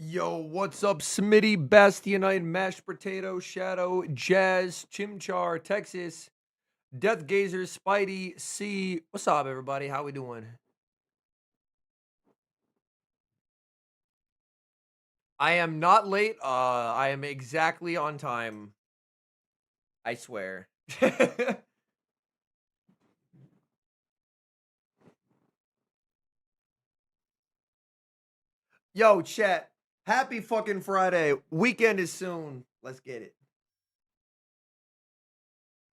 Yo, what's up, Smitty, Bastionite, Mashed Potato, Shadow, Jazz, Chimchar, Texas, Death Gazer, Spidey, C. What's up, everybody? How we doing? I am not late. I am exactly on time. I swear. Yo, chat. Happy fucking Friday. Weekend is soon. Let's get it.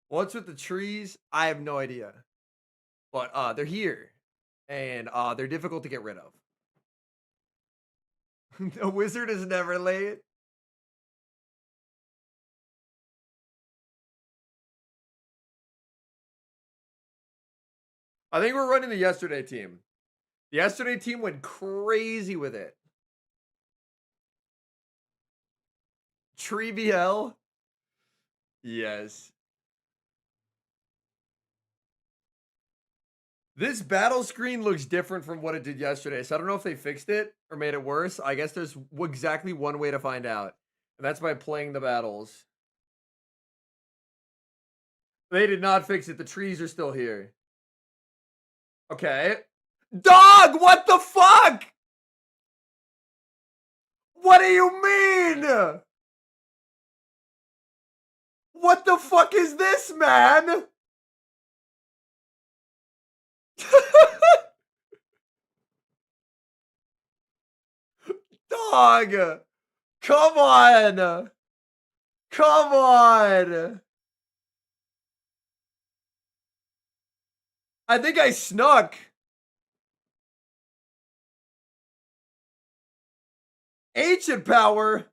What's with the trees? I have no idea. But they're here. And they're difficult to get rid of. The wizard is never late. I think we're running the yesterday team. The yesterday team went crazy with it. Tree BL? Yes. This battle screen looks different from what it did yesterday, so I don't know if they fixed it or made it worse. I guess there's exactly one way to find out, and that's by playing the battles. They did not fix it. The trees are still here. Okay. Dog, what the fuck? What do you mean? What the fuck is this, man? Dog. Come on. Come on. I think I snuck. Ancient power?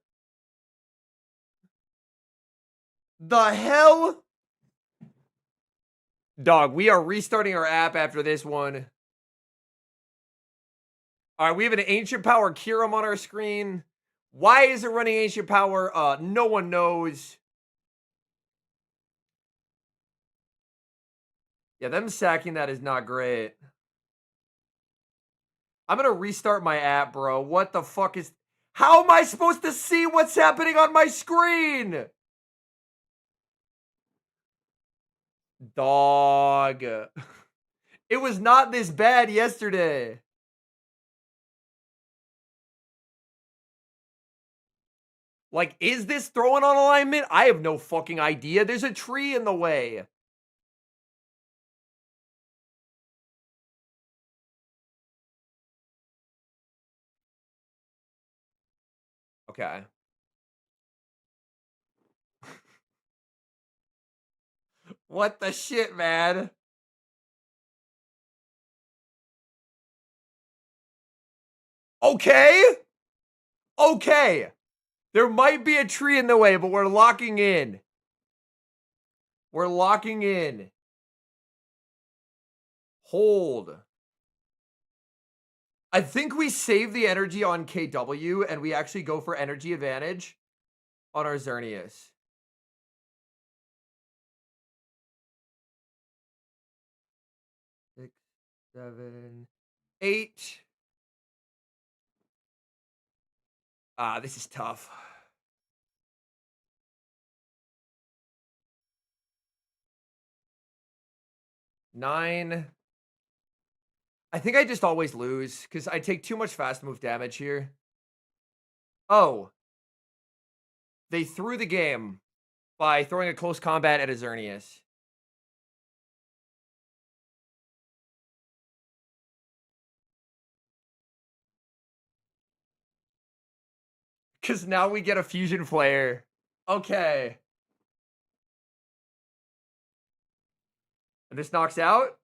The hell? Dog, we are restarting our app after this one. All right, we have an Ancient Power Kirim on our screen. Why is it running Ancient Power? No one knows. Yeah, them sacking that is not great. I'm going to restart my app, bro. What the fuck is... How am I supposed to see what's happening on my screen? Dog. It was not this bad yesterday. Like, is this throwing on alignment? I have no fucking idea. There's a tree in the way. Okay. What the shit, man? Okay. Okay. There might be a tree in the way, but we're locking in. We're locking in. Hold. I think we save the energy on KW and we actually go for energy advantage on our Xerneas. Six, 7, 8. This is tough. 9. I think I just always lose because I take too much fast move damage here. Oh. They threw the game by throwing a close combat at a Xerneas. Because now we get a Fusion Flare. Okay. And this knocks out?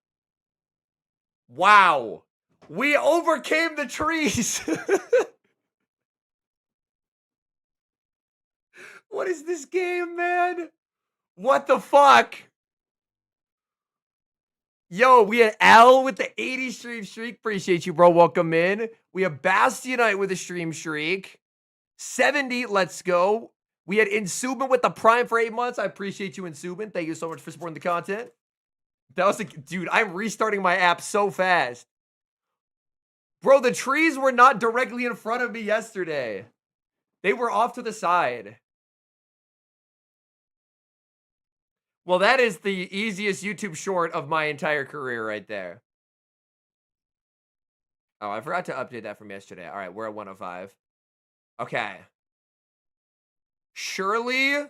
Wow. We overcame the trees. What is this game, man? What the fuck? Yo, we had Al with the 80 stream streak. Appreciate you, bro. Welcome in. We have Bastionite with a stream streak. 70, let's go. We had Insubin with the Prime for 8 months. I appreciate you, Insubin. Thank you so much for supporting the content. That was dude, I'm restarting my app so fast. Bro, the trees were not directly in front of me yesterday. They were off to the side. Well, that is the easiest YouTube short of my entire career right there. Oh, I forgot to update that from yesterday. All right, we're at 105. Okay. Surely.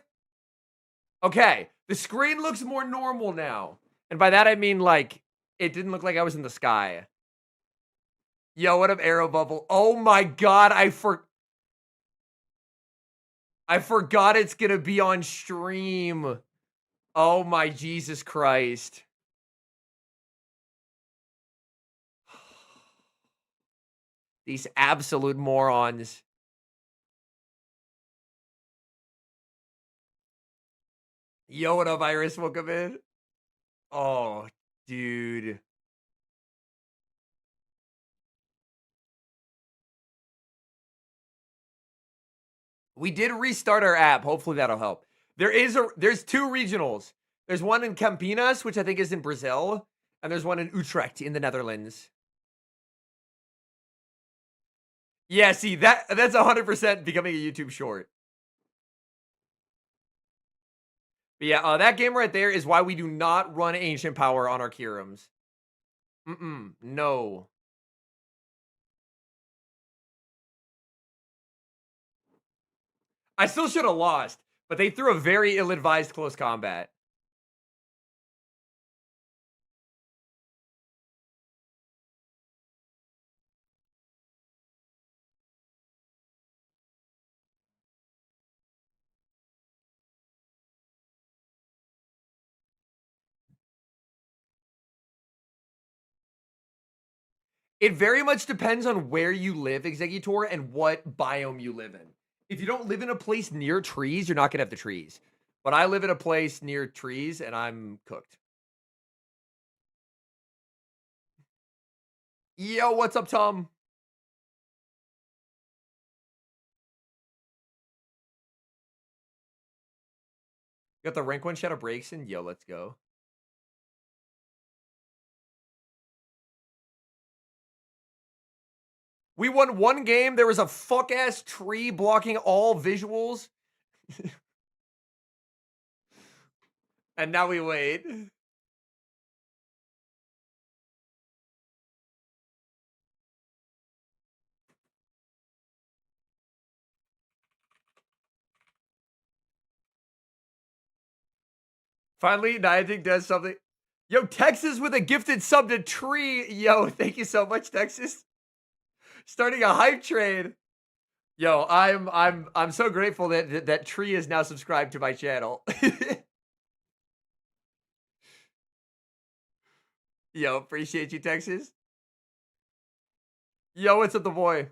Okay, the screen looks more normal now. And by that, I mean, like, it didn't look like I was in the sky. Yo, what up, Arrow Bubble? Oh my god, I forgot it's gonna be on stream. Oh my Jesus Christ. These absolute morons. Yo, what up, Iris? Welcome in. Oh, dude. We did restart our app. Hopefully that'll help. There's two regionals. There's one in Campinas, which I think is in Brazil, and there's one in Utrecht in the Netherlands. Yeah, see, that's 100% becoming a YouTube short. But yeah, that game right there is why we do not run Ancient Power on our Kirums. No. I still should have lost, but they threw a very ill-advised close combat. It very much depends on where you live, Executor, and what biome you live in. If you don't live in a place near trees, you're not gonna have the trees. But I live in a place near trees, and I'm cooked. Yo, what's up, Tom? You got the rank one Shadow Breaks in? Yo, let's go. We won one game. There was a fuck-ass tree blocking all visuals. And now we wait. Finally, Niantic does something. Yo, Texas with a gifted sub to Tree. Yo, thank you so much, Texas. Starting a hype train. Yo, I'm so grateful that Tree is now subscribed to my channel. Yo, appreciate you, Texas. Yo, what's up, the boy?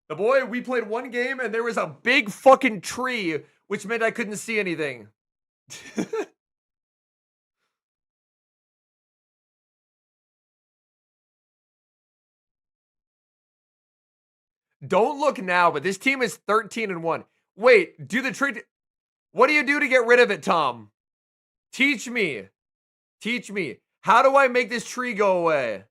The boy, we played one game and there was a big fucking tree, which meant I couldn't see anything. Don't look now, but this team is 13-1. Wait, do the tree. What do you do to get rid of it, Tom? Teach me. Teach me. How do I make this tree go away?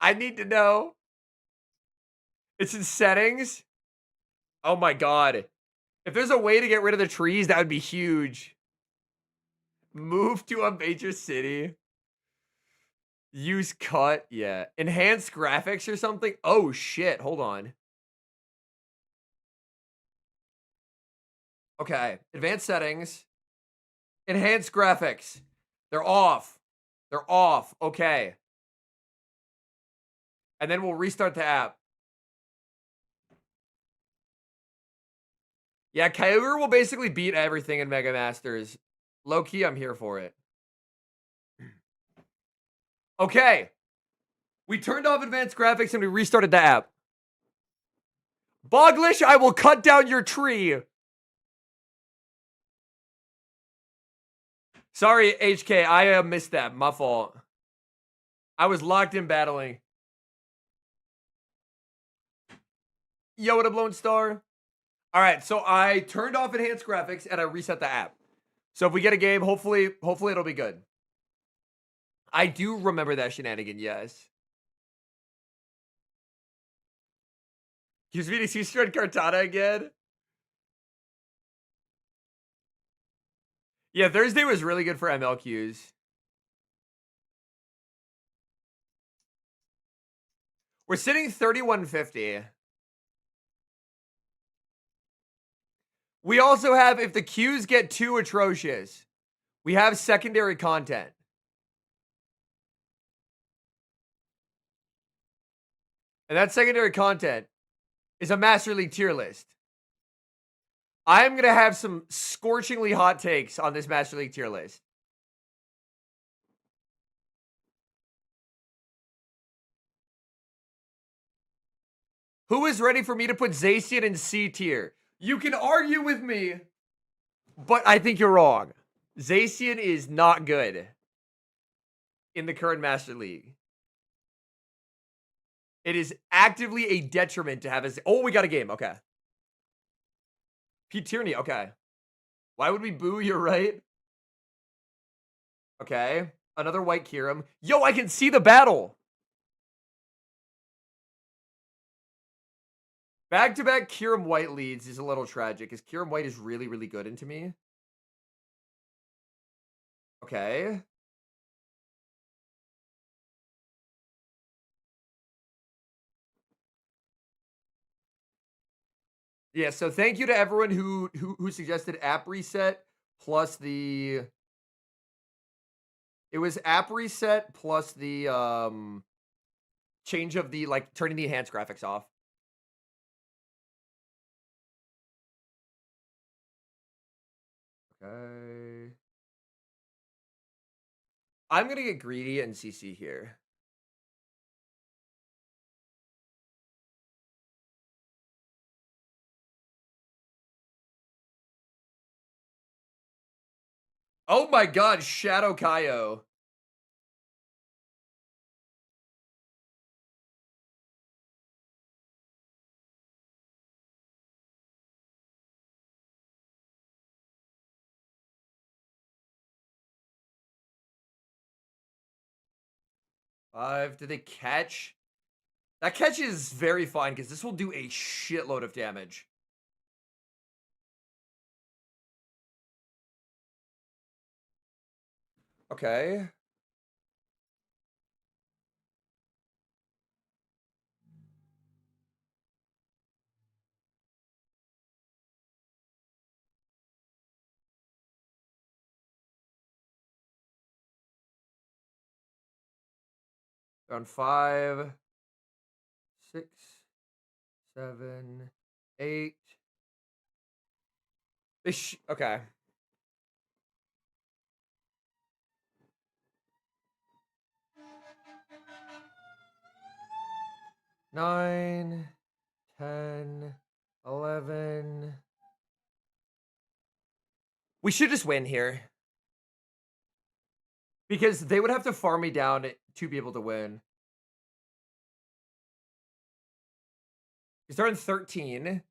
I need to know. It's in settings. Oh my god. If there's a way to get rid of the trees, that would be huge. Move to a major city. Use cut. Yeah. Enhance graphics or something. Oh shit. Hold on. Okay. Advanced settings. Enhance graphics. They're off. They're off. Okay. And then we'll restart the app. Yeah, Kyogre will basically beat everything in Mega Masters. Low key, I'm here for it. Okay. We turned off advanced graphics and we restarted the app. Boglish, I will cut down your tree. Sorry, HK, I missed that. My fault. I was locked in battling. Yo, what up, Lone Star? All right, so I turned off enhanced graphics and I reset the app. So if we get a game, hopefully it'll be good. I do remember that shenanigan, yes. Gives me to see Strand Cartana again. Yeah, Thursday was really good for MLQs. We're sitting 3150. We also have, if the Qs get too atrocious, we have secondary content. And that secondary content is a Master League tier list. I'm going to have some scorchingly hot takes on this Master League tier list. Who is ready for me to put Zacian in C tier? You can argue with me, but I think you're wrong. Zacian is not good in the current Master League. It is actively a detriment to have his. Oh, we got a game. Okay. Pete Tierney. Okay. Why would we boo? You're right. Okay. Another white Kiram. Yo, I can see the battle. Back-to-back Kiram White leads is a little tragic because Kiram White is really, really good into me. Okay. Yeah, so thank you to everyone who suggested app reset plus the. It was app reset plus the change of the like turning the enhanced graphics off. Okay. I'm gonna get greedy and CC here. Oh my god, Shadow Kaio. Five. Did they catch? That catch is very fine because this will do a shitload of damage. Okay. Round 5, 6, 7, 8. Okay. Nine, 10, 11. We should just win here. Because they would have to farm me down to be able to win. Because they're in 13.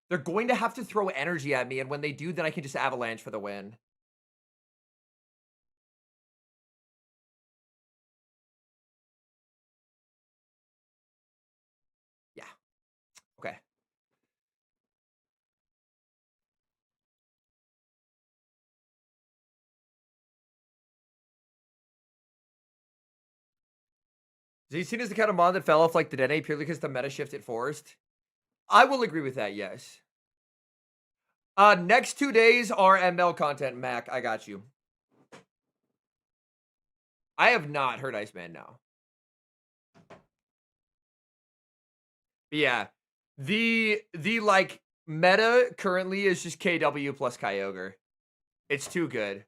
They're going to have to throw energy at me, and when they do, then I can just avalanche for the win. Yeah. Okay. Zacian is the kind of mod that fell off like the Dene purely because the meta shift it forced. I will agree with that, yes. Next 2 days are ML content, Mac. I got you. I have not heard Iceman now. But yeah. The like meta currently is just KW plus Kyogre. It's too good.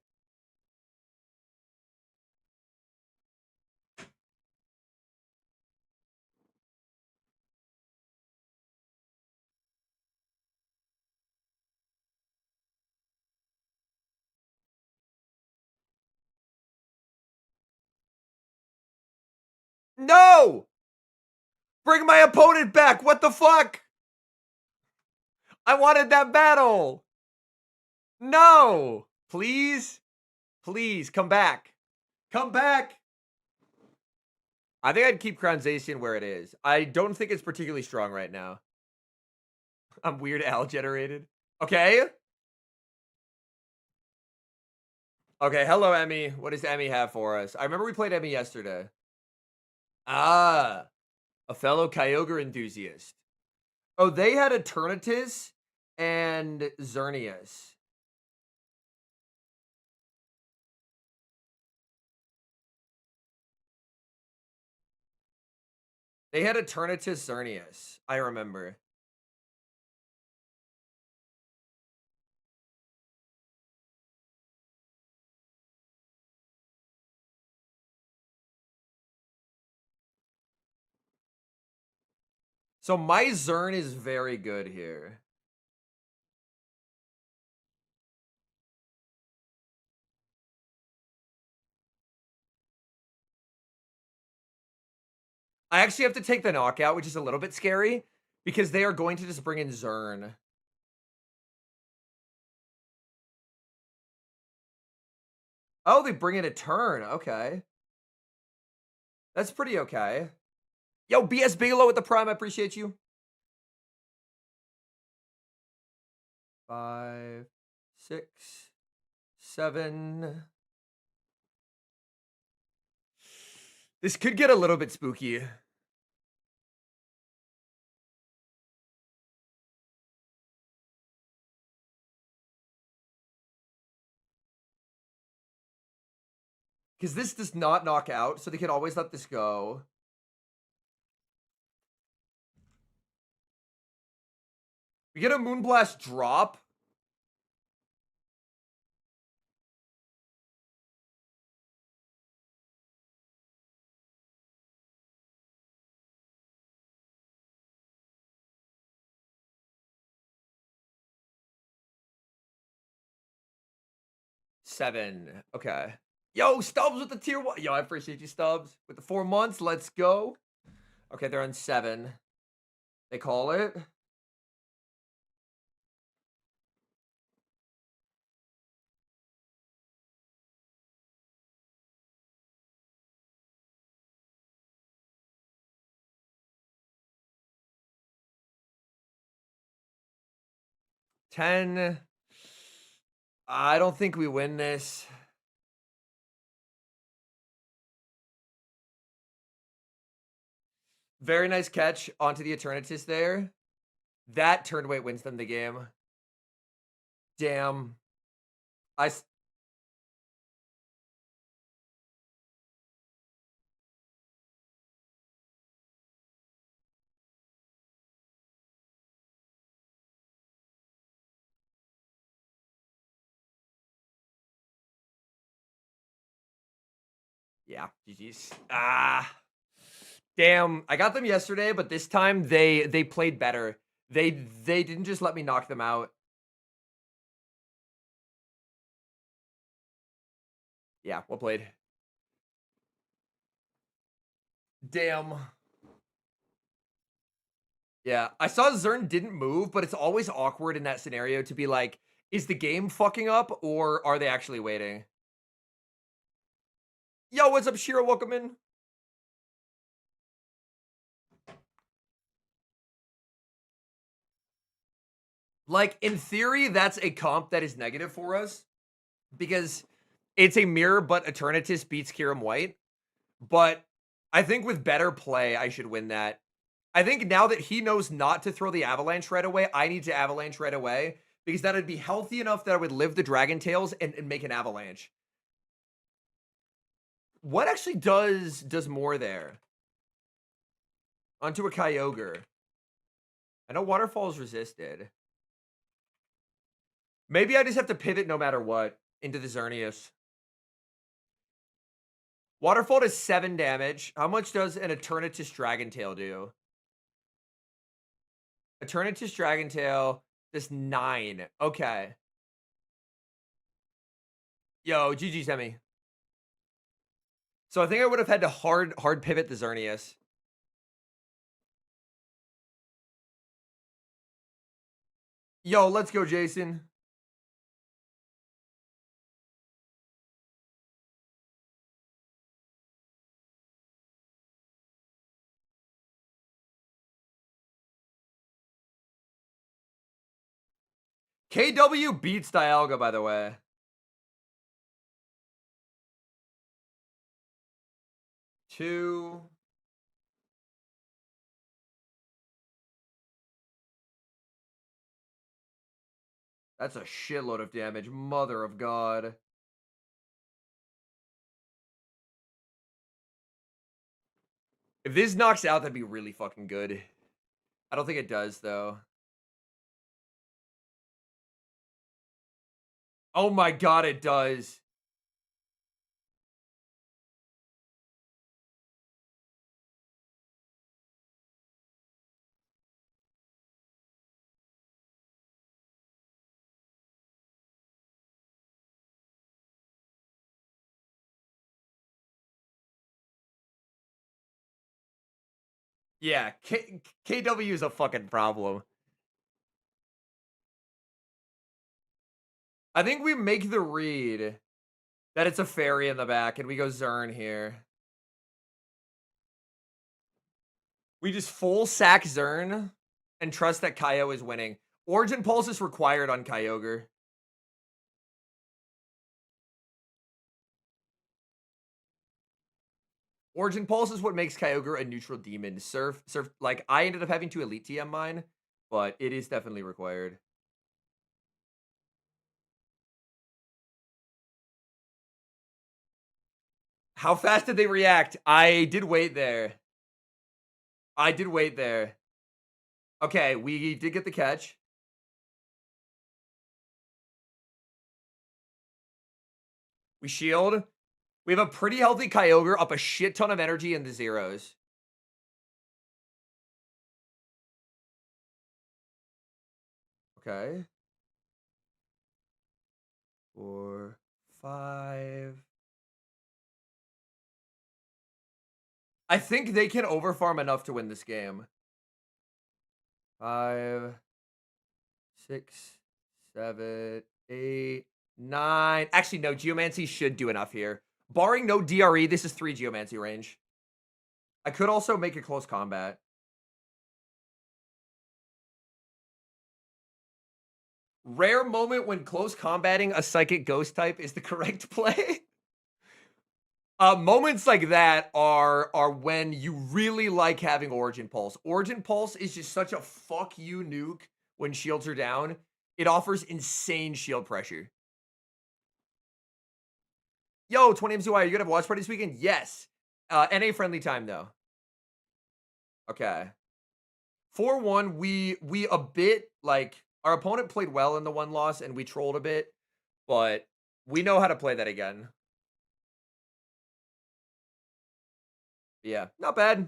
No! Bring my opponent back. What the fuck? I wanted that battle. No. Please. Please come back. Come back. I think I'd keep Crown Zacian where it is. I don't think it's particularly strong right now. I'm Weird Al generated. Okay. Okay, hello, Emmy. What does Emmy have for us? I remember we played Emmy yesterday. Ah, a fellow Kyogre enthusiast. Oh, they had Eternatus and Xerneas. They had Eternatus Xerneas. I remember. So my Zern is very good here. I actually have to take the knockout, which is a little bit scary because they are going to just bring in Zern. Oh, they bring in a turn. Okay. That's pretty okay. Yo, BS Bigelow with the Prime. I appreciate you. 5, 6, 7. This could get a little bit spooky. Because this does not knock out, so they can always let this go. We get a Moonblast drop. Seven. Okay. Yo, Stubbs with the tier 1. Yo, I appreciate you, Stubbs. With the 4 months. Let's go. Okay, they're on 7. They call it. Ten. I don't think we win this. Very nice catch onto the Eternatus there. That turned weight wins them the game. Damn. I. Yeah, GG's. Ah. Damn. I got them yesterday, but this time they played better. They didn't just let me knock them out. Yeah, well played. Damn. Yeah, I saw Zern didn't move, but it's always awkward in that scenario to be like, is the game fucking up or are they actually waiting? Yo, what's up, Shiro? Welcome in. Like, in theory, that's a comp that is negative for us because it's a mirror, but Eternatus beats Kiram White. But I think with better play, I should win that. I think now that he knows not to throw the Avalanche right away, I need to Avalanche right away because that would be healthy enough that I would live the Dragon Tails and make an Avalanche. What actually does more there? Onto a Kyogre. I know Waterfall is resisted. Maybe I just have to pivot no matter what into the Xerneas. Waterfall does 7 damage. How much does an Eternatus Dragon Tail do? Eternatus Dragon Tail does 9. Okay. Yo, GG Semi. So I think I would have had to hard pivot the Xerneas. Yo, let's go, Jason. KW beats Dialga, by the way. Two. That's a shitload of damage. Mother of God. If this knocks out, that'd be really fucking good. I don't think it does, though. Oh my God, it does. Yeah, KW is a fucking problem. I think we make the read that it's a fairy in the back, and we go Zern here. We just full sack Zern and trust that Kaio is winning. Origin Pulse is required on Kyogre. Origin Pulse is what makes Kyogre a neutral demon. Surf, like, I ended up having to Elite TM mine, but it is definitely required. How fast did they react? I did wait there. I did wait there. Okay, we did get the catch. We shield. We have a pretty healthy Kyogre up a shit ton of energy in the zeros. Okay. 4, 5. I think they can overfarm enough to win this game. 5, 6, 7, 8, 9. Actually, no, Geomancy should do enough here. Barring no DRE, this is 3 Geomancy range. I could also make a close combat. Rare moment when close combating a Psychic Ghost type is the correct play. Moments like that are when you really like having Origin Pulse. Origin Pulse is just such a fuck you nuke when shields are down. It offers insane shield pressure. Yo, 20 MCY, are you gonna have a watch party this weekend? Yes. NA friendly time though. Okay. 4-1, we a bit like our opponent played well in the one loss and we trolled a bit, but we know how to play that again. Yeah, not bad.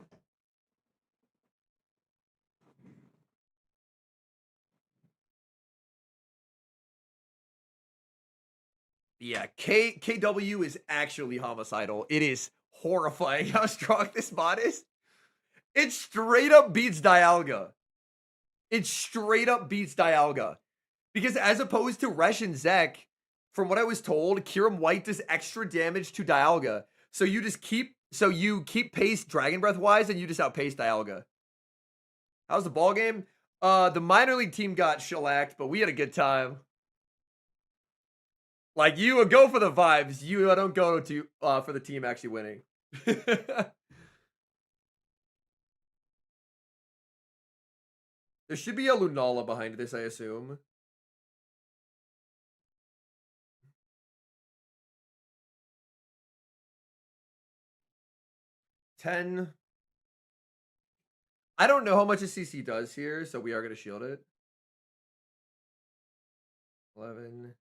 Yeah, KW is actually homicidal. It is horrifying how strong this bot is. It straight up beats Dialga. It straight up beats Dialga. Because as opposed to Resh and Zek, from what I was told, Kyurem White does extra damage to Dialga. So you just keep pace Dragon Breath wise and you just outpace Dialga. How's the ball game? The minor league team got shellacked, but we had a good time. Like, you go for the vibes. You don't go to for the team actually winning. There should be a Lunala behind this, I assume. $10. I don't know how much a CC does here, so we are going to shield it. 11.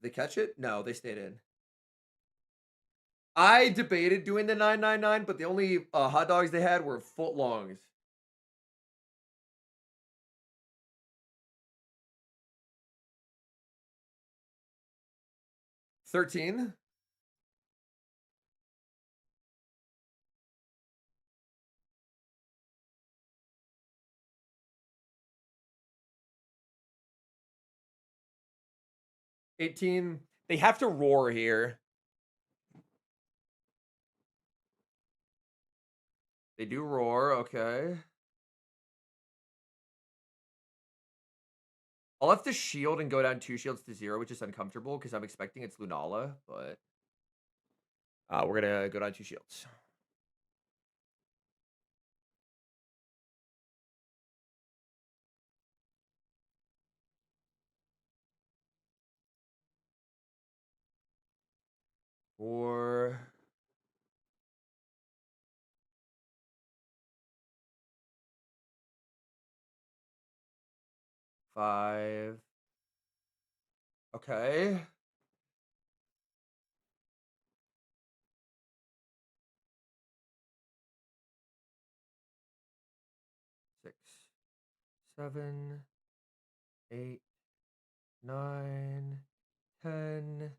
They catch it? No, they stayed in. I debated doing the 999, but the only hot dogs they had were foot longs. $13. $18. They have to roar here. They do roar, okay. I'll have to shield and go down 2 shields to 0, which is uncomfortable because I'm expecting it's Lunala, but we're gonna go down 2 shields. Four. Five. Okay. Six, 7, 8, 9, 10.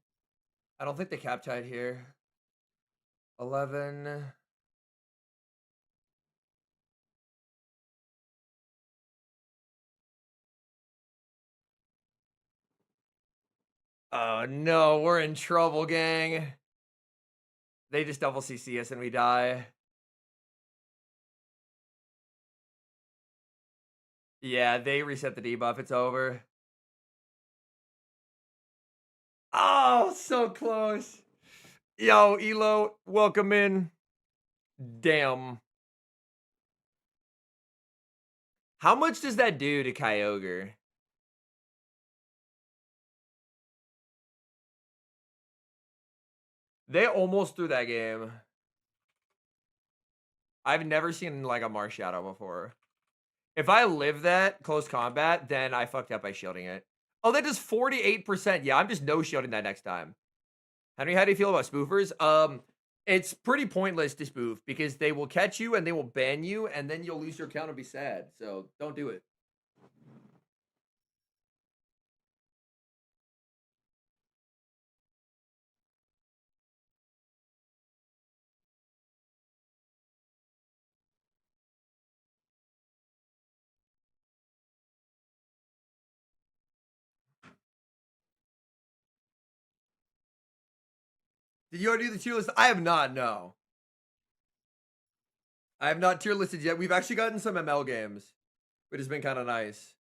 I don't think they cap tied here. 11. Oh no, we're in trouble, gang. They just double CC us and we die. Yeah, they reset the debuff. It's over. Oh, so close. Yo, Elo, welcome in. Damn. How much does that do to Kyogre? They almost threw that game. I've never seen like a Marshadow before. If I live that close combat, then I fucked up by shielding it. Oh, that does 48%. Yeah, I'm just no shielding that next time. Henry, how do you feel about spoofers? It's pretty pointless to spoof because they will catch you and they will ban you, and then you'll lose your account and be sad. So don't do it. Did you already do the tier list? I have not, no. I have not tier listed yet. We've actually gotten some ML games, which has been kind of nice.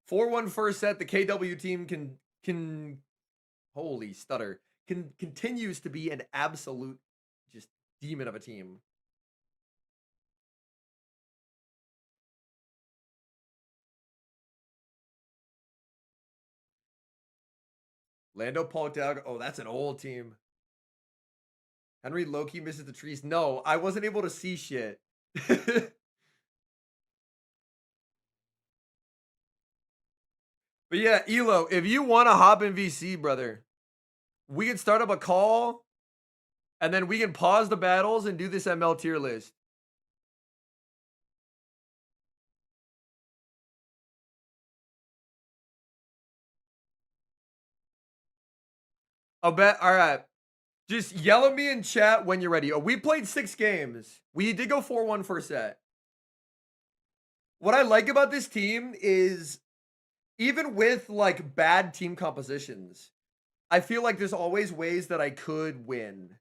4-1 first set. The KW team can holy stutter. Continues to be an absolute just demon of a team. Lando Poltag. Oh, that's an old team. Henry Loki misses the trees. No, I wasn't able to see shit. But yeah, Elo, if you want to hop in VC, brother, we can start up a call and then we can pause the battles and do this ML tier list. I'll bet. All right. Just yell at me in chat when you're ready. Oh, we played 6 games. We did go 4-1 first set. What I like about this team is even with like bad team compositions, I feel like there's always ways that I could win,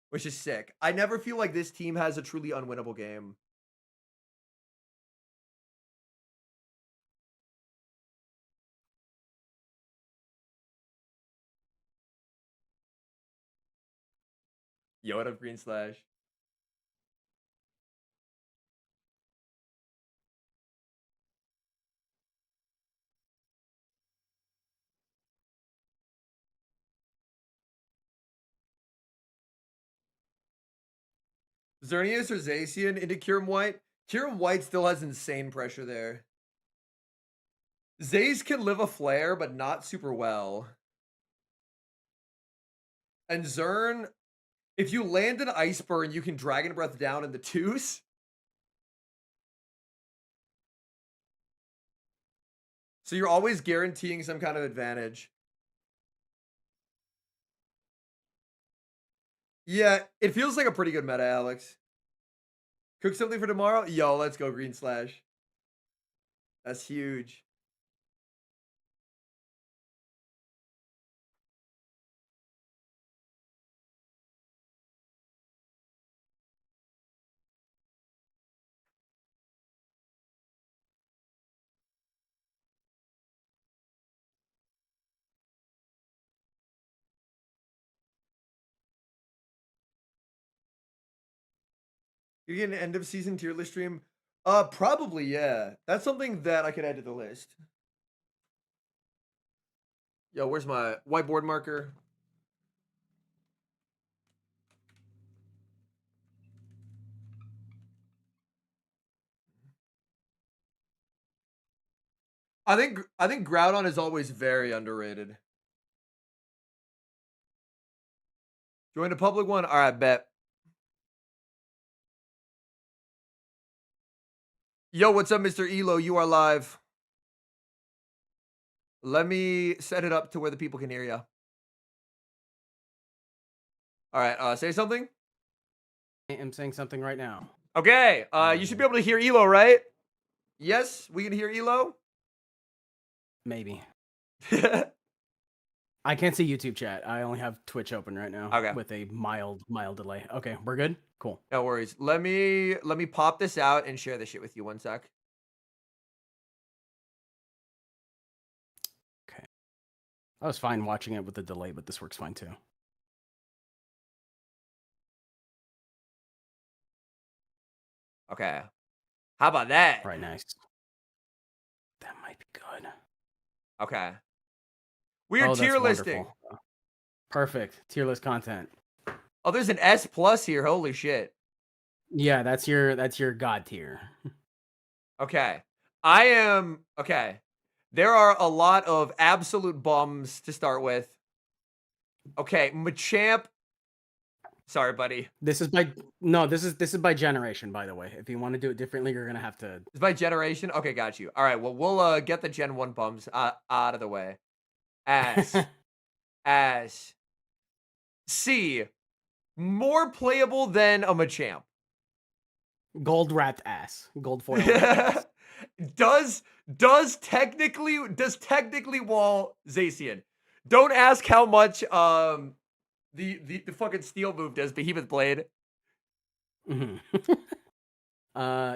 which is sick. I never feel like this team has a truly unwinnable game. Yo, what up, Green Slash? Xerneas or Zacian into Kirim White? Kirim White still has insane pressure there. Zaze can live a flare, but not super well. And Zern, if you land an Ice Burn, you can Dragon Breath down in the twos. So you're always guaranteeing some kind of advantage. Yeah, it feels like a pretty good meta, Alex. Cook something for tomorrow? Yo, let's go, Green Slash. That's huge. You get an end of season tier list stream? Probably, yeah. That's something that I could add to the list. Yo, where's my whiteboard marker? I think Groudon is always very underrated. Join a public one? All right, bet. Yo, what's up, Mr. Elo? You are live. Let me set it up to where the people can hear you. All right, say something. I am saying something right now. Okay, you should be able to hear Elo, right? Yes, we can hear Elo. Maybe. I can't see YouTube chat. I only have Twitch open right now. Okay. With a mild delay. Okay, we're good? Cool. No worries. Let me pop this out and share this shit with you. One sec. Okay. I was fine watching it with the delay, but this works fine too. Okay. How about that? Right, nice. That might be good. Okay. We are tier listing. Wonderful. Perfect. Tier list content. Oh, there's an S plus here. Holy shit. Yeah, that's your god tier. Okay. Okay. There are a lot of absolute bums to start with. Okay, Machamp. Sorry, buddy. This is by generation, by the way. If you want to do it differently, you're gonna have to. It's by generation. Okay, got you. All right. Well, we'll get the Gen 1 bums out of the way. As C, more playable than a Machamp. Gold wrapped ass. Gold foil. Ass. does technically wall Zacian. Don't ask how much the fucking steel move does Behemoth Blade. Mm-hmm.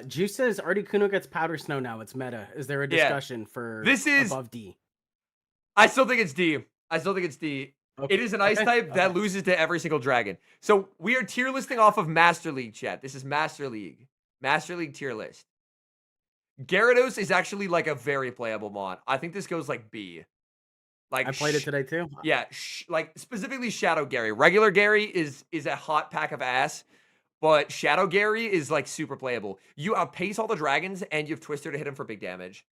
Juice says Articuno gets Powder Snow now. It's meta. Is there a discussion for this is above D? I still think it's D. Okay. It is an ice type that loses to every single dragon. So we are tier listing off of Master League, chat. This is Master League. Master League tier list. Gyarados is actually like a very playable mon. I think this goes like B. Like I played it today too. Yeah, like specifically Shadow Gary. Regular Gary is a hot pack of ass, but Shadow Gary is like super playable. You outpace all the dragons and you have Twister to hit him for big damage.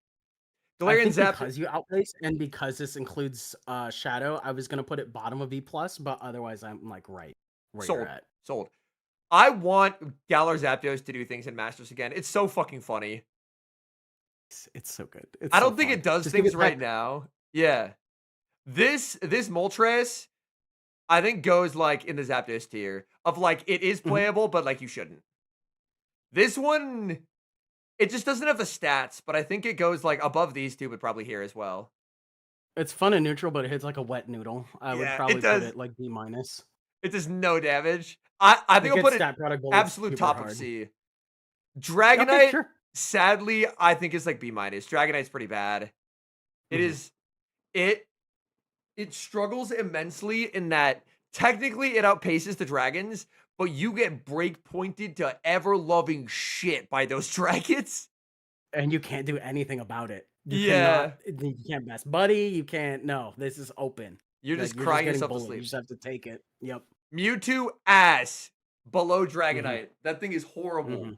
Galarian Zap, because you outpace and because this includes Shadow, I was gonna put it bottom of B+, but otherwise I'm like right where you're at. Sold. I want Galar Zapdos to do things in Masters again. It's so fucking funny. It's so good. I don't think it does things right now. Yeah. This Moltres, I think goes like in the Zapdos tier of like it is playable, but like you shouldn't. This one, it just doesn't have the stats, but I think it goes like above these two, but probably here as well. It's fun and neutral, but it hits like a wet noodle. I would probably put it like B-. It does no damage. I think I'll put it absolute top of C. Dragonite, sadly, I think is like B-. Dragonite's pretty bad. It is it struggles immensely in that technically it outpaces the dragons, but you get break pointed to ever loving shit by those dragons. And you can't do anything about it. You can't best buddy. You can't. No, this is open. You're just crying yourself to sleep. You just have to take it. Yep. Mewtwo ass below Dragonite. That thing is horrible.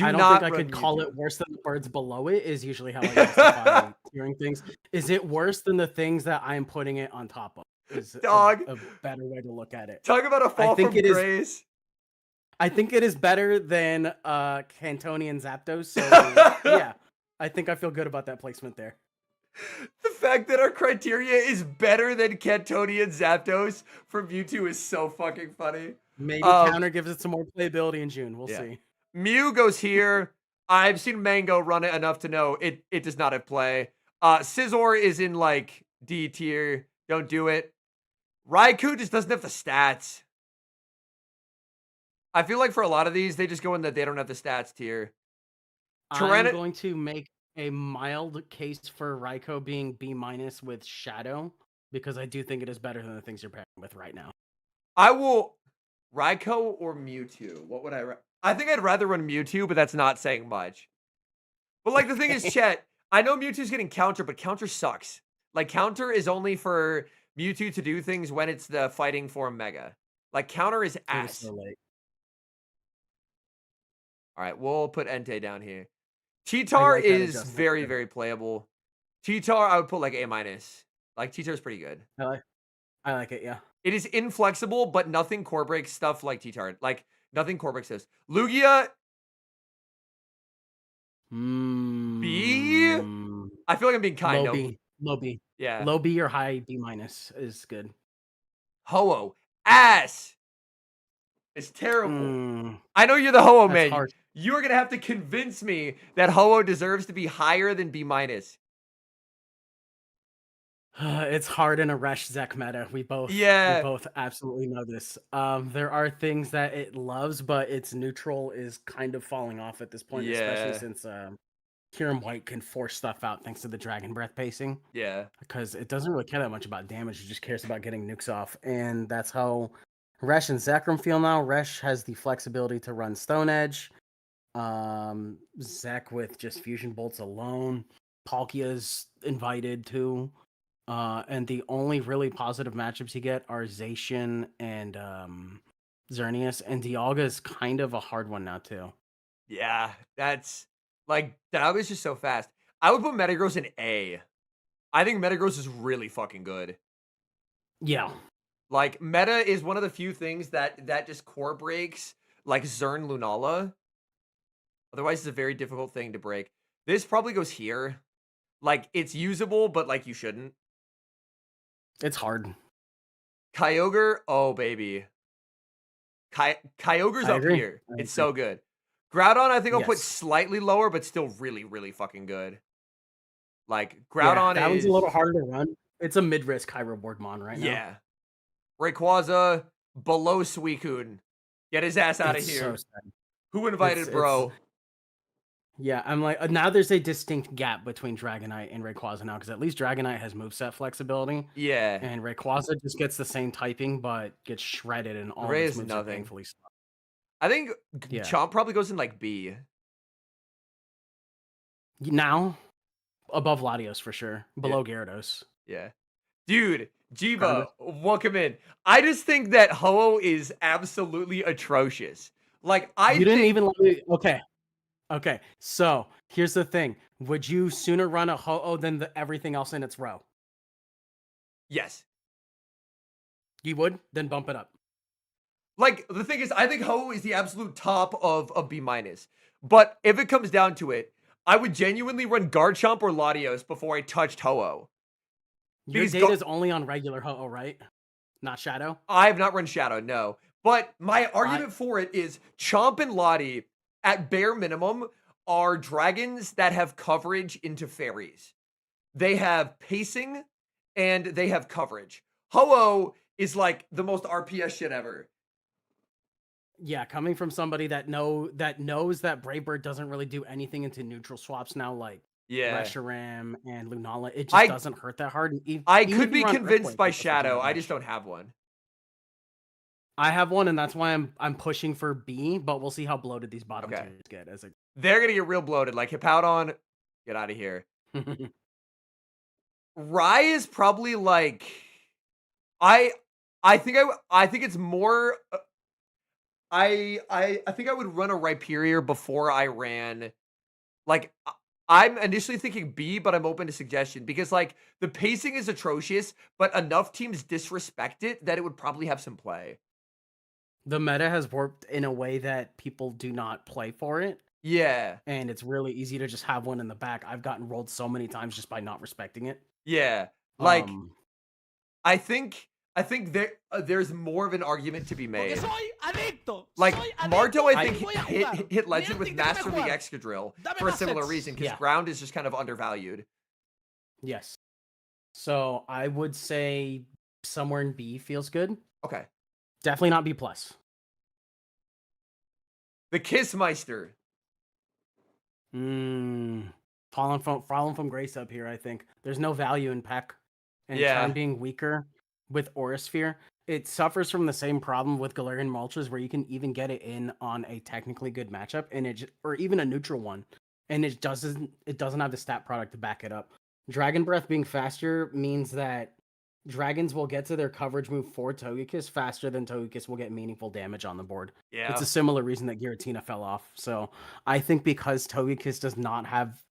I don't think I could call it worse than the birds below it is usually how I justify hearing things. Is it worse than the things that I'm putting it on top of? Is Dog. A better way to look at it. Talk about a fall from grace. I think it is better than Cantonian Zapdos. So yeah, I think I feel good about that placement there. The fact that our criteria is better than Cantonian Zapdos for Mewtwo is so fucking funny. Maybe Counter gives it some more playability in June. We'll see. Mew goes here. I've seen Mango run it enough to know it does not have play. Scizor is in like D tier. Don't do it. Raikou just doesn't have the stats. I feel like for a lot of these, they just go in that they don't have the stats tier. I'm going to make a mild case for Raikou being B- with Shadow because I do think it is better than the things you're pairing with right now. I will Raikou or Mewtwo. What would I? I think I'd rather run Mewtwo, but that's not saying much. But like the thing is, Chet, I know Mewtwo's getting counter, but counter sucks. Like counter is only for Mewtwo to do things when it's the fighting form Mega. Like counter is It was ass. so late. All right, we'll put Entei down here. T-Tar like that is adjustment, very, too. very playable. T-Tar, I would put like A-. Like T-Tar is pretty good. I like it, yeah. It is inflexible, but nothing core breaks stuff like T-Tar. Like nothing core breaks this. Lugia B. I feel like I'm being kind. Low No. B. Low B. Yeah. Low B or high B- is good. Ho-Oh. Ass. It's terrible. I know you're the Ho-Oh man. Hard. You're going to have to convince me that Ho-Oh deserves to be higher than B-. It's hard in a Resh Zek meta. We both absolutely know this. There are things that it loves, but its neutral is kind of falling off at this point, especially since Kyurem White can force stuff out thanks to the Dragon Breath pacing. Yeah. Because it doesn't really care that much about damage, it just cares about getting nukes off. And that's how Resh and Zekrom feel now. Resh has the flexibility to run Stone Edge. Zek with just Fusion Bolts alone. Palkia's invited too. And the only really positive matchups you get are Zacian and Xerneas. And Dialga is kind of a hard one now too. Yeah, that's like Dialga's just so fast. I would put Metagross in A. I think Metagross is really fucking good. Yeah. Like Meta is one of the few things that just core breaks like Zern Lunala. Otherwise, it's a very difficult thing to break. This probably goes here. Like it's usable, but like you shouldn't. It's hard. Kyogre, oh baby. Kyogre's up here. It's so good. Groudon, I think I'll put slightly lower, but still really, really fucking good. Like Groudon that one's a little harder to run. It's a mid-risk high reward mon right now. Yeah. Rayquaza below Suicune. Get his ass out of here. So sad. Who invited bro? Yeah, I'm like, now there's a distinct gap between Dragonite and Rayquaza now, because at least Dragonite has moveset flexibility. Yeah. And Rayquaza just gets the same typing, but gets shredded and all its moves are painfully slow. I think Chomp probably goes in like B. Now, above Latios for sure. Below Gyarados. Yeah. Dude, Jiva, welcome in. I just think that Ho-Oh is absolutely atrocious. Like, You didn't even let me... Okay, so here's the thing. Would you sooner run a Ho-Oh than everything else in its row? Yes. You would? Then bump it up. Like, the thing is, I think Ho-Oh is the absolute top of B-. But if it comes down to it, I would genuinely run Garchomp or Latios before I touched Ho-Oh. Your data is only on regular Ho-Oh, right? Not Shadow? I have not run Shadow, no. But my argument for it is Chomp and Lati, at bare minimum, are dragons that have coverage into fairies. They have pacing and they have coverage. Ho-Oh is like the most RPS shit ever. Yeah, coming from somebody that knows that Brave Bird doesn't really do anything into neutral swaps now, like Reshiram and Lunala, it just doesn't hurt that hard. I could be convinced by Shadow. I just don't have one. I have one, and that's why I'm pushing for B, but we'll see how bloated these bottom tiers get. They're gonna get real bloated. Like Hippowdon, get out of here. Rye is probably like I think it's more. I think I would run a Rhyperior before I ran. Like I'm initially thinking B, but I'm open to suggestion because like the pacing is atrocious, but enough teams disrespect it that it would probably have some play. The meta has warped in a way that people do not play for it. Yeah. And it's really easy to just have one in the back. I've gotten rolled so many times just by not respecting it. Yeah. Like I think there's more of an argument to be made. Like Marto, I think hit legend with Master of the Excadrill for a similar reason because ground is just kind of undervalued. Yes. So I would say somewhere in B feels good. Okay. Definitely not B plus. The Kissmeister. Falling from grace up here, I think. There's no value in Peck. And Charm being weaker with Aura Sphere. it suffers from the same problem with Galarian Moltres, where you can even get it in on a technically good matchup, and or even a neutral one, and it doesn't have the stat product to back it up. Dragon Breath being faster means that dragons will get to their coverage move for Togekiss faster than Togekiss will get meaningful damage on the board. It's Yeah. a similar reason that Giratina fell off. So I think because Togekiss does not have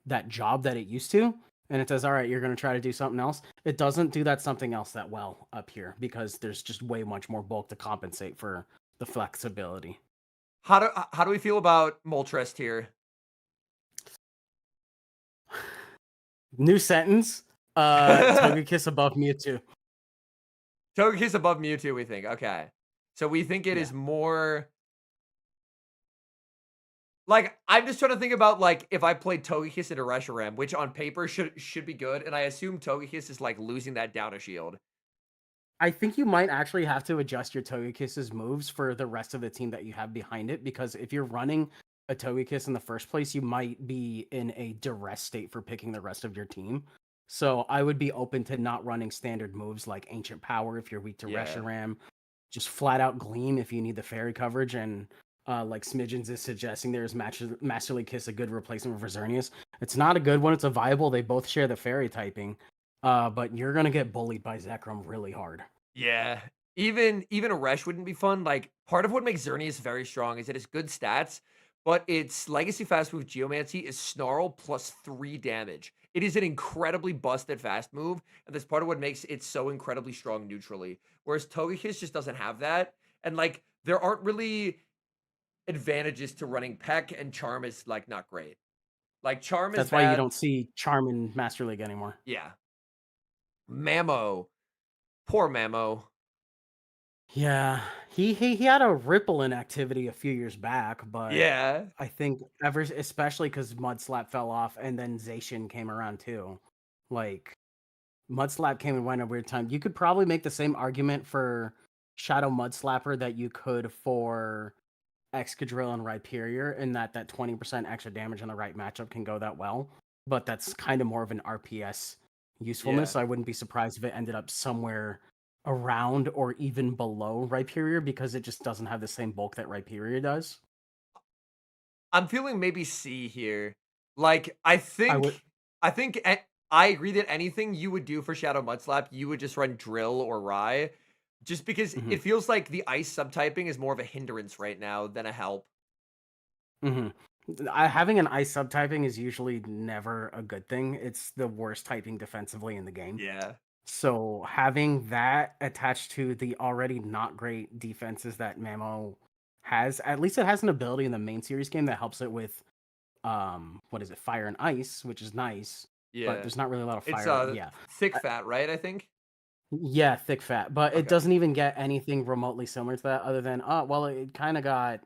that job that it used to, and it says, all right, you're going to try to do something else, it doesn't do that something else that well up here because there's just way much more bulk to compensate for the flexibility. How do we feel about Moltres here? New sentence. Togekiss above Mewtwo. Togekiss above Mewtwo, we think. Okay. So we think it is more like, I'm just trying to think about, like, if I played Togekiss into Reshiram, which on paper should be good, and I assume Togekiss is, like, losing that down a shield. I think you might actually have to adjust your Togekiss's moves for the rest of the team that you have behind it, because if you're running a Togekiss in the first place, you might be in a duress state for picking the rest of your team. So I would be open to not running standard moves like Ancient Power if you're weak to Reshiram, just flat out Gleam if you need the fairy coverage, and like Smidgens is suggesting, there's Masterly Kiss, a good replacement for Xerneas. It's not a good one, it's a viable, they both share the fairy typing, but you're gonna get bullied by Zekrom really hard. Yeah. Even a Resh wouldn't be fun. Like, part of what makes Xerneas very strong is it has good stats, but its legacy fast move Geomancy is Snarl plus 3 damage. It is an incredibly busted fast move, and that's part of what makes it so incredibly strong neutrally. Whereas Togekiss just doesn't have that. And like, there aren't really advantages to running Peck, and Charm is like not great. Like, Charm is That's why you don't see Charm in Master League anymore. Yeah. Mamo. Poor Mamo. Yeah, he had a ripple in activity a few years back, but Yeah. I think especially because Mudslap fell off and then Zacian came around too. Like, Mudslap came and went at a weird time. You could probably make the same argument for Shadow Mudslapper that you could for Excadrill and Rhyperior, in that 20% extra damage on the right matchup can go that well. But that's kind of more of an RPS usefulness. Yeah. I wouldn't be surprised if it ended up somewhere around or even below Rhyperior, because it just doesn't have the same bulk that Rhyperior does. I'm feeling maybe C here. Like, I think I agree that anything you would do for Shadow Mudslap, you would just run Drill or Rye, just because it feels like the Ice subtyping is more of a hindrance right now than a help. Having an Ice subtyping is usually never a good thing. It's the worst typing defensively in the game. Yeah. So having that attached to the already not great defenses that Mamo has, at least it has an ability in the main series game that helps it with, what is it, Fire and Ice, which is nice. Yeah. But there's not really a lot of fire. It's Thick Fat, right? I think. Yeah, Thick Fat, but it doesn't even get anything remotely similar to that, other than well, it kind of got.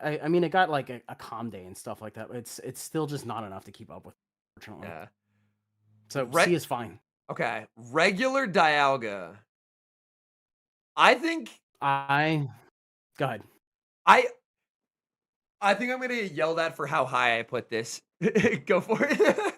I mean, it got like a Calm Day and stuff like that. It's still just not enough to keep up with, unfortunately. Yeah. So C is fine. Okay, regular Dialga. I think Go ahead. I think I'm gonna get yelled at for how high I put this. Go for it.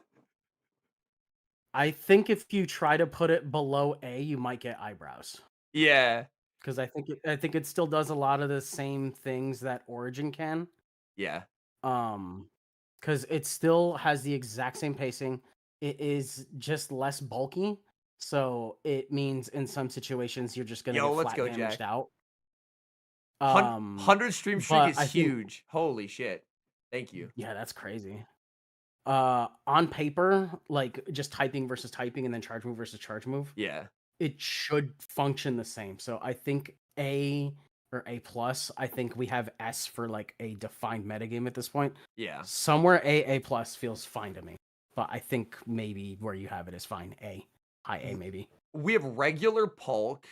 I think if you try to put it below A, you might get eyebrows. Yeah. Because I think it still does a lot of the same things that Origin can. Yeah. Because it still has the exact same pacing. It is just less bulky, so it means in some situations you're just gonna get flat damaged Jack. out. 100 stream streak is huge. Holy shit! Thank you. Yeah, that's crazy. On paper, like just typing versus typing, and then charge move versus charge move. Yeah, it should function the same. So I think A or A plus. I think we have S for like a defined metagame at this point. Yeah, somewhere A plus feels fine to me. But I think maybe where you have it is fine. A. High A, maybe. We have regular Pulk.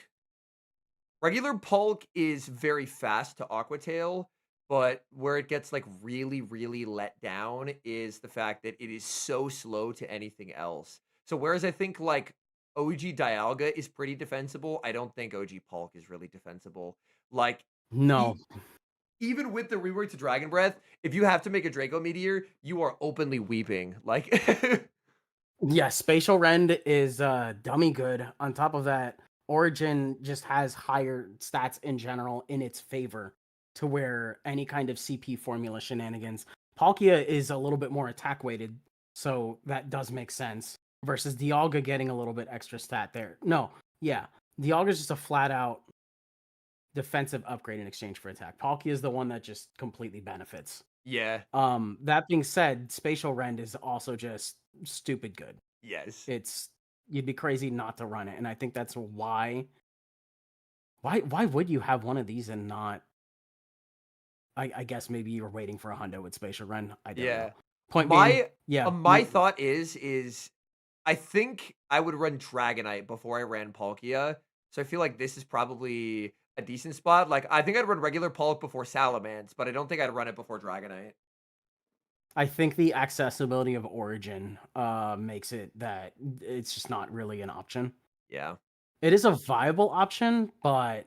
Regular Pulk is very fast to Aqua Tail, but where it gets like really, really let down is the fact that it is so slow to anything else. So whereas I think like OG Dialga is pretty defensible, I don't think OG Pulk is really defensible. Like, no. Even with the rework to Dragon Breath, if you have to make a Draco Meteor, you are openly weeping. Like, yeah, Spatial Rend is dummy good. On top of that, Origin just has higher stats in general in its favor to where any kind of CP formula shenanigans. Palkia is a little bit more attack weighted, so that does make sense. Versus Dialga getting a little bit extra stat there. No, yeah. Dialga is just a flat out defensive upgrade in exchange for attack. Palkia is the one that just completely benefits. Yeah. That being said, Spatial Rend is also just stupid good. Yes. You'd be crazy not to run it, and I think that's why would you have one of these and not? I guess maybe you were waiting for a hundo with Spatial Rend. I don't know. Point being, yeah. My thought is I think I would run Dragonite before I ran Palkia. So I feel like this is probably a decent spot. Like, I think I'd run regular Palk before Salamence, but I don't think I'd run it before Dragonite. I think the accessibility of Origin makes it that it's just not really an option. Yeah. It is a viable option, but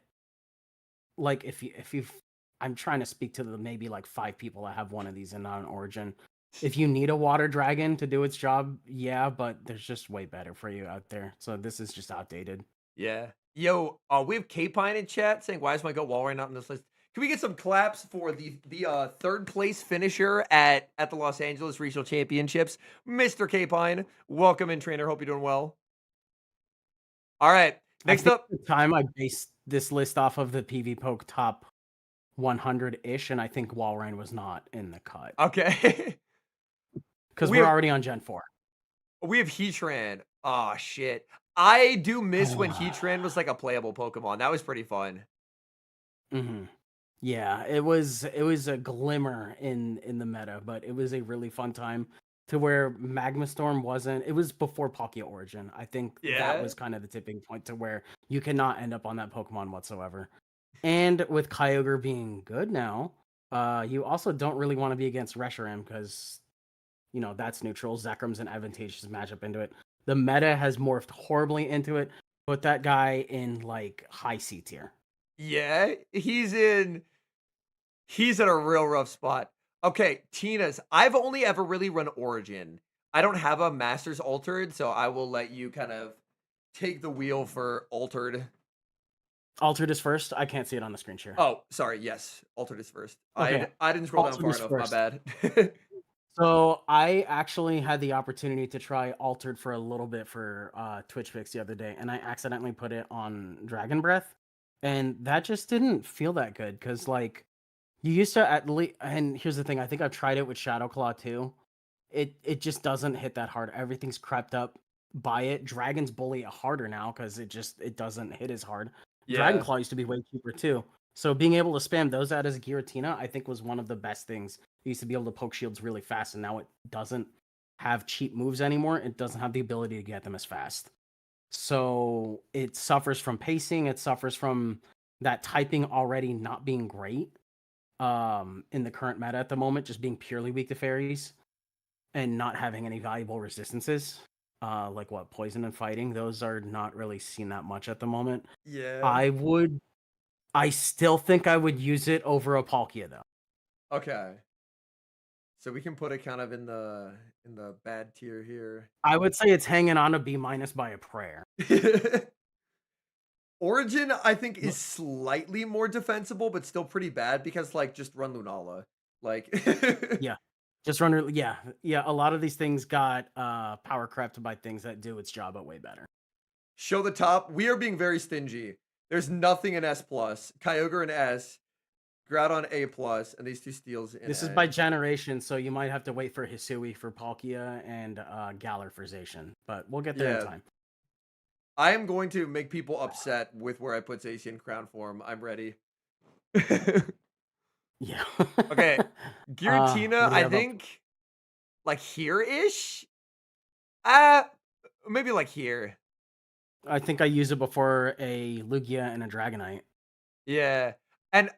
like if you've I'm trying to speak to the maybe like 5 people that have one of these and not an Origin. If you need a water dragon to do its job, yeah, but there's just way better for you out there. So this is just outdated. Yeah. Yo, we have K-Pine in chat saying, why is my goat Walrein not in this list? Can we get some claps for the third place finisher at the Los Angeles Regional Championships, Mr. K-Pine? Welcome in, trainer. Hope you're doing well. All right. Next up. The time I based this list off of the PvPoke top 100-ish, and I think Walrein was not in the cut. Okay. Because we're already on Gen 4. We have Heatran. Oh, shit. I do miss when Heatran was like a playable Pokemon. That was pretty fun. Mm-hmm. Yeah, it was a glimmer in the meta, but it was a really fun time to where Magmastorm wasn't. It was before Palkia Origin. I think that was kind of the tipping point to where you cannot end up on that Pokemon whatsoever. And with Kyogre being good now, you also don't really want to be against Reshiram because, you know, that's neutral. Zekrum's an advantageous matchup into it. The meta has morphed horribly into it. Put that guy in like high C tier. Yeah, he's in a real rough spot. Okay, Tina's. I've only ever really run Origin. I don't have a Masters Altered, so I will let you kind of take the wheel for Altered. Altered is first. I can't see it on the screen share. Oh, sorry. Yes, Altered is first. Okay. I didn't scroll down far enough. My bad. So I actually had the opportunity to try Altered for a little bit for Twitch Picks the other day, and I accidentally put it on Dragon Breath, and that just didn't feel that good because like you used to at least. And here's the thing: I think I've tried it with Shadow Claw too. It just doesn't hit that hard. Everything's crept up by it. Dragons bully it harder now because it doesn't hit as hard. Yeah. Dragon Claw used to be way cheaper too. So being able to spam those out as a Giratina, I think was one of the best things. You used to be able to poke shields really fast, and now it doesn't have cheap moves anymore. It doesn't have the ability to get them as fast. So it suffers from pacing. It suffers from that typing already not being great in the current meta at the moment, just being purely weak to fairies and not having any valuable resistances. Like what, poison and fighting, those are not really seen that much at the moment. Yeah. I still think I would use it over a Palkia though. Okay. So we can put it kind of in the bad tier here. I would say it's hanging on a B- by a prayer. Origin, I think, is slightly more defensible, but still pretty bad because, like, just run Lunala. Like, yeah. Just run, yeah. A lot of these things got power crept by things that do its job but way better. Show the top. We are being very stingy. There's nothing in S+. Kyogre in S. Groudon A+, and these two steals in This A. is by generation, so you might have to wait for Hisui for Palkia and Galar for Zacian. But we'll get there in time. I am going to make people upset with where I put Zacian Crown Form. I'm ready. Yeah. Okay. Giratina, I think, like here-ish? Maybe like here. I think I use it before a Lugia and a Dragonite. Yeah. And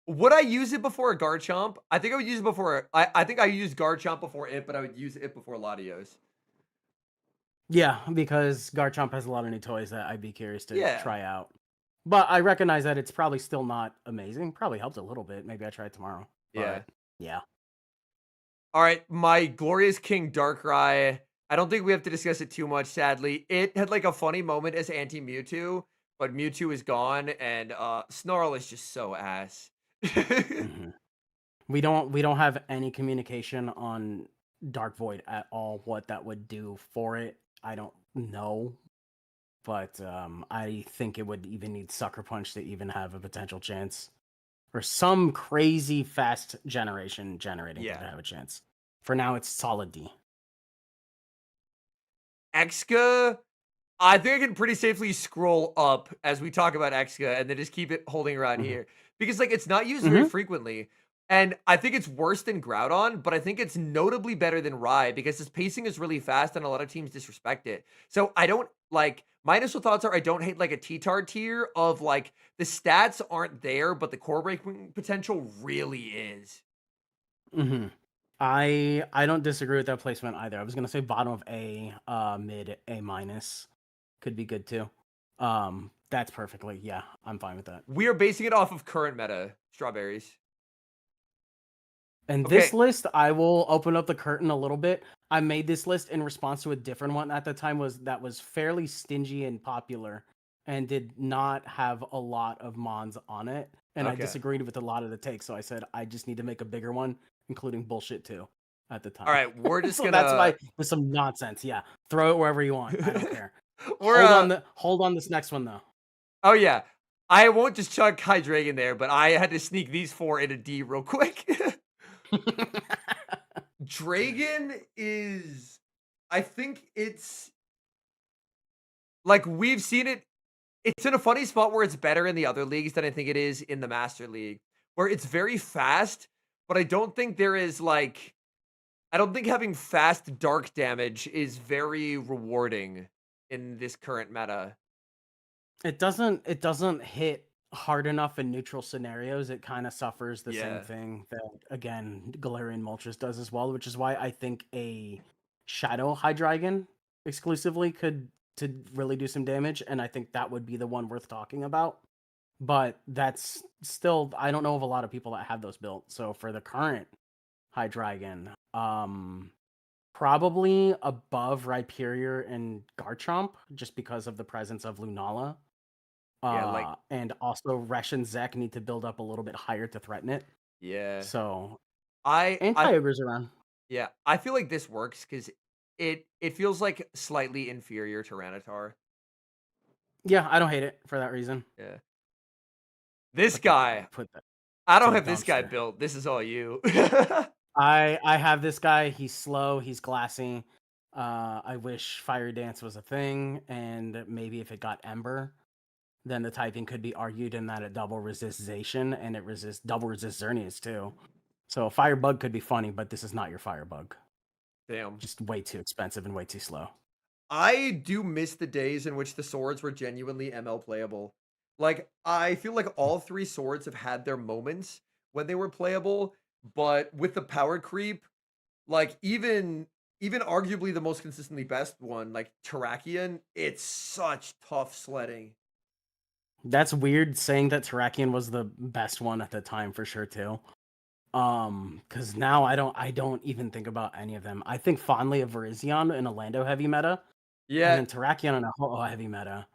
would I use it before a Garchomp? I think I would use it before. I think I used Garchomp before it, but I would use it before Latios. Yeah, because Garchomp has a lot of new toys that I'd be curious to try out. But I recognize that it's probably still not amazing. Probably helps a little bit. Maybe I try it tomorrow. But, yeah. All right, my Glorious King Darkrai. I don't think we have to discuss it too much, sadly. It had like a funny moment as Anti-Mewtwo, but Mewtwo is gone, and Snarl is just so ass. Mhm. We don't have any communication on Dark Void at all, what that would do for it. I don't know, but I think it would even need Sucker Punch to even have a potential chance, or some crazy fast generation generating for it to Yeah. have a chance. For now, it's solid D. Exca, I think I can pretty safely scroll up as we talk about Exca and then just keep it holding around Mhm. here because like it's not used very Mhm. frequently. And I think it's worse than Groudon, but I think it's notably better than Rye because his pacing is really fast and a lot of teams disrespect it. So I don't like my initial thoughts are I don't hate like a T-Tar tier of like the stats aren't there, but the core breaking potential really is. Mhm. I don't disagree with that placement either. I was gonna say bottom of A, mid A minus could be good too. That's perfectly, yeah, I'm fine with that. We are basing it off of current meta strawberries. And this Okay. list, I will open up the curtain a little bit. I made this list in response to a different one at the time that was fairly stingy and popular and did not have a lot of mons on it. And I Okay. disagreed with a lot of the takes, so I said I just need to make a bigger one, including bullshit too, at the All time. right, we're just So that's gonna why with some nonsense. Yeah. Throw it wherever you want. I don't care. we're Hold on this next one though. oh yeah. I won't just chuck Hydreigon there, but I had to sneak these 4 into D real quick. Dragon is I think it's like we've seen it it's in a funny spot where it's better in the other leagues than I think it is in the Master League, where it's very fast, but I don't think there is like I don't think having fast dark damage is very rewarding in this current meta. It doesn't hit hard enough in neutral scenarios. It kind of suffers the same Yeah. thing that again Galarian Moltres does as well, which is why I think a Shadow Hydreigon exclusively could to really do some damage, and I think that would be the one worth talking about. But that's still I don't know of a lot of people that have those built. So for the current Hydreigon, probably above Rhyperior and Garchomp, just because of the presence of Lunala. Yeah, like And also Resh and Zek need to build up a little bit higher to threaten it. yeah. So I and I Kyogre's around. yeah, I feel like this works because it feels like slightly inferior to Rattata. Yeah, I don't hate it for that reason. Yeah. This guy, Put that I to don't the have this guy dumpster. built. This is all you. I have this guy. He's slow. He's glassy. I wish Fire Dance was a thing, and maybe if it got Ember, then the typing could be argued in that it double resists Zacian and it resists double resists Xerneas too. So Firebug could be funny, but this is not your Firebug. Damn. Just way too expensive and way too slow. I do miss the days in which the swords were genuinely ML playable. Like, I feel like all 3 swords have had their moments when they were playable, but with the power creep, like even arguably the most consistently best one, like Terrakion, it's such tough sledding. That's weird saying that Terrakion was the best one at the time for sure too. Because now I don't even think about any of them. I think fondly of Virizion in a Lando heavy meta, and Yeah, then Terrakion in a Ho-Oh heavy meta.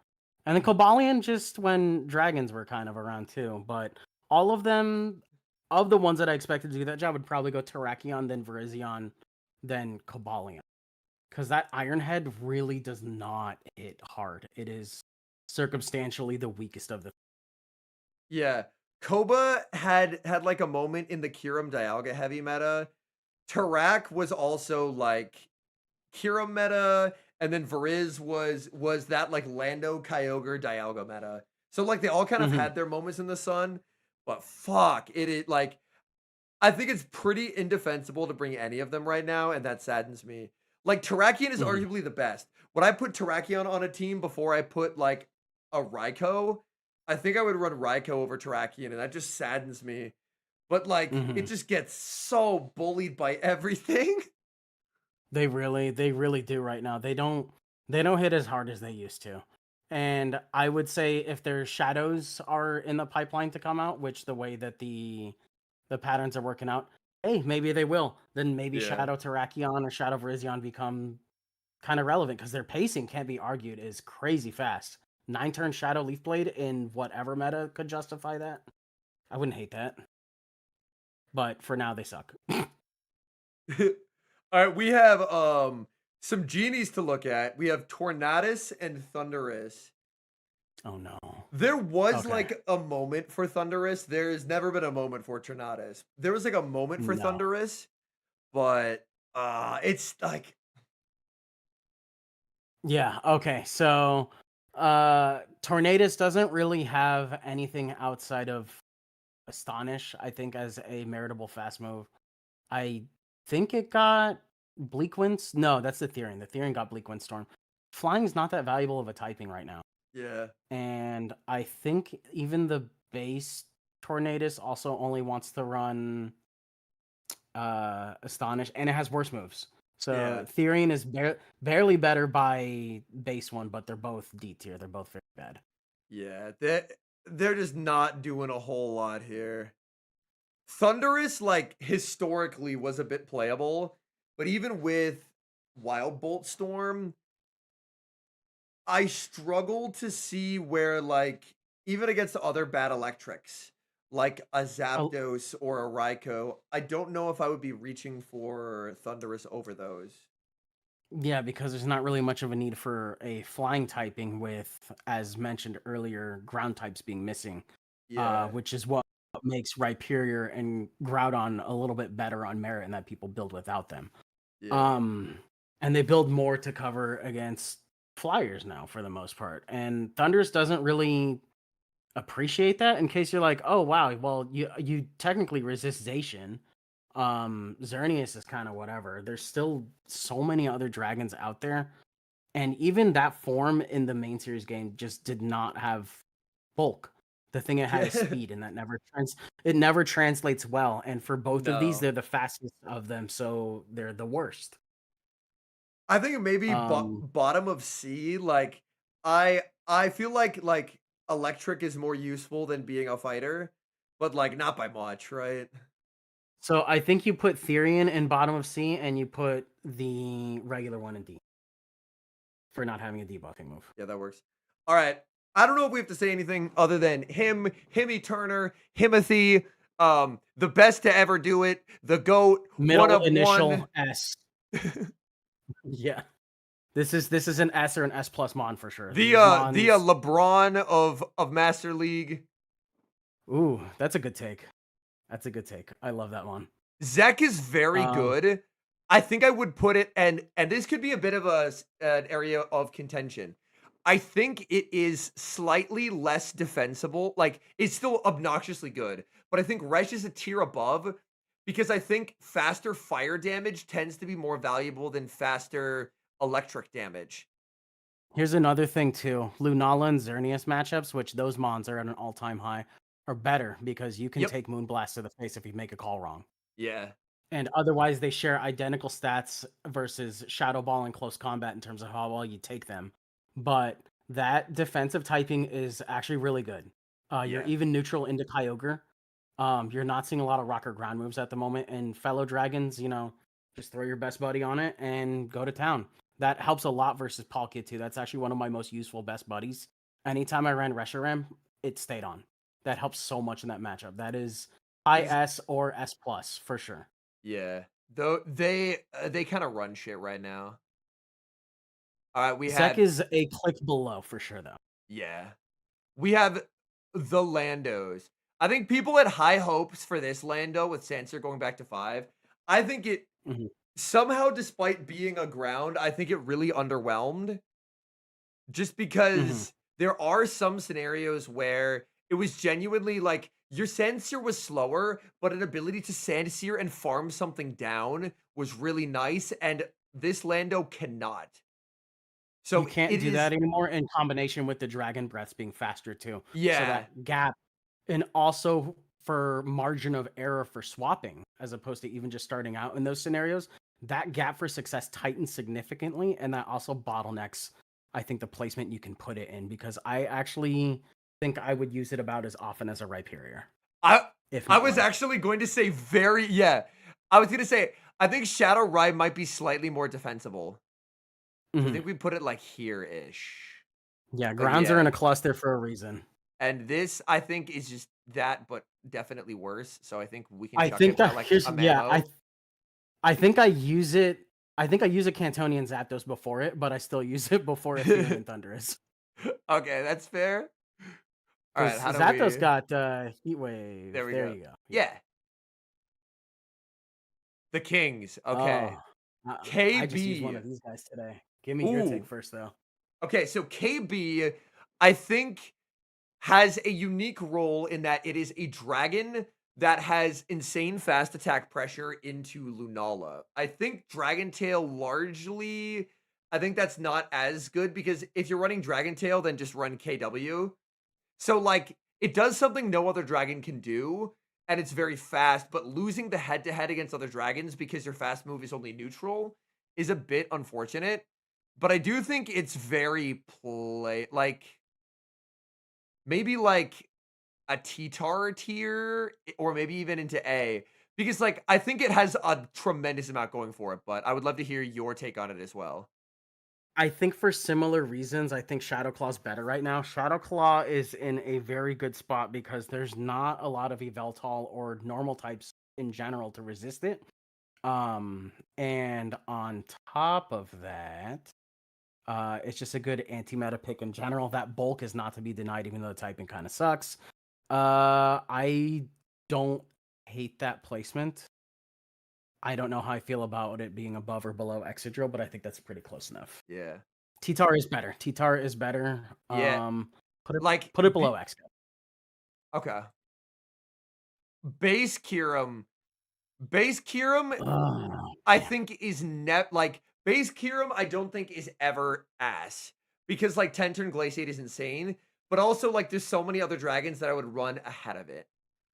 And then Cobalion just when dragons were kind of around too. But all of them, of the ones that I expected to do that job, would probably go Terrakion, then Virizion, then Cobalion. Because that Iron Head really does not hit hard. It is circumstantially the weakest of the. yeah. Koba had like a moment in the Kirim Dialga heavy meta. Tarak was also like Kirim meta, and then Veriz was that like Lando Kyogre Dialga meta. So like they all kind of Mhm, had their moments in the sun, but fuck, it is like I think it's pretty indefensible to bring any of them right now, and that saddens me. Like Terrakion is mhm. arguably the best. Would I put Terrakion on a team before I put like a Raikou? I think I would run Raikou over Terrakion, and that just saddens me. But like it Mhm. just gets so bullied by everything. They really do right now. They don't hit as hard as they used to. And I would say if their shadows are in the pipeline to come out, which the way that the patterns are working out, hey, maybe they will. Then maybe Yeah. Shadow Terrakion or Shadow Virizion become kind of relevant because their pacing can't be argued is crazy fast. 9-turn Shadow Leaf Blade in whatever meta could justify that. I wouldn't hate that. But for now, they suck. All right, we have some genies to look at. We have Tornadus and Thundurus. Oh no. There was like a moment for Thundurus. There has never been a moment for Tornadus. There was like a moment for Thundurus, but it's like yeah, okay. So Tornadus doesn't really have anything outside of Astonish, I think, as a meritable fast move. I think it got Bleak Wind. No, that's the Therian. The Therian got Bleak Windstorm. Flying is not that valuable of a typing right now. yeah. And I think even the base Tornadus also only wants to run Astonish, and it has worse moves. So Therian is barely better by base one, but they're both D tier. They're both very bad. Yeah, they're just not doing a whole lot here. Thundurus, like, historically was a bit playable, but even with Wild Bolt Storm, I struggle to see where, like, even against other bad electrics, like a Zapdos or a Raikou, I don't know if I would be reaching for Thundurus over those. Yeah, because there's not really much of a need for a flying typing with, as mentioned earlier, ground types being missing. Yeah. Which is what makes Rhyperior and Groudon a little bit better on merit, and that people build without them. Yeah. And they build more to cover against flyers now for the most part. And Thundurus doesn't really appreciate that. In case you're like, oh wow, well you technically resist Zacian. Xerneas is kind of whatever. There's still so many other dragons out there, and even that form in the main series game just did not have bulk. The thing it had is speed, and that never translates well. And for both of these, they're the fastest of them, so they're the worst. I think maybe bottom of C. Like I feel like electric is more useful than being a fighter, but like not by much, right? So I think you put Therian in bottom of C, and you put the regular one in D for not having a debuffing move. Yeah, that works. All right. I don't know if we have to say anything other than Himmy Turner, Himothy, the best to ever do it, the GOAT, middle one of initial one. S. Yeah. This is an S or an S plus mon for sure. The LeBron of Master League. Ooh, that's a good take. That's a good take. I love that one. Zek is very good. I think I would put it, and this could be a bit of an area of contention. I think it is slightly less defensible. Like, it's still obnoxiously good, but I think Resh is a tier above because I think faster fire damage tends to be more valuable than faster electric damage. Here's another thing too. Lunala and Xerneas matchups, which those mons are at an all-time high, are better because you can take Moonblast to the face if you make a call wrong. Yeah. And otherwise, they share identical stats versus Shadow Ball in close combat in terms of how well you take them. But that defensive typing is actually really good. You're even neutral into Kyogre. You're not seeing a lot of rock or ground moves at the moment. And fellow dragons, just throw your best buddy on it and go to town. That helps a lot versus Palkia too. That's actually one of my most useful best buddies. Anytime I ran Reshiram, it stayed on. That helps so much in that matchup. That is high S or S plus for sure. Yeah, though they kind of run shit right now. All right, Zek is a click below for sure though. Yeah, we have the Landos. I think people had high hopes for this Lando with Sansir going back to 5. I think it somehow, despite being a ground, I think it really underwhelmed. Just because there are some scenarios where it was genuinely like your Sansir was slower, but an ability to Sansir and farm something down was really nice, and this Lando cannot. So you can't do that anymore in combination with the Dragon Breaths being faster too. Yeah. So that gap, and also for margin of error for swapping, as opposed to even just starting out in those scenarios, that gap for success tightens significantly, and that also bottlenecks, I think, the placement you can put it in, because I actually think I would use it about as often as a Rhyperior. I was actually going to say I was going to say, I think Shadow Ride might be slightly more defensible. I think we put it like here-ish. Yeah, But grounds are yeah. in a cluster for a reason. And this, I think, is just that, but definitely worse. So I think we can I chuck think it for that like here's a yeah, Mamo. I think I use it. I think I use a Cantonian Zapdos before it, but I still use it before Ethereum and Thundurus. Okay, that's fair. All right, Because how do Zapdos we? got Heat Wave. There we There go. you go. Yeah, the Kings. Okay, Oh, I just used one KB. of these guys today. Give me your take Ooh. first, though. Okay, so KB, I think has a unique role in that it is a dragon that has insane fast attack pressure into Lunala. I think Dragon Tail largely, I think that's not as good because if you're running Dragon Tail, then just run KW. So like it does something no other dragon can do, and it's very fast, but losing the head to head against other dragons because your fast move is only neutral is a bit unfortunate. But I do think it's very like maybe like a T-Tar tier or maybe even into A because like I think it has a tremendous amount going for it, but I would love to hear your take on it as well. I think for similar reasons, I think Shadow Claw's better right now. Shadow Claw is in a very good spot because there's not a lot of Yveltal or normal types in general to resist it. And on top of that, it's just a good anti-meta pick in general. That bulk is not to be denied, even though the typing kind of sucks. I don't hate that placement. I don't know how I feel about it being above or below Excadrill, but I think that's pretty close enough. Yeah. T-Tar is better. T-Tar is better. Yeah. Put it Like put it below X. okay. Base Kirim. Base Kirim Oh, I man. think is like base Kirim I don't think is ever ass because like 10 turn Glaciate is insane, but also like there's so many other dragons that I would run ahead of it.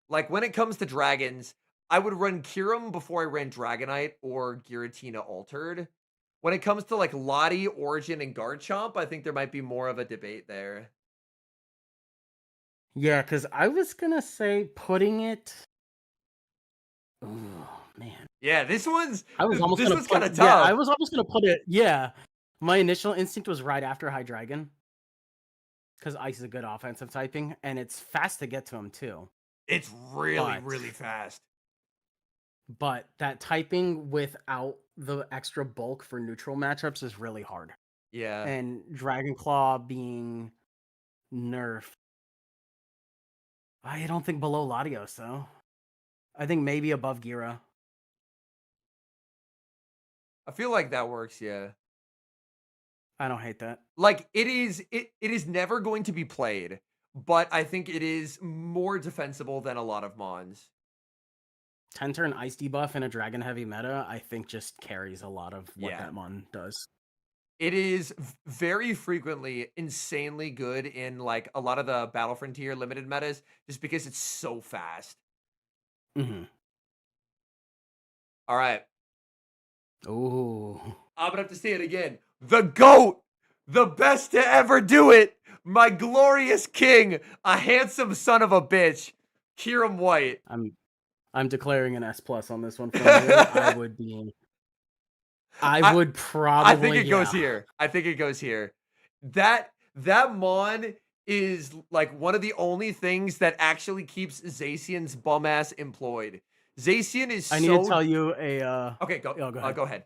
Like when it comes to dragons, I would run Kirim before I ran Dragonite or Giratina Altered. When it comes to like Lottie, Origin, and Garchomp, I think there might be more of a debate there. Yeah, because I was gonna say putting it. Oh man. Yeah, this one's I was almost this gonna one's kind put of yeah, I tough. was almost gonna put it yeah. My initial instinct was right after Hydreigon. Because Ice is a good offensive typing, and it's fast to get to him too. It's really, But really fast. but that typing without the extra bulk for neutral matchups is really hard. Yeah. And Dragon Claw being nerfed. I don't think below Latios though. I think maybe above Gira. I feel like that works, yeah. I don't hate that. Like it is never going to be played, but I think it is more defensible than a lot of mons. 10 turn ice debuff in a dragon heavy meta, I think just carries a lot of what Yeah. that mon does. It is very frequently insanely good in like a lot of the Battle Frontier limited metas just because it's so fast. Mm-hmm. All right. Ooh. I'm gonna have to say it again. The GOAT, the best to ever do it, my glorious king, a handsome son of a bitch, Kirim White. I'm declaring an S plus on this one from you. I would be I I would I think probably it goes yeah. here. I think it goes here. That Mon is like one of the only things that actually keeps Zacian's bum ass employed. Zacian is I need to so tell you okay. Go oh, go ahead. go ahead.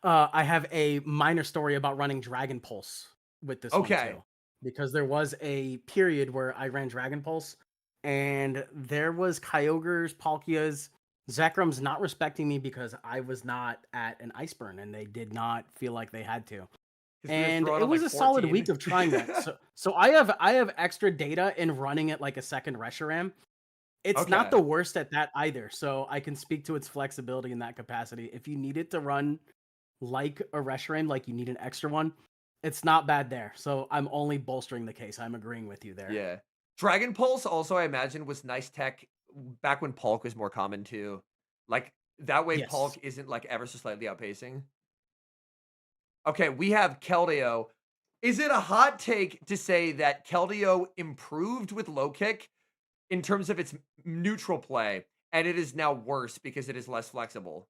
I have a minor story about running Dragon Pulse with this one Okay. too. Because there was a period where I ran Dragon Pulse and there was Kyogre's, Palkia's, Zekrum's not respecting me because I was not at an Iceburn and they did not feel like they had to. 'Cause we were And throwing it on was like a solid 14. week of trying that. So I have extra data in running it like a second Reshiram. It's not Okay. the worst at that either. So I can speak to its flexibility in that capacity. If you need it to run like a Reshiram, like you need an extra one, it's not bad there. So I'm only bolstering the case. I'm agreeing with you there. Yeah. Dragon Pulse also I imagine was nice tech back when Palk was more common too. Like that way Yes. Palk isn't like ever so slightly outpacing. Okay, we have Keldeo. Is it a hot take to say that Keldeo improved with low kick in terms of its neutral play, and it is now worse because it is less flexible?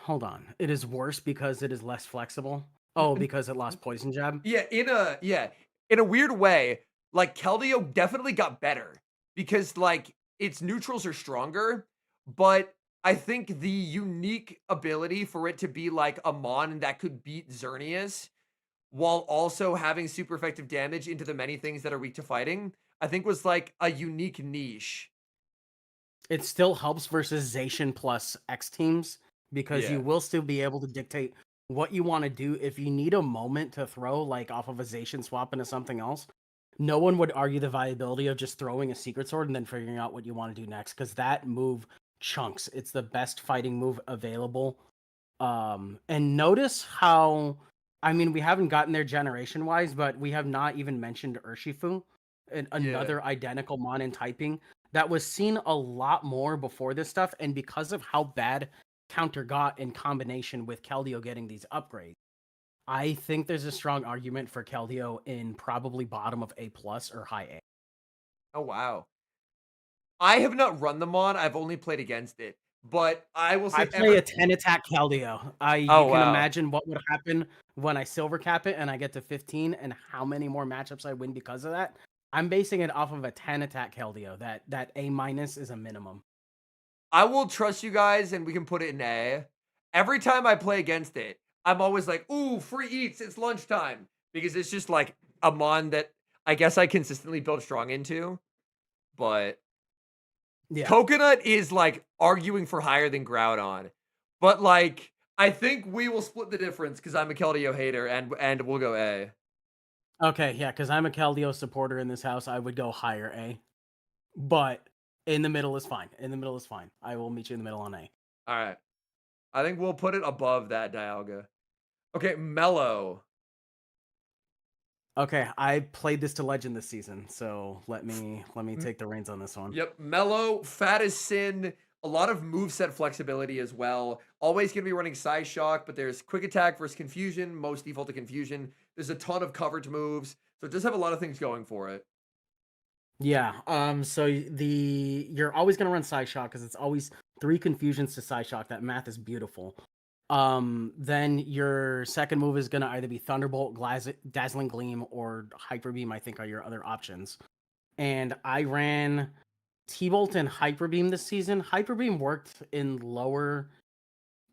Hold on. It is worse because it is less flexible. Oh, because it lost poison jab? Yeah, in a weird way, like Keldeo definitely got better because like its neutrals are stronger, but I think the unique ability for it to be like a Mon that could beat Xerneas while also having super effective damage into the many things that are weak to fighting, I think was like a unique niche. It still helps versus Zacian plus X teams because Yeah. you will still be able to dictate what you want to do. If you need a moment to throw, like off of a Zacian swap into something else, no one would argue the viability of just throwing a Secret Sword and then figuring out what you want to do next because that move chunks. It's the best fighting move available. And notice how, I mean, we haven't gotten there generation wise, but we have not even mentioned Urshifu, Yeah. another identical Mon in typing that was seen a lot more before this stuff. And because of how bad Counter got in combination with Keldeo getting these upgrades, I think there's a strong argument for Keldeo in probably bottom of A plus or high A. Oh wow. I have not run them on. I've only played against it. But I will I say play every a 10 attack Keldeo. You Oh can wow. imagine what would happen when I silver cap it and I get to 15 and how many more matchups I win because of that. I'm basing it off of a 10 attack Keldeo. That A minus is a minimum. I will trust you guys and we can put it in A. Every time I play against it, I'm always like, ooh, free eats, it's lunchtime. Because it's just like a mon that I guess I consistently build strong into. But Yeah. Coconut is like arguing for higher than Groudon. But like, I think we will split the difference because I'm a Keldeo hater and we'll go A. Okay, yeah, because I'm a Keldeo supporter in this house. I would go higher A. But in the middle is fine. In the middle is fine. I will meet you in the middle on A. All right. I think we'll put it above that Dialga. Okay, Mellow. Okay, I played this to Legend this season, so let me take the reins on this one. Yep, Mellow, fat as sin, a lot of moveset flexibility as well. Always going to be running Psyshock, but there's quick attack versus confusion, most default to confusion. There's a ton of coverage moves, so it does have a lot of things going for it. Yeah. So you're always gonna run Psyshock because it's always 3 confusions to Psyshock. That math is beautiful. Then your second move is gonna either be Thunderbolt, Dazzling Gleam, or Hyper Beam. I think are your other options. And I ran T-Bolt and Hyper Beam this season. Hyper Beam worked in lower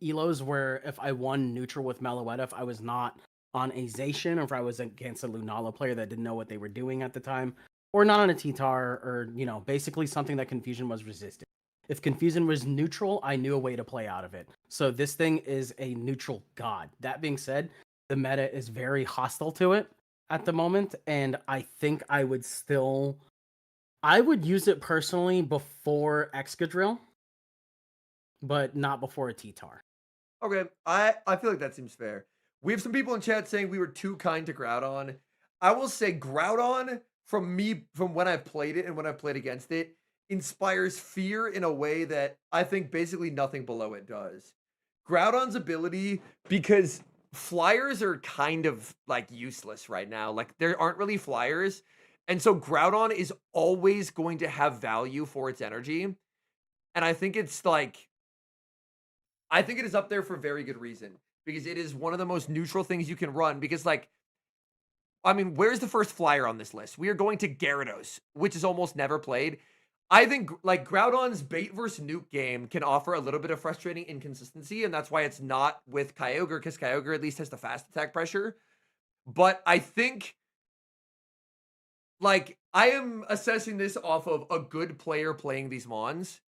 elos where if I won neutral with Meloetta, if I was not on a Zacian or if I was against a Lunala player that didn't know what they were doing at the time, or not on a T-Tar, or basically something that Confusion was resisted. If Confusion was neutral, I knew a way to play out of it. So this thing is a neutral god. That being said, the meta is very hostile to it at the moment, and I think I would use it personally before Excadrill, but not before a T-Tar. Okay, I feel like that seems fair. We have some people in chat saying we were too kind to Groudon. I will say Groudon, from when I've played it and when I've played against it, inspires fear in a way that I think basically nothing below it does. Groudon's ability, because flyers are kind of like useless right now. Like there aren't really flyers. And so Groudon is always going to have value for its energy. And I think it is up there for very good reason because it is one of the most neutral things you can run. Because, like, I mean, where's the first flyer on this list? We are going to Gyarados, which is almost never played. I think, like, Groudon's bait versus nuke game can offer a little bit of frustrating inconsistency, and that's why it's not with Kyogre, because Kyogre at least has the fast attack pressure. But I think, like, I am assessing this off of a good player playing these Mons.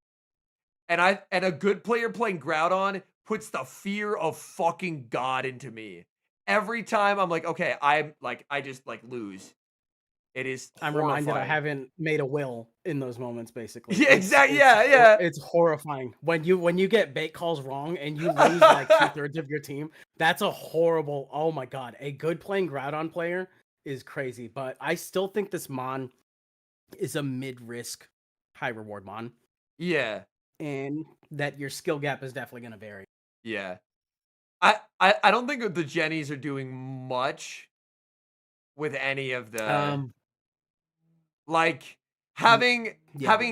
And a good player playing Groudon puts the fear of fucking God into me. Every time I'm like, okay, I just like lose. It is I'm horrifying. reminded I haven't made a will in those moments, basically. Yeah, exactly. Yeah. It's horrifying when you get bait calls wrong and you lose like 2/3 of your team. That's a horrible. Oh my god, a good playing Groudon player is crazy. But I still think this Mon is a mid-risk, high-reward Mon. Yeah. And that your skill gap is definitely going to vary. Yeah. I don't think the Jennies are doing much with any of the like having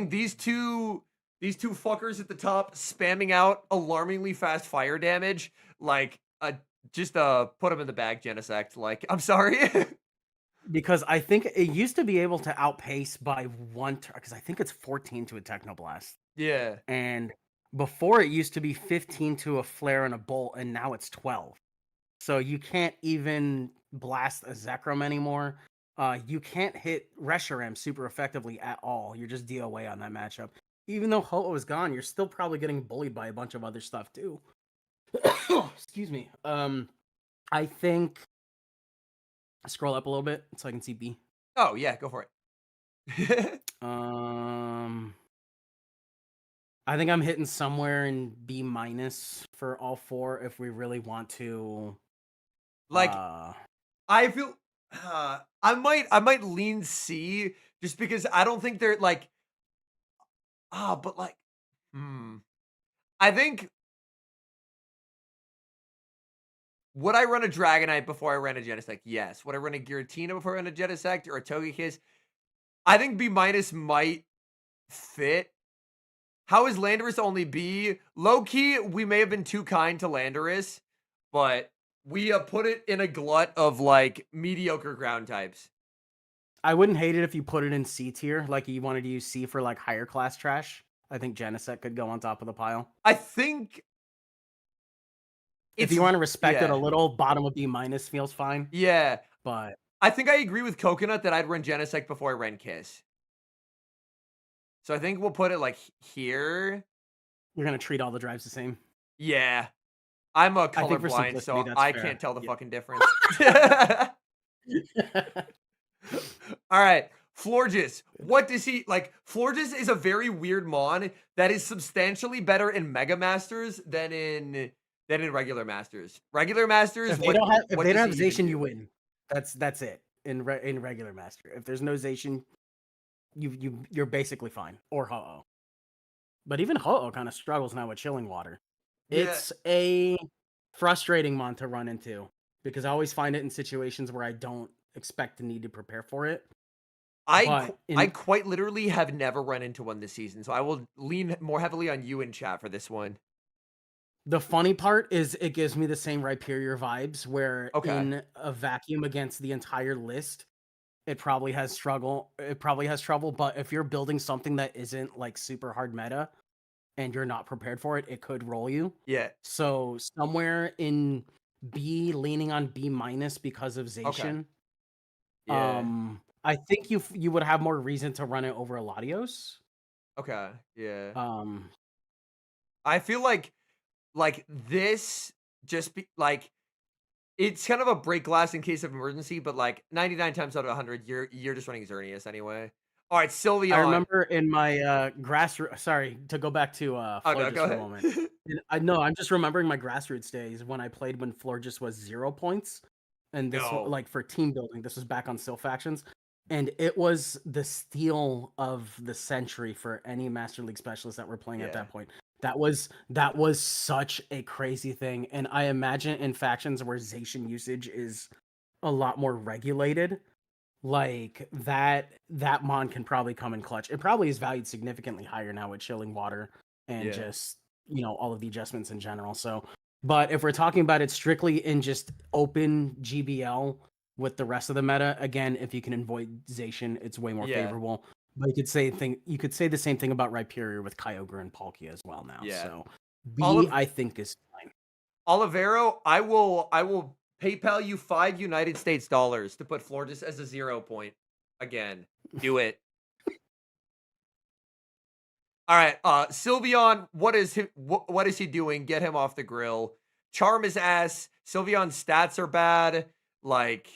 these two fuckers at the top spamming out alarmingly fast fire damage like a Just put him in the bag, Genesect. Like, I'm sorry. Because I think it used to be able to outpace by one because I think it's 14 to a Technoblast. Yeah. And before it used to be 15 to a Flare and a Bolt, and now it's 12. So you can't even blast a Zekrom anymore. You can't hit Reshiram super effectively at all. You're just DOA on that matchup. Even though Ho-Oh is gone, you're still probably getting bullied by a bunch of other stuff too. Excuse me. I think scroll up a little bit so I can see B. Oh yeah, go for it. I think I'm hitting somewhere in B minus for all four if we really want to. Like, I feel I might lean C just because I don't think they're like but like I think would I run a Dragonite before I ran a Genesect? Yes. Would I run a Giratina before I ran a Genesect or a Togekiss? I think B minus might fit. How is Landorus only B? Low key, we may have been too kind to Landorus, but we put it in a glut of like mediocre ground types. I wouldn't hate it if you put it in C tier, like you wanted to use C for like higher class trash. I think Genesect could go on top of the pile. I think if you want to respect it a little, bottom of B minus feels fine. Yeah. But I think I agree with Coconut that I'd run Genesect before I ran Kiss. So I think we'll put it like here. You're gonna treat all the drives the same. Yeah. I'm a colorblind, so I can't tell the fucking difference. All right. Florges. What does he like? Florges is a very weird mon that is substantially better in Mega Masters than in regular Masters. Regular Masters. If they don't have Zacian, you win. That's it in regular Master. If there's no Zacian, you're basically fine. Or Ho-Oh. But even Ho-Oh kind of struggles now with Chilling Water. Yeah. It's a frustrating mon to run into because I always find it in situations where I don't expect to need to prepare for it. I quite literally have never run into one this season, so I will lean more heavily on you in chat for this one. The funny part is it gives me the same Rhyperior vibes where in a vacuum against the entire list, it probably has trouble, but if you're building something that isn't like super hard meta and you're not prepared for it, it could roll you. Yeah. So somewhere in B, leaning on B minus because of Zacian. Okay. Yeah. I think you would have more reason to run it over Latios. Okay. Yeah. I feel like this just be like it's kind of a break glass in case of emergency, but like 99 times out of 100, you're just running Xerneas anyway. All right, Sylveon. I remember in my grassroots. Sorry to go back to Florges for a moment. I'm just remembering my grassroots days when I played when Florges was 0 points, and this like for team building. This was back on Sil Factions, and it was the steal of the century for any Master League specialists that were playing at that point. That was such a crazy thing, and I imagine in factions where Zacian usage is a lot more regulated, like that mon can probably come in clutch. It probably is valued significantly higher now with Chilling Water and just all of the adjustments in general. So, but if we're talking about it strictly in just open GBL with the rest of the meta, again, if you can avoid Zacian, it's way more favorable. But you could say the same thing about Rhyperior with Kyogre and Palkia as well now. Yeah. So B I think is fine. Olivero, I will PayPal you $5 United States to put Florges as a 0 point again. Do it. All right, Sylveon, what is he doing? Get him off the grill. Charm his ass. Sylveon's stats are bad. Like,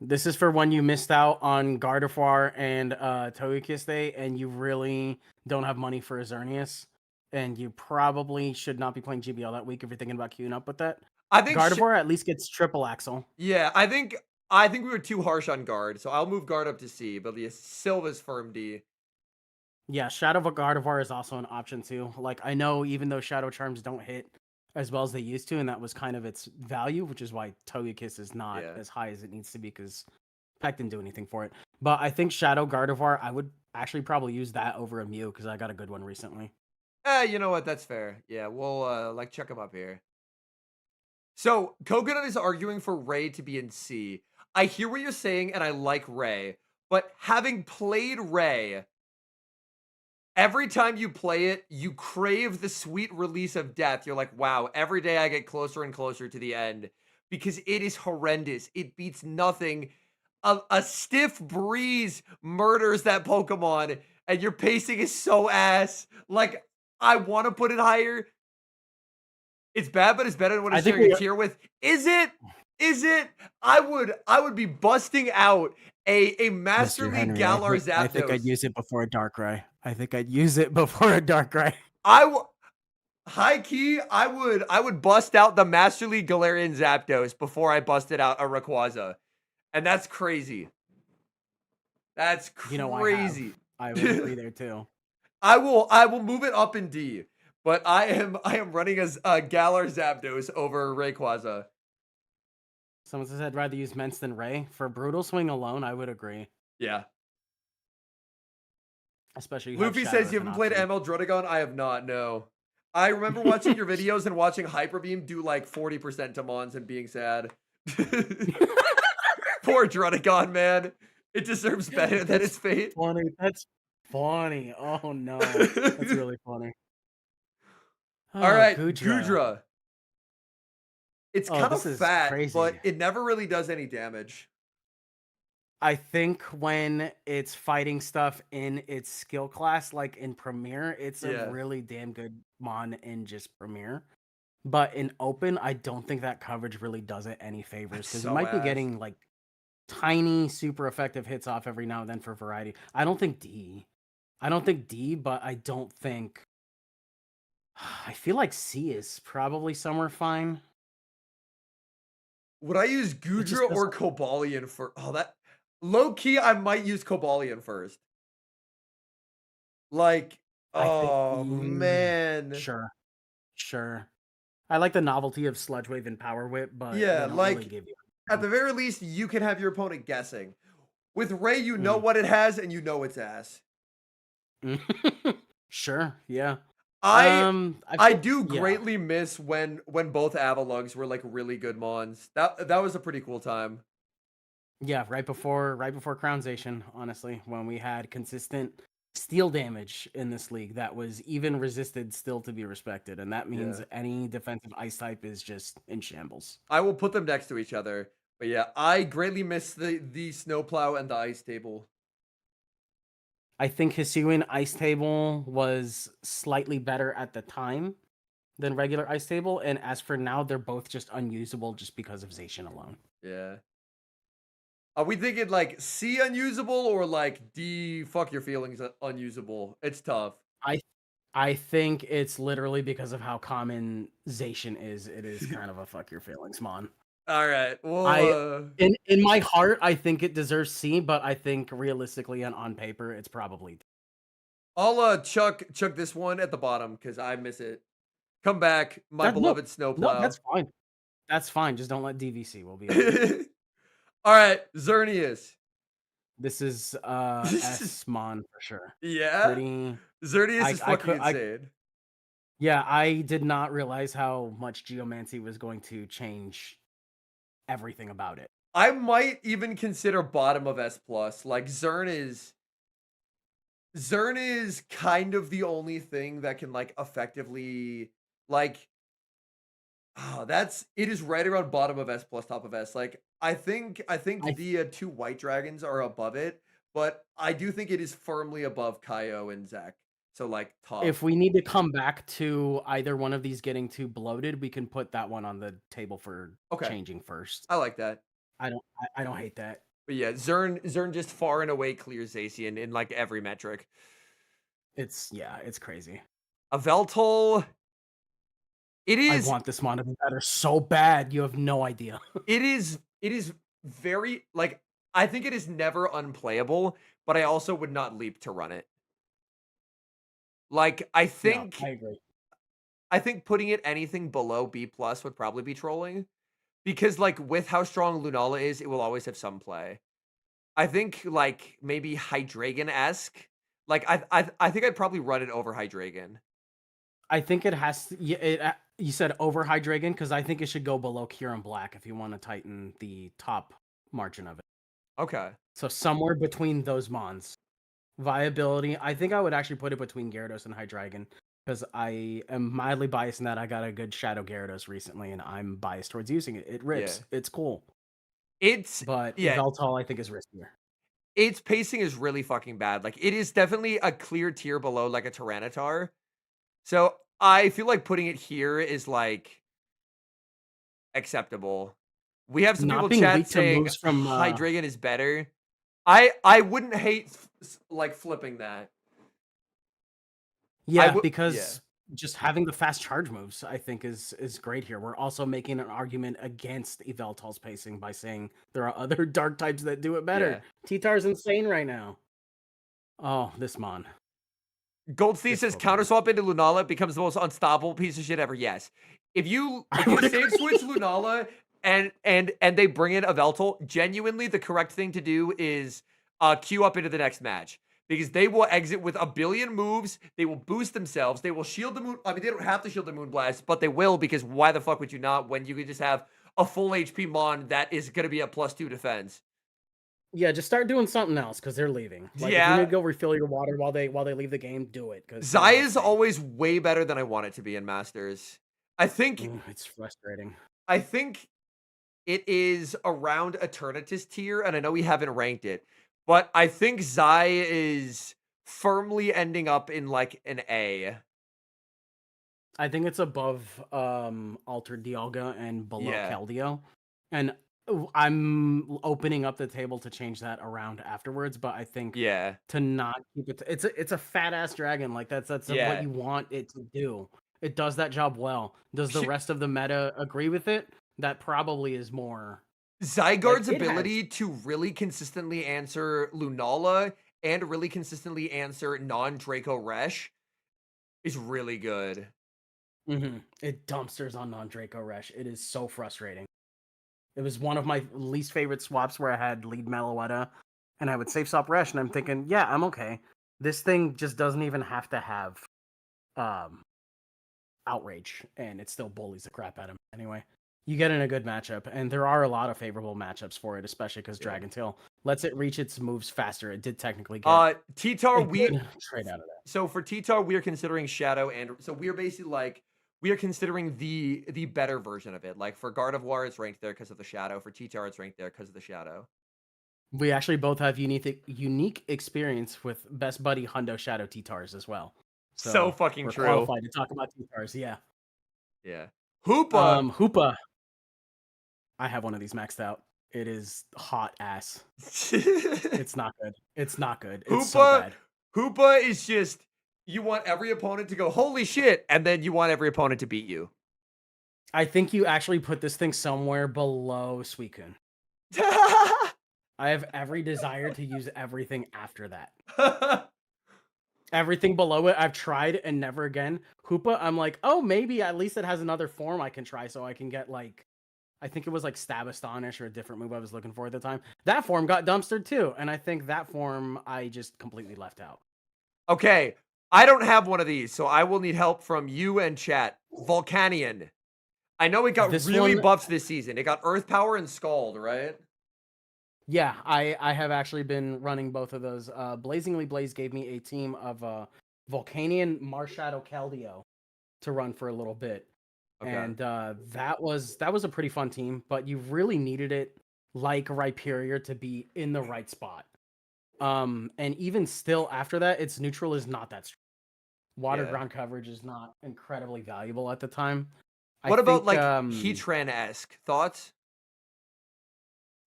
this is for when you missed out on Gardevoir and Togekiss Day, and you really don't have money for a Xerneas, and you probably should not be playing GBL that week if you're thinking about queuing up with that. I think Gardevoir at least gets triple axle. Yeah, I think we were too harsh on Guard, so I'll move Guard up to C, but the Sylva's firm D. Yeah, Shadow Gardevoir is also an option too. Like, I know even though Shadow Charms don't hit as well as they used to, and that was kind of its value, which is why Togekiss is not as high as it needs to be because Peck didn't do anything for it. But I think Shadow Gardevoir, I would actually probably use that over a Mew because I got a good one recently. You know what? That's fair. Yeah, we'll check him up here. So Coconut is arguing for Ray to be in C. I hear what you're saying, and I like Ray, but having played Ray, every time you play it, you crave the sweet release of death. You're like, wow, every day I get closer and closer to the end because it is horrendous. It beats nothing. A stiff breeze murders that Pokemon, and your pacing is so ass. Like, I want to put it higher. It's bad, but it's better than what I it's think sharing we a tier with. Is it? Is it? I would be busting out a Master Mr. League Henry, Galar I think I'd Zapdos. use it before a Darkrai. I think I'd use it before a Darkrai. I w- High key, I would bust out the Master League Galarian Zapdos before I busted out a Rayquaza. And that's crazy. That's You know, crazy. I would agree there too. I will move it up in D. But I am running as Galar Zapdos over Rayquaza. Someone says I'd rather use Mence than Ray. For Brutal Swing alone, I would agree. Yeah. Especially you have Luffy Shadow says as you an haven't played option. ML Drotagon. I have not, no. I remember watching your videos and watching Hyper Beam do like 40% to Mons and being sad. Poor Drotagon, man. It deserves better than its fate. Funny. That's funny. Oh no. That's really funny. All Oh, right, Goodra. Goodra. It's Oh, kind of this is fat, but crazy. it never really does any damage. I think when it's fighting stuff in its skill class, like in Premier, it's a Yeah. really damn good mon in just Premier. But in Open, I don't think that coverage really does it any favors That's because you so might be ass. getting like tiny, super effective hits off every now and then for variety. I don't think D. I don't think D, but I don't think. I feel like C is probably somewhere fine. Would I use It just Goodra or doesn't. Cobalion for that? Low key, I might use Cobalion first. Like, I think. oh man. Sure. Sure. I like the novelty of Sludge Wave and Power Whip, but Yeah, they don't really like give you. at the very least, you can have your opponent guessing. With Ray, you know Mm. what it has and you know its ass. Sure, yeah. I I I feel do yeah. greatly miss when both Avalugs were like really good mons. That was a pretty cool time. Yeah, right before Crownzation, honestly, when we had consistent steel damage in this league that was even resisted still to be respected, and that means Yeah. any defensive ice type is just in shambles. I will put them next to each other. But yeah, I greatly miss the snowplow and the ice table. I think Hisuian Ice Table was slightly better at the time than regular Ice Table, and as for now, they're both just unusable just because of Zacian alone. Yeah. Are we thinking like C unusable or like D fuck your feelings unusable? It's tough. I I think it's literally because of how common Zacian is. It is kind of a fuck your feelings, mon. All right. I Well, in my heart, I think it deserves C, but I think realistically and on paper, it's probably D. I'll chuck this one at the bottom because I miss it. Come back, my That no, beloved no, snowplow. that's fine. That's fine. Just don't let DVC. We'll be okay. All right, Xerneas. This is S mon for sure. Yeah, Pretty. Xerneas is fucking I insane. yeah, I did not realize how much Geomancy was going to change everything about it. I might even consider bottom of S plus. Like Zern is kind of the only thing that can like effectively like it is right around bottom of S plus top of S. Like I think I the two white dragons are above it, but I do think it is firmly above Kaio and Zach. So like top. If we need to come back to either one of these getting too bloated, we can put that one on the table for Okay. changing first. I like that. I don't hate that. But yeah, Zern just far and away clears Zacian in like every metric. It's crazy. A Veltol. I want this mon to be better so bad. You have no idea. It is very like I think it is never unplayable, but I also would not leap to run it. Like No, I agree. I think putting it anything below B plus would probably be trolling. Because like with how strong Lunala is, it will always have some play. I think like maybe Hydreigon-esque. Like I think I'd probably run it over Hydreigon. I think it has to. Yeah, You said over Hydreigon because I think it should go below Kyurem Black if you want to tighten the top margin of it. Okay. So somewhere between those mons. Viability, I think I would actually put it between Gyarados and Hydreigon because I am mildly biased in that I got a good Shadow Gyarados recently and I'm biased towards using it. It rips. Yeah. It's cool. But Yeah. Yveltal I think is riskier. Its pacing is really fucking bad. Like, it is definitely a clear tier below, like, a Tyranitar. So, I feel like putting it here is, like, acceptable. We have some people chat saying Hydreigon is better. I wouldn't hate, like, flipping that. Yeah, because just having the fast charge moves, I think, is great here. We're also making an argument against Yveltal's pacing by saying there are other dark types that do it better. Yeah. T-Tar's insane right now. Oh, this mon. Goldstein says counter swap into Lunala becomes the most unstoppable piece of shit ever. Yes. If you save switch Lunala and they bring in Yveltal, genuinely the correct thing to do is queue up into the next match. Because they will exit with a billion moves. They will boost themselves. They will shield the moon. I mean, they don't have to shield the Moonblast, but they will because why the fuck would you not when you could just have a full HP Mon that is going to be a +2 defense? Yeah, just start doing something else because they're leaving. Like, if you need to go refill your water while they leave the game, do it. Zai is always way better than I want it to be in Masters. I think it's frustrating. I think it is around Eternatus tier, and I know we haven't ranked it. But I think Zai is firmly ending up in, like, an A. I think it's above Altered Dialga and below Keldeo. And I'm opening up the table to change that around afterwards, but I think to not keep it... It's a fat-ass dragon. Like, that's what you want it to do. It does that job well. Does the rest of the meta agree with it? That probably is more... Zygarde's ability to really consistently answer Lunala and really consistently answer non-Draco Resh is really good. It dumpsters on non-Draco Resh. It is so frustrating. It was one of my least favorite swaps where I had lead Meloetta and I would safe swap Resh and I'm thinking, yeah, I'm okay. This thing just doesn't even have to have Outrage and it still bullies the crap out of him anyway. You get in a good matchup, and there are a lot of favorable matchups for it, especially because Dragon Tail lets it reach its moves faster. It did technically get T-Tar, trade out of that. So for T-Tar, we are considering Shadow, and so we are basically like we are considering the better version of it. Like for Gardevoir, it's ranked there because of the Shadow. For T-Tar, it's ranked there because of the Shadow. We actually both have unique experience with best buddy Hundo Shadow T-Tars as well. So fucking true. Qualified to talk about T-Tars, yeah. Hoopa. Hoopa. I have one of these maxed out. It is hot ass. It's not good. It's not good. It's so bad. Hoopa is just, you want every opponent to go, holy shit, and then you want every opponent to beat you. I think you actually put this thing somewhere below Suicune. I have every desire to use everything after that. Everything below it, I've tried and never again. Hoopa, I'm like, oh, maybe at least it has another form I can try so I can get like, I think it was like Stab Astonish or a different move I was looking for at the time. That form got dumpstered too. And I think that form I just completely left out. Okay. I don't have one of these, so I will need help from you and chat. Volcanion. I know it got really buffed this season. It got Earth Power and Scald, right? Yeah, I have actually been running both of those. Blazingly Blaze gave me a team of Volcanion, Marshadow, Keldeo to run for a little bit. Okay. And that was a pretty fun team, but you really needed it like Rhyperior to be in the right spot. And even still after that, its neutral is not that strong. Water ground coverage is not incredibly valuable at the time. What about like Heatran-esque thoughts?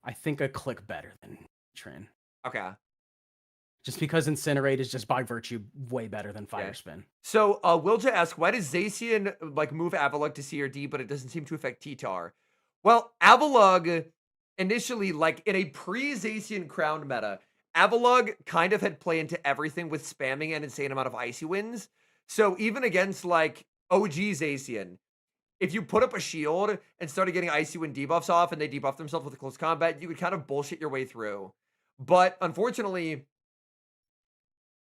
I think a click better than Heatran. Okay. Just because Incinerate is just by virtue way better than Fire Spin. So Wilja asks, why does Zacian like move Avalugg to C or D, but it doesn't seem to affect T-Tar? Well, Avalugg initially, like in a pre-Zacian crown meta, Avalugg kind of had play into everything with spamming an insane amount of Icy Winds. So even against like OG Zacian, if you put up a shield and started getting Icy Wind debuffs off and they debuff themselves with close combat, you would kind of bullshit your way through. But unfortunately,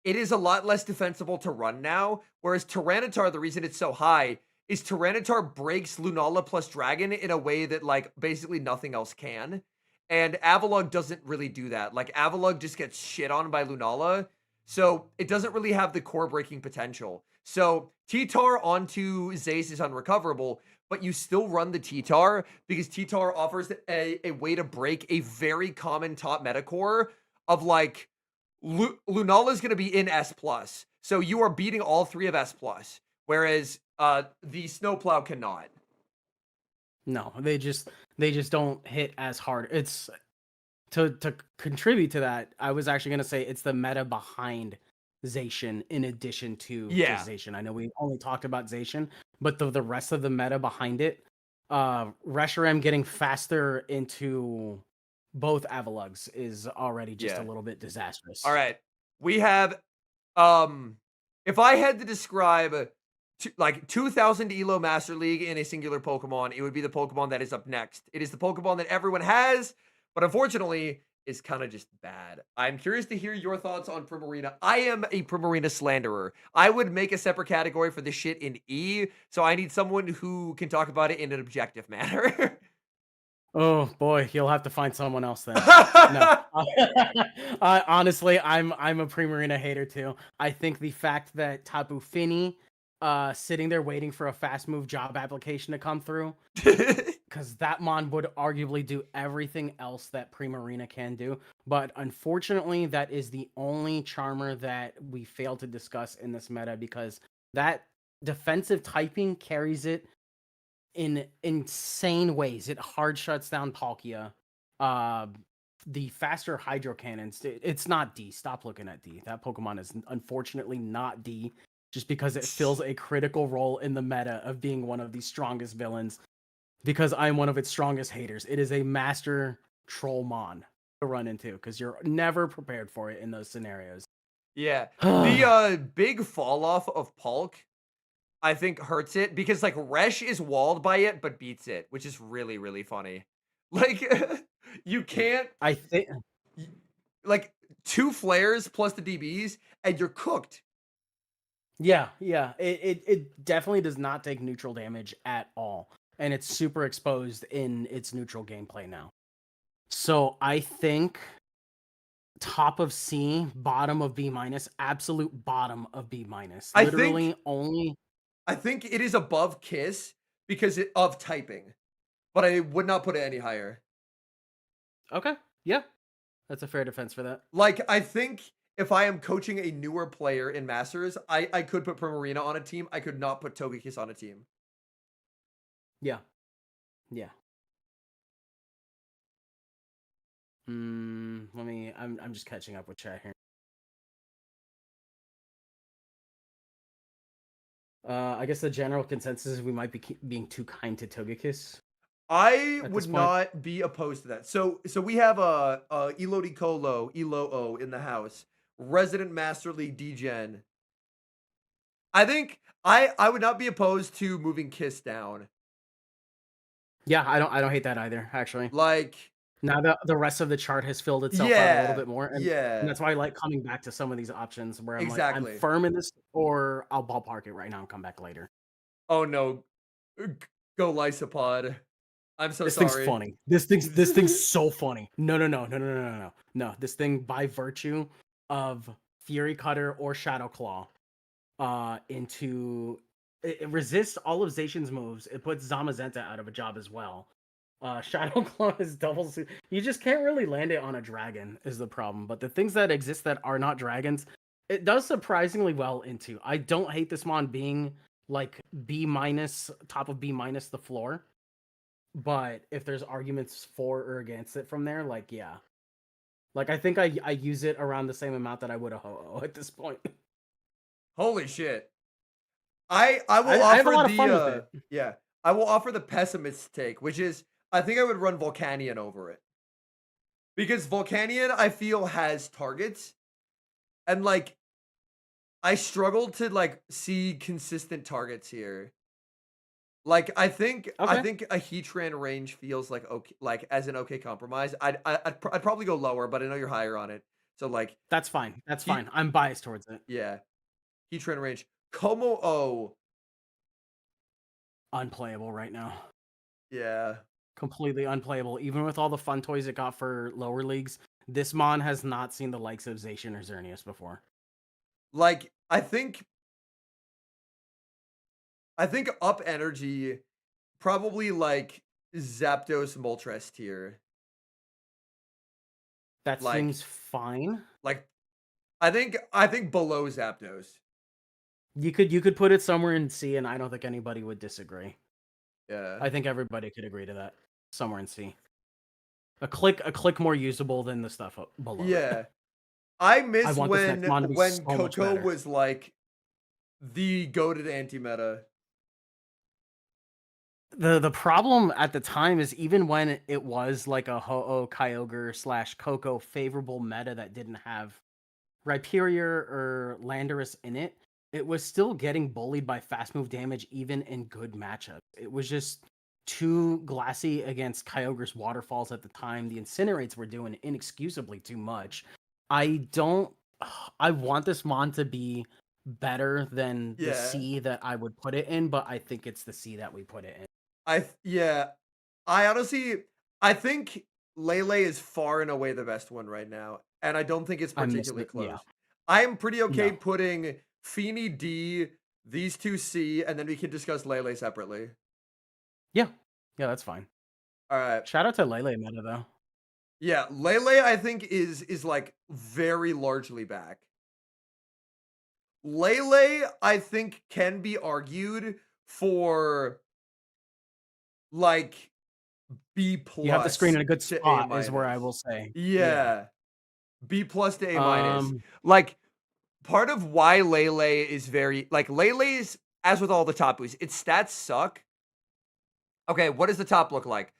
it is a lot less defensible to run now, whereas Tyranitar, the reason it's so high is Tyranitar breaks Lunala plus Dragon in a way that, like, basically nothing else can. And Avalugg doesn't really do that. Like, Avalugg just gets shit on by Lunala, so it doesn't really have the core breaking potential. So T-Tar onto Zace is unrecoverable, but you still run the T-Tar because T-Tar offers a way to break a very common top meta core of, like, Lunala is going to be in S+. So you are beating all 3 of S+. Whereas the Snowplow cannot. No, they just don't hit as hard. It's to contribute to that. I was actually gonna say it's the meta behind Zacian in addition to Yeah. just Zacian. I know we only talked about Zacian, but the rest of the meta behind it, Reshiram getting faster into both Avaluggs is already just a little bit disastrous. All right. We have if I had to describe like 2000 Elo Master League in a singular Pokemon, it would be the Pokemon that is up next. It is the Pokemon that everyone has, but unfortunately is kind of just bad. I'm curious to hear your thoughts on Primarina. I am a Primarina slanderer. I would make a separate category for this shit in E, so I need someone who can talk about it in an objective manner. Oh boy, you'll have to find someone else then. No, honestly, I'm a Primarina hater too. I think the fact that Tapu Fini, sitting there waiting for a fast move job application to come through, because that mon would arguably do everything else that Primarina can do, but unfortunately, that is the only charmer that we fail to discuss in this meta because that defensive typing carries it in insane ways. It hard shuts down Palkia. The faster Hydro Cannons, it's not D. Stop looking at D. That Pokemon is unfortunately not D, just because it fills a critical role in the meta of being one of the strongest villains, because I'm one of its strongest haters. It is a master Trollmon to run into, because you're never prepared for it in those scenarios. Yeah. The big fall off of Palk I think hurts it because like Resh is walled by it but beats it, which is really, really funny. Like you can't I think like 2 flares plus the DBs and you're cooked. Yeah. It definitely does not take neutral damage at all. And it's super exposed in its neutral gameplay now. So I think top of C, bottom of B minus, absolute bottom of B minus. Literally only. I think it is above Kiss because of typing, but I would not put it any higher. Okay. Yeah. That's a fair defense for that. Like, I think if I am coaching a newer player in Masters, I could put Primarina on a team. I could not put Togekiss on a team. Yeah. Yeah. I'm just catching up with chat here. I guess the general consensus is we might be being too kind to Togekiss. I would not be opposed to that. So we have Elo Colo, Elo in the house. Resident Master League DGen. I think I would not be opposed to moving Kiss down. Yeah, I don't hate that either, actually. Like now the rest of the chart has filled itself out a little bit more, and that's why I like coming back to some of these options where I'm like, I'm firm in this, or I'll ballpark it right now and come back later. Oh no, go Lysopod. I'm so this sorry. This thing's funny. This thing's so funny. No. This thing, by virtue of Fury Cutter or Shadow Claw, it resists all of Zacian's moves. It puts Zamazenta out of a job as well. Shadow Claw is double. You just can't really land it on a dragon is the problem. But the things that exist that are not dragons, it does surprisingly well into. I don't hate this mon being like B minus, top of B minus the floor. But if there's arguments for or against it from there, like, yeah. Like, I think I use it around the same amount that I would a Ho-Oh at this point. Holy shit. I will offer have a lot of fun with it. Yeah. I will offer the pessimist take, which is I think I would run Volcanion over it. Because Volcanion, I feel, has targets. And, like, I struggle to, like, see consistent targets here. Like, I think a Heatran range feels like okay, like as an okay compromise. I'd probably go lower, but I know you're higher on it. So, like... That's fine. That's fine. I'm biased towards it. Yeah. Heatran range. Como-O unplayable right now. Yeah. Completely unplayable. Even with all the fun toys it got for lower leagues, this mon has not seen the likes of Zacian or Xerneas before. Like, I think up energy, probably like Zapdos Moltres tier. That Like seems fine. like I think below Zapdos. You could put it somewhere in C, and I don't think anybody would disagree. Yeah. I think everybody could agree to that. Somewhere in C. A click more usable than the stuff below it. Yeah. I I miss want this next when mon to be when so much Coco better. was like the goated anti-meta. The problem at the time is even when it was like a Ho-Oh, Kyogre / Coco favorable meta that didn't have Rhyperior or Landorus in it, it was still getting bullied by fast move damage even in good matchups. It was just too glassy against Kyogre's waterfalls at the time. The Incinerates were doing inexcusably too much. I don't I want this mon to be better than the Yeah. C that I would put it in, but I think it's the C that we put it in. Yeah. I honestly I think Lele is far and away the best one right now, and I don't think it's I miss particularly it. Yeah. close. I am pretty okay No. putting Feeny D, these two C, and then we can discuss Lele separately. Yeah. Yeah, that's fine. All right. Shout out to Lele meta though. Yeah, Lele I think is like very largely back. Lele I think can be argued for like B You have the screen plus in a good to A spot is where I will minus. say. Yeah. Yeah. B plus to A minus. Um, Like, part of why Lele is very like Lele's, as with all the top boosts, its stats suck. Okay, what does the top look like?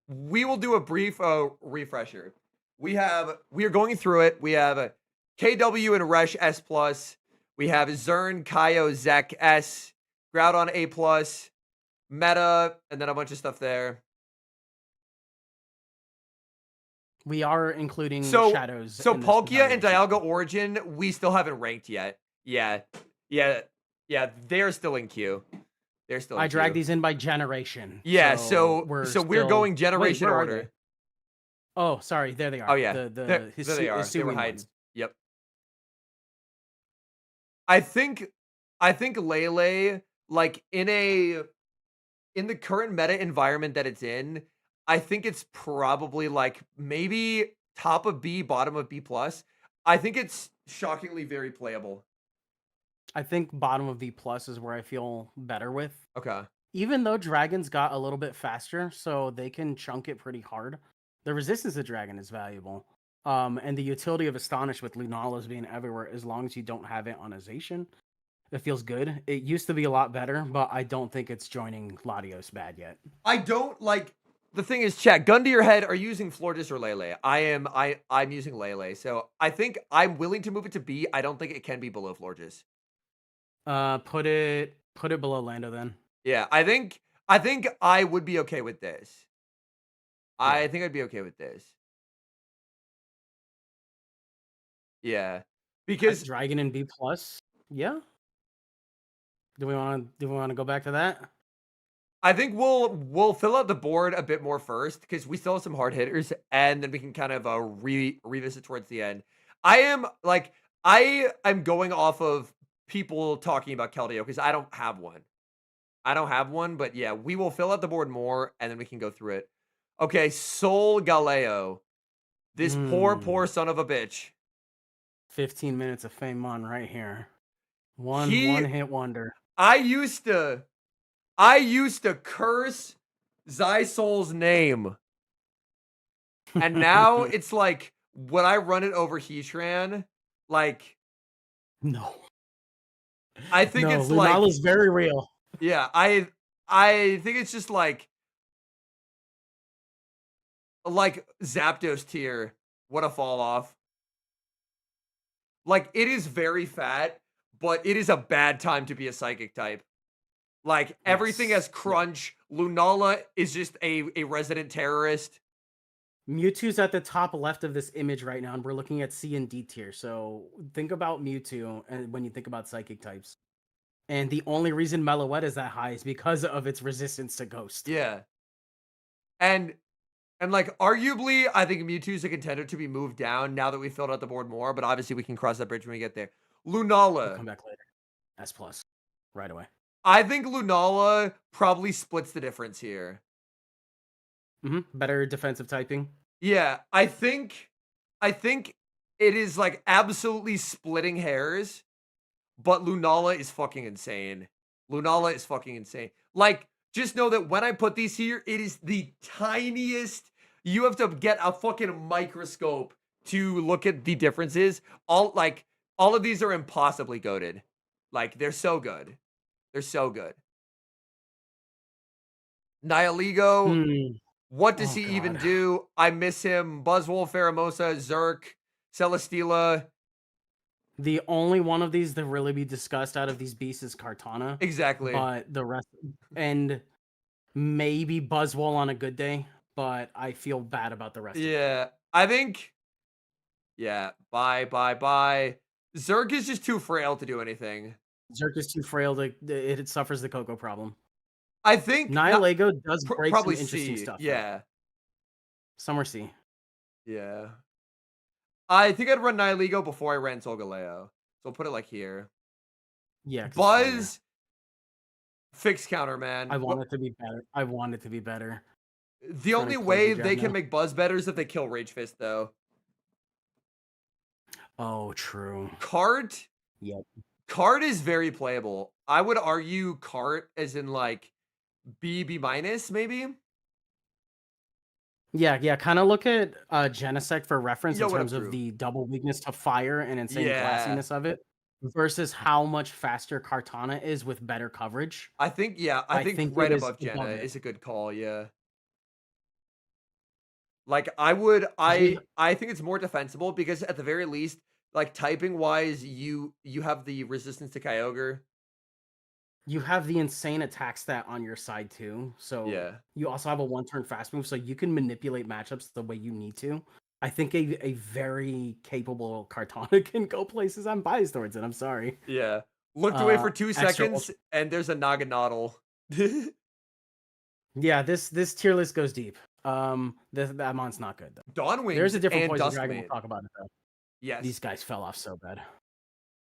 We will do a brief refresher. We are going through it. We have a KW and Resh S plus. We have Zern, Kaio, Zek S, Groudon A plus, Meta, and then a bunch of stuff there. we are including So shadows. so in this Palkia and evaluation. Dialga Origin, we still haven't ranked yet. Yeah. Yeah, they're still in queue. They're still in I dragged queue. these in by generation. Yeah, so we're still... going generation where are order. they? Oh, sorry, there they are. Oh yeah, The there they are. They were Hisui hiding. ones. Yep. I think Lele, like in the current meta environment that it's in, I think it's probably like maybe top of B, bottom of B plus. I think it's shockingly very playable. I think bottom of B plus is where I feel better with. Okay. Even though dragons got a little bit faster, so they can chunk it pretty hard. The resistance of dragon is valuable. And the utility of Astonish with Lunalas being everywhere, as long as you don't have it on a Zacian, it feels good. It used to be a lot better, but I don't think it's joining Latios bad yet. I don't like the thing is, chat, gun to your head, are you using Florges or Lele? I'm using Lele. So I think I'm willing to move it to B. I don't think it can be below Florges. Put it below Lando then. Yeah, I think I would be okay with this. Yeah. I think I'd be okay with this. Yeah. Because Dragon and B plus. Yeah. Do we want to go back to that? I think we'll fill out the board a bit more first because we still have some hard hitters, and then we can kind of revisit towards the end. I am going off of people talking about Keldeo because I don't have one. But yeah, we will fill out the board more, and then we can go through it. Okay, Solgaleo. This poor son of a bitch. 15 minutes of fame on right here. One hit wonder. I used to curse Zysol's name. And now it's like when I run it over Heatran, like no. I think it's Lunala's very real. Yeah, I think it's just like Zapdos tier. What a fall off. Like, it is very fat, but it is a bad time to be a psychic type. Like, everything has crunch. Lunala is just a resident terrorist. Mewtwo's at the top left of this image right now, and we're looking at C and D tier. So think about Mewtwo and when you think about psychic types. And the only reason Meloetta is that high is because of its resistance to Ghost. Yeah. And like arguably, I think Mewtwo's a contender to be moved down now that we filled out the board more, but obviously we can cross that bridge when we get there. We'll Lunala. come back later. S plus. Right away. I think Lunala probably splits the difference here. Better defensive typing. Yeah, I think it is like absolutely splitting hairs, but Lunala is fucking insane. Lunala is fucking insane. Like, just know that when I put these here, it is the tiniest. You have to get a fucking microscope to look at the differences. All of these are impossibly goated. Like, they're so good. They're so good. Nihilego. What does he even do? I miss him. Buzzwole, Pheromosa, Zerk, Celesteela. The only one of these to really be discussed out of these beasts is Kartana. Exactly. But the rest, and maybe Buzzwole on a good day, but I feel bad about the rest. Yeah, I think. Yeah, bye. Zerk is just too frail to do anything. Zerk is too frail to. It suffers the Coco problem. I think Nihilego does break probably some interesting C. stuff. Yeah. Summer C. Yeah. I think I'd run Nihilego before I ran Solgaleo. So I'll put it like here. Yeah. Buzz. Fixed counter, man. I want it to be better. I want it to be better. The only way they can make Buzz better is if they kill Rage Fist, though. Oh, true. Cart? Yep. Cart is very playable. I would argue Cart as in like B minus, maybe? Yeah. Kind of look at Genesect for reference in terms of the double weakness to fire and insane classiness of it versus how much faster Kartana is with better coverage. I think think right above Jenna is a good call, yeah. Like I think it's more defensible because at the very least, like typing wise, you have the resistance to Kyogre. You have the insane attack stat on your side too. So yeah. You also have a one-turn fast move, so you can manipulate matchups the way you need to. I think a very capable Kartana can go places. I'm biased towards it. I'm sorry. Yeah. Looked away for 2 seconds, and there's a Naganadel. Yeah, this tier list goes deep. That mon's not good though. Dawnwing. There's a different Poison Dragon. We'll talk about it though. Yes. These guys fell off so bad.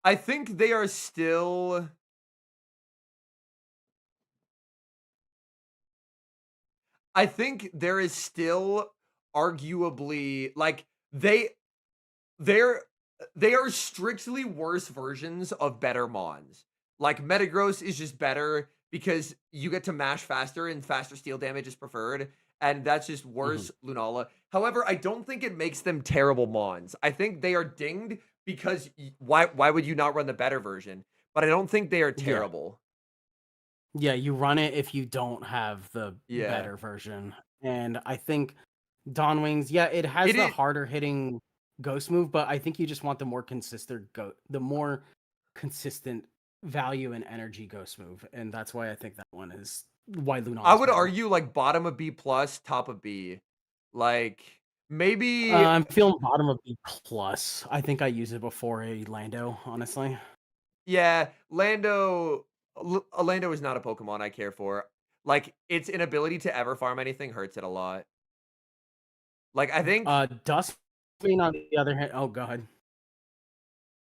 I think they are still. I think there is still arguably like they are strictly worse versions of better mons. Like Metagross is just better because you get to mash faster and faster steel damage is preferred, and that's just worse. Lunala. However, I don't think it makes them terrible mons. I think they are dinged because why would you not run the better version? But I don't think they are terrible. Yeah, you run it if you don't have the better version. And I think Dawnwings, it has the harder hitting ghost move, but I think you just want the more consistent value and energy ghost move. And that's why I think that one is why Lunala. I would argue like bottom of B plus, top of B. Like maybe I'm feeling bottom of B plus. I think I use it before a Lando, honestly. Yeah, Lando is not a Pokemon I care for. Like, its inability to ever farm anything hurts it a lot. Like, I think... Duskmane, on the other hand... Oh, God.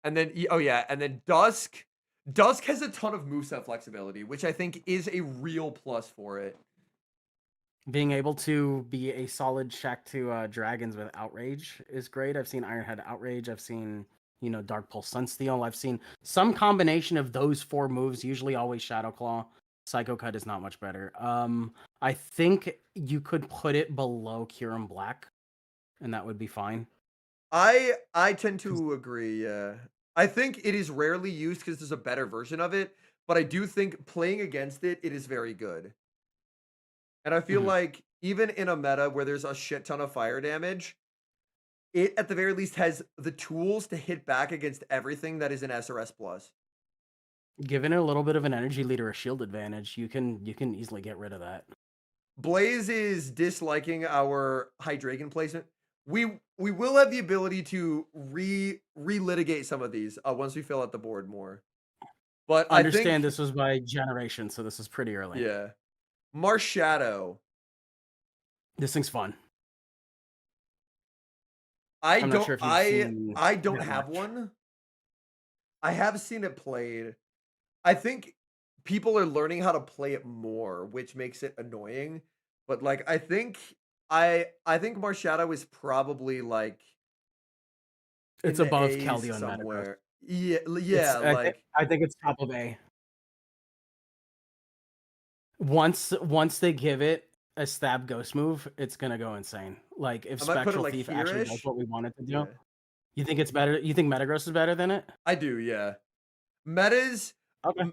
And then... Oh, yeah. And then Dusk... Dusk has a ton of moveset flexibility, which I think is a real plus for it. Being able to be a solid check to dragons with Outrage is great. I've seen Ironhead Outrage. I've seen... Dark Pulse Sunsteel. I've seen some combination of those 4 moves, usually always Shadow Claw. Psycho Cut is not much better. I think you could put it below Kyurem Black, and that would be fine. I tend to agree, yeah. I think it is rarely used because there's a better version of it, but I do think playing against it is very good. And I feel like even in a meta where there's a shit ton of fire damage, it at the very least has the tools to hit back against everything that is an SRS plus. Given it a little bit of an energy leader, a shield advantage, you can easily get rid of that. Blaze is disliking our Hydreigon placement. We will have the ability to relitigate some of these once we fill out the board more. But I Understand think, this was my generation, so this is pretty early. yeah, Marshadow. This thing's fun. I I'm not don't sure if you've I seen I don't it have much. one. I have seen it played. I think people are learning how to play it more, which makes it annoying. But like I think Marshadow is probably like in It's the above A's Keldeo and Metagross. somewhere. Yeah, It's yeah, like I think it's top of A. Once they give it a stab ghost move, it's gonna go insane. Like if I might put it Spectral like Thief actually does here-ish. what we want it to do. Yeah. You think it's better? You think Metagross is better than it? I do, yeah. Meta's Okay.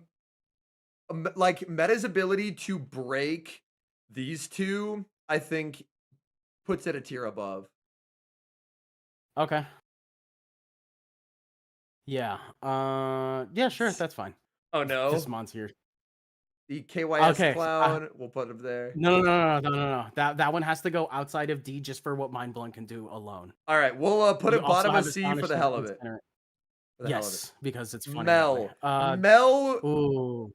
m- like Meta's ability to break these two, I think puts it a tier above. Okay. Yeah. Yeah, sure, that's fine. Oh This no. mon's here. The KYS Okay. clown, we'll put him there. No. That one has to go outside of D just for what Mind Blank can do alone. All right, we'll put You it also bottom of have C for Astonish the hell of and it. Center. For the hell of it. Yes, because it's funny that way. Mel, Ooh, ooh.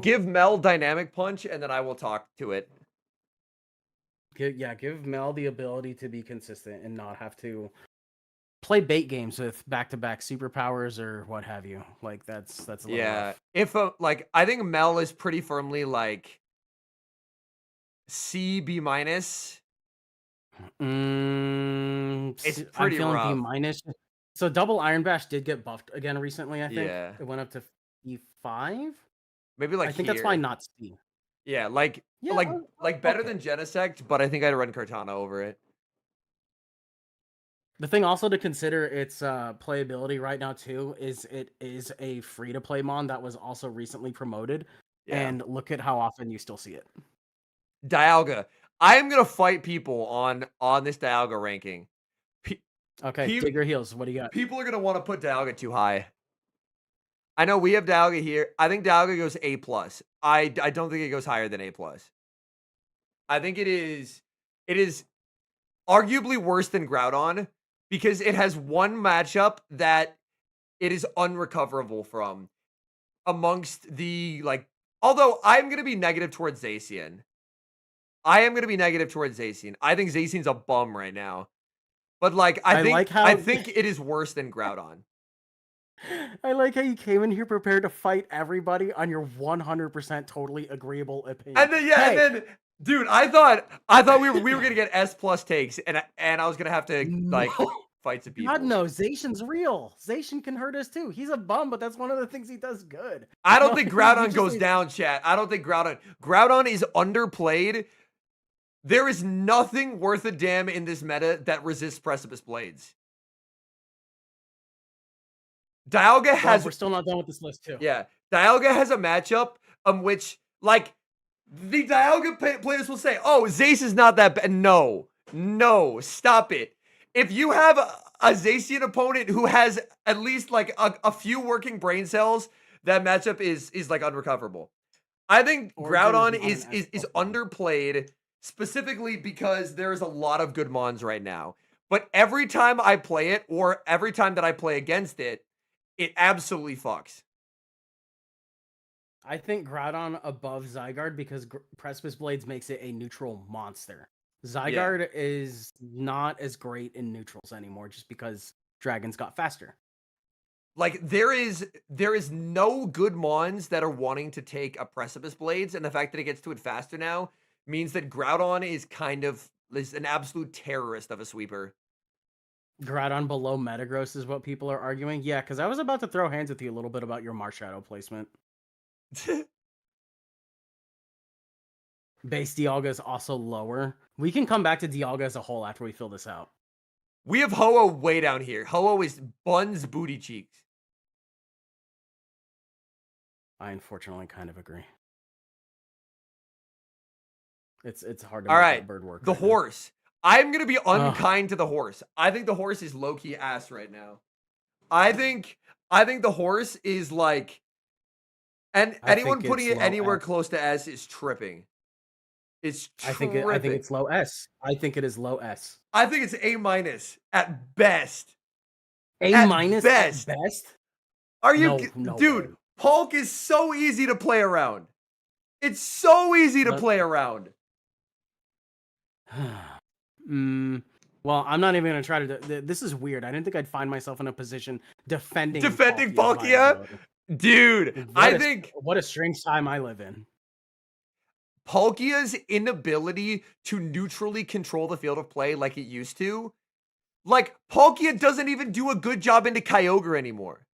give Mel dynamic punch, and then I will talk to it. Give Mel the ability to be consistent and not have to play bait games with back-to-back superpowers or what have you. Like that's a little Yeah, rough. if like I think Mel is pretty firmly like C B minus. It's I'm pretty feeling B rough. minus. So double Iron Bash did get buffed again recently. I think Yeah, it went up to E5. maybe like I think that's why here. not C. Yeah, Yeah, better okay. than Genesect, but I think I'd run Cortana over it. The thing also to consider its playability right now too is it is a free to play mon that was also recently promoted, Yeah. and look at how often you still see it. Dialga. I am gonna fight people on this Dialga ranking. Pe- Okay, pe- dig your heels. What do you got? People are gonna want to put Dialga too high. I know we have Dialga here. I think Dialga goes A plus. I don't think it goes higher than A plus. I think it is arguably worse than Groudon because it has one matchup that it is unrecoverable from amongst the like. Although I'm gonna be negative towards Zacian. I am gonna be negative towards Zacian. I think Zacian's a bum right now. But like I like I how think it is worse than Groudon. I like how you came in here prepared to fight everybody on your 100% totally agreeable opinion. And then yeah, Hey, and then dude, I thought we were gonna get S plus takes, and I was gonna have to no. like fight some God people. no, Zacian's real. Zacian can hurt us too. He's a bum, but that's one of the things he does good. I don't No, think you Groudon just goes need- down, chat. I don't think Groudon is underplayed. There is nothing worth a damn in this meta that resists Precipice Blades. Dialga Well, has we're still not done with this list too. yeah, Dialga has a matchup which like the Dialga players will say, "Oh, Zace is not that bad." No, no, stop it. If you have a Zacian opponent who has at least like a few working brain cells, that matchup is like unrecoverable. I think Origin Groudon not an is S+ mon. underplayed specifically because there's a lot of good mons right now. But every time I play it, or every time that I play against it, it absolutely fucks. I think Groudon above Zygarde because Precipice Blades makes it a neutral monster. Zygarde is not as great in neutrals anymore just because dragons got faster. Like there is no good mons that are wanting to take a Precipice Blades, and the fact that it gets to it faster now means that Groudon is an absolute terrorist of a sweeper. Groudon below Metagross is what people are arguing. Yeah, because I was about to throw hands with you a little bit about your Marshadow placement. Base Dialga is also lower. We can come back to Dialga as a whole after we fill this out. We have Ho-Oh way down here. Ho-Oh is buns booty cheeks. I unfortunately kind of agree. It's hard to All make right, that bird work. the right now. horse. I'm gonna be unkind to the horse. I think the horse is low key ass right now. I think the horse is like, and I anyone think putting it's it low anywhere S. close to S is tripping. It's I think tripping. it's low S. I think it is low S. I think it's A minus at best. A At minus best. at best? Are you, No dude? way. Hulk is so easy to play around. It's so easy to play around. Well, I'm not even going to try to... This is weird. I didn't think I'd find myself in a position defending Palkia? Dude, I think... What a strange time I live in. Palkia's inability to neutrally control the field of play like it used to. Like, Palkia doesn't even do a good job into Kyogre anymore.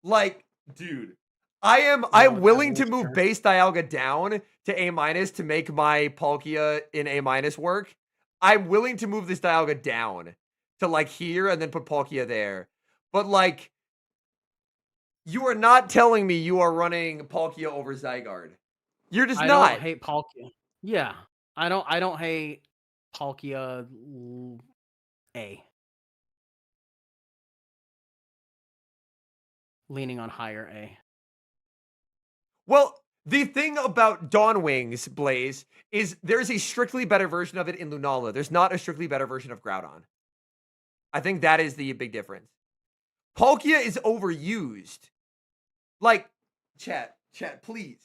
Like, dude, I'm willing to move base Dialga down to A- to make my Palkia in A- work. I'm willing to move this Dialga down to like here and then put Palkia there. But like, you are not telling me you are running Palkia over Zygarde. You're just not. I don't hate Palkia. Yeah. I don't hate Palkia A. Leaning on higher A. Well, the thing about Dawn Wings, Blaze, is there's a strictly better version of it in Lunala. There's not a strictly better version of Groudon. I think that is the big difference. Palkia is overused. Like, chat, please.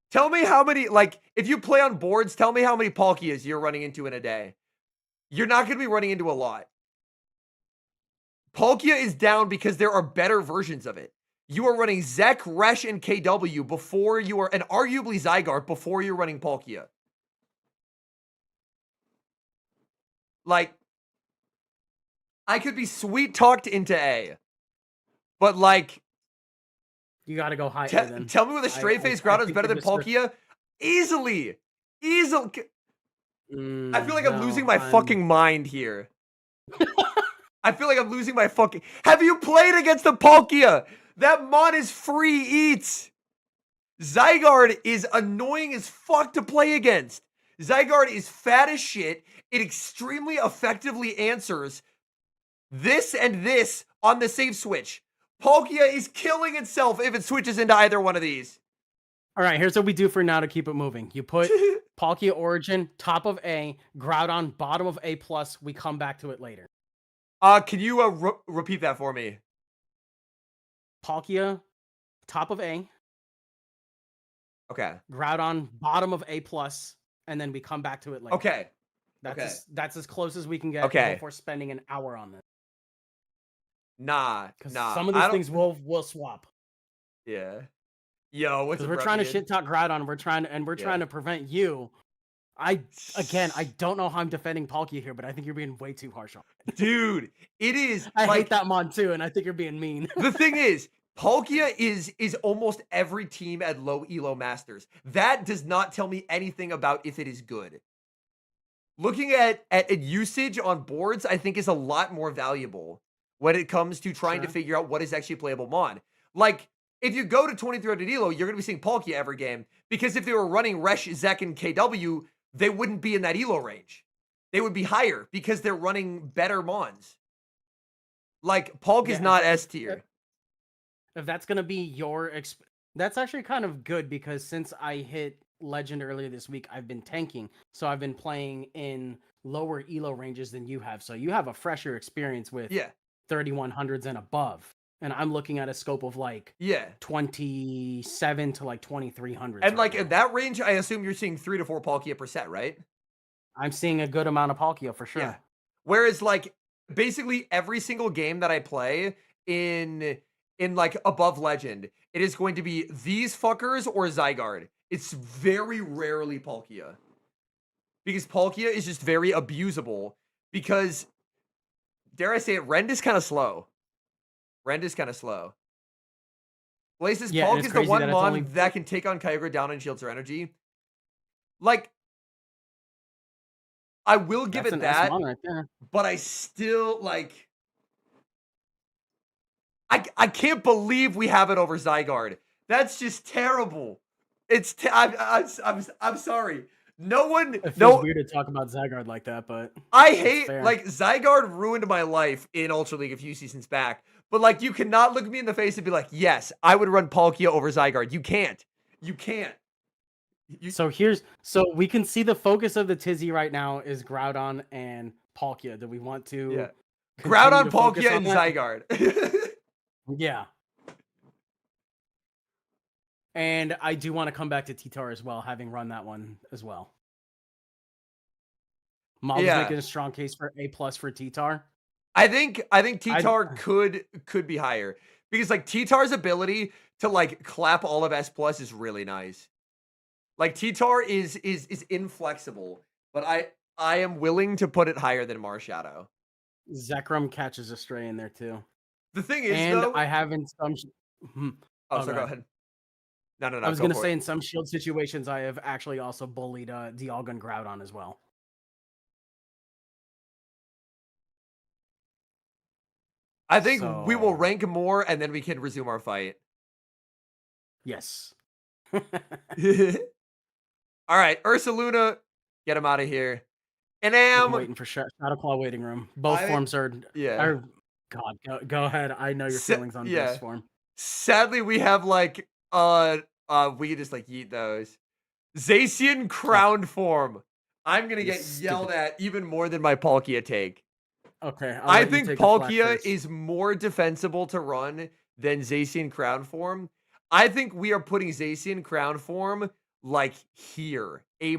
Tell me how many, like, if you play on boards, tell me how many Palkias you're running into in a day. You're not going to be running into a lot. Palkia is down because there are better versions of it. You are running Zek, Resh, and KW before you are, and arguably Zygarde before you're running Palkia. Like, I could be sweet talked into A, but like, you got to go higher. Then tell me with a straight face Groudon is better than Palkia. Easily. I feel like I'm losing my fucking mind here. I feel like I'm losing my fucking... Have you played against the Palkia? That mon is free eats. Zygarde is annoying as fuck to play against. Zygarde is fat as shit. It extremely effectively answers this and this on the save switch. Palkia is killing itself if it switches into either one of these. All right, here's what we do for now to keep it moving. You put Palkia Origin, top of A, Groudon, bottom of A+. We come back to it later. Can you repeat that for me? Palkia, top of A. Okay. Groudon, bottom of A+, and then we come back to it later. Okay. That's as close as we can get before spending an hour on this. Nah. Some of these things we'll swap. Yeah. Yo, what's we're trying to shit talk Groudon. We're trying to prevent you. I don't know how I'm defending Palkia here, but I think you're being way too harsh on it. Dude, it is. I hate that mon too, and I think you're being mean. The thing is, Palkia is almost every team at low elo masters. That does not tell me anything about if it is good. Looking at usage on boards, I think is a lot more valuable when it comes to trying to figure out what is actually playable mon. Like, if you go to 2300 elo, you're going to be seeing Palkia every game, because if they were running Resh, Zek, and KW, they wouldn't be in that elo range. They would be higher because they're running better mons. Like, Palkia's not S tier. If that's going to be your... That's actually kind of good, because since I hit Legend earlier this week, I've been tanking. So I've been playing in lower elo ranges than you have. So you have a fresher experience with 3100s and above. And I'm looking at a scope of like 27 to like 2300. And like in that range, I assume you're seeing 3 to 4 Palkia per set, right? I'm seeing a good amount of Palkia for sure. Yeah. Whereas like basically every single game that I play in like above Legend, it is going to be these fuckers or Zygarde. It's very rarely Palkia. Because Palkia is just very abusable. Because, dare I say it, Rend is kind of slow. Blaze says Palkia is the one mon that can take on Kyogre down and shields her energy. Like, I will give it that, right there. But I still, like... I can't believe we have it over Zygarde. That's just terrible. It's I'm sorry. No one. It feels weird to talk about Zygarde like that, but I hate like Zygarde ruined my life in Ultra League a few seasons back. But like, you cannot look me in the face and be like, yes, I would run Palkia over Zygarde. You can't. So we can see the focus of the tizzy right now is Groudon and Palkia. Do we want to? Groudon, Palkia, and Zygarde. Yeah. And I do want to come back to T-Tar as well, having run that one as well. Mob is making a strong case for A+ for T-Tar. I think T-Tar could be higher because like T-Tar's ability to like clap all of S+ is really nice. Like T-Tar is inflexible, but I am willing to put it higher than Marshadow. Zekrom catches a stray in there too. The thing is, though, I have in some. Oh, so go ahead. No. I was gonna say in some shield situations, I have actually also bullied Dialga and Groudon as well. I think we will rank more and then we can resume our fight. Yes. All right, Ursaluna, get him out of here. And I'm waiting for Shadow Claw waiting room. Both forms are God, go ahead. I know your feelings on this form. Sadly, we have like we can just like yeet those. Zacian crowned form. I'm gonna get yelled at even more than my Palkia take. Okay. I think Palkia is more defensible to run than Zacian crown form. I think we are putting Zacian crown form like here. A-.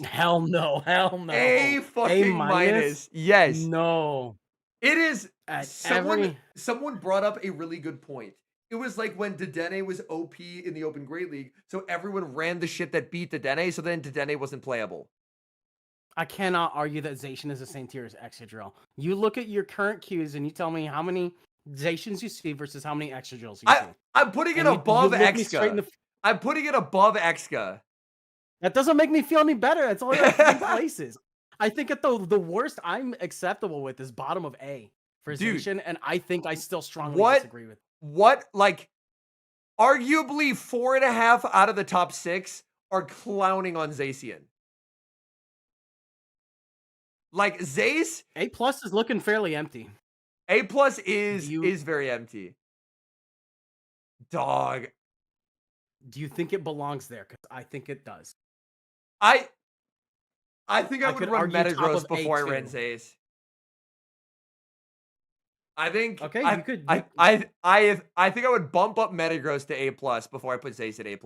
Hell no. Hell no. A fucking minus. Yes. No. It is. Someone brought up a really good point. It was like when Dedenne was OP in the Open Great League, so everyone ran the shit that beat Dedenne, so then Dedenne wasn't playable. I cannot argue that Zacian is the same tier as Excadrill. You look at your current queues and you tell me how many Zacians you see versus how many Excadrills you see. I'm putting it above Exca. I'm putting it above Exca. That doesn't make me feel any better. It's only like 3 places. I think at the worst I'm acceptable with is bottom of A for Zacian, and I think I still strongly disagree with. What, like, arguably 4.5 out of the top 6 are clowning on Zacian. Like, Zace... A+ is looking fairly empty. A+ is very empty. Dog. Do you think it belongs there? Because I think it does. I think I would run Metagross before I ran Zace. I think you could. I think I would bump up Metagross to A+ before I put Zace at A+.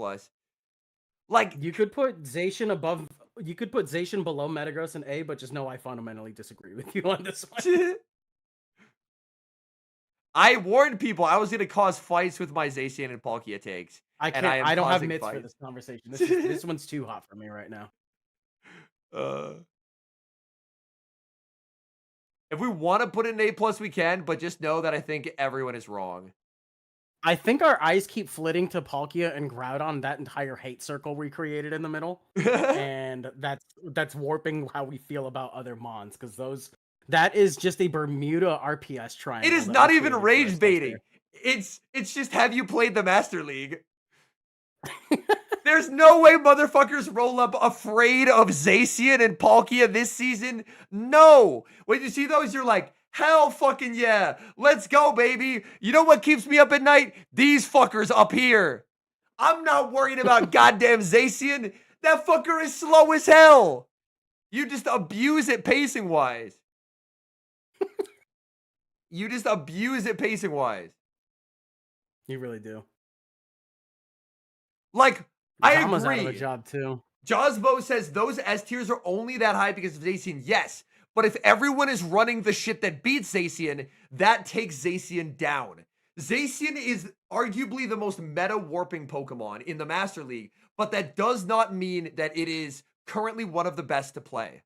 Like you could put Zacian above. You could put Zacian below Metagross in A, but just know I fundamentally disagree with you on this one. I warned people I was going to cause fights with my Zacian and Palkia takes. I can't. I don't have mitts for this conversation. This one's too hot for me right now. If we want to put it in A+, we can, but just know that I think everyone is wrong. I think our eyes keep flitting to Palkia and Groudon, that entire hate circle we created in the middle, and that's warping how we feel about other Mons, because that is just a Bermuda RPS triangle. It is not even rage baiting. It's just, have you played the Master League? There's no way motherfuckers roll up afraid of Zacian and Palkia this season. No. When you see those, you're like, hell fucking yeah. Let's go, baby. You know what keeps me up at night? These fuckers up here. I'm not worried about goddamn Zacian. That fucker is slow as hell. You just abuse it pacing-wise. You just abuse it pacing-wise. You really do. Like, I agree. Out of a job too. Josbo says those S tiers are only that high because of Zacian. Yes, but if everyone is running the shit that beats Zacian, that takes Zacian down. Zacian is arguably the most meta warping Pokemon in the Master League, but that does not mean that it is currently one of the best to play.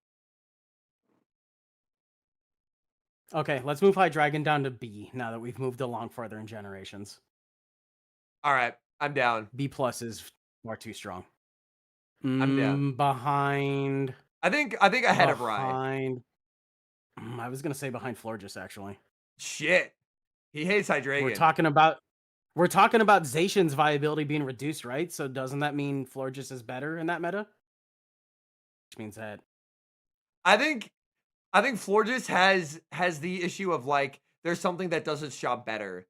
Okay, let's move Hydreigon down to B now that we've moved along further in generations. All right, I'm down. B+ is far too strong. I'm down. Behind. I think ahead of Rai. I was gonna say behind Florges, actually. Shit, he hates Hydreigon. We're talking about Zacian's viability being reduced, right? So doesn't that mean Florges is better in that meta? Which means that I think Florges has the issue of like there's something that does its job better.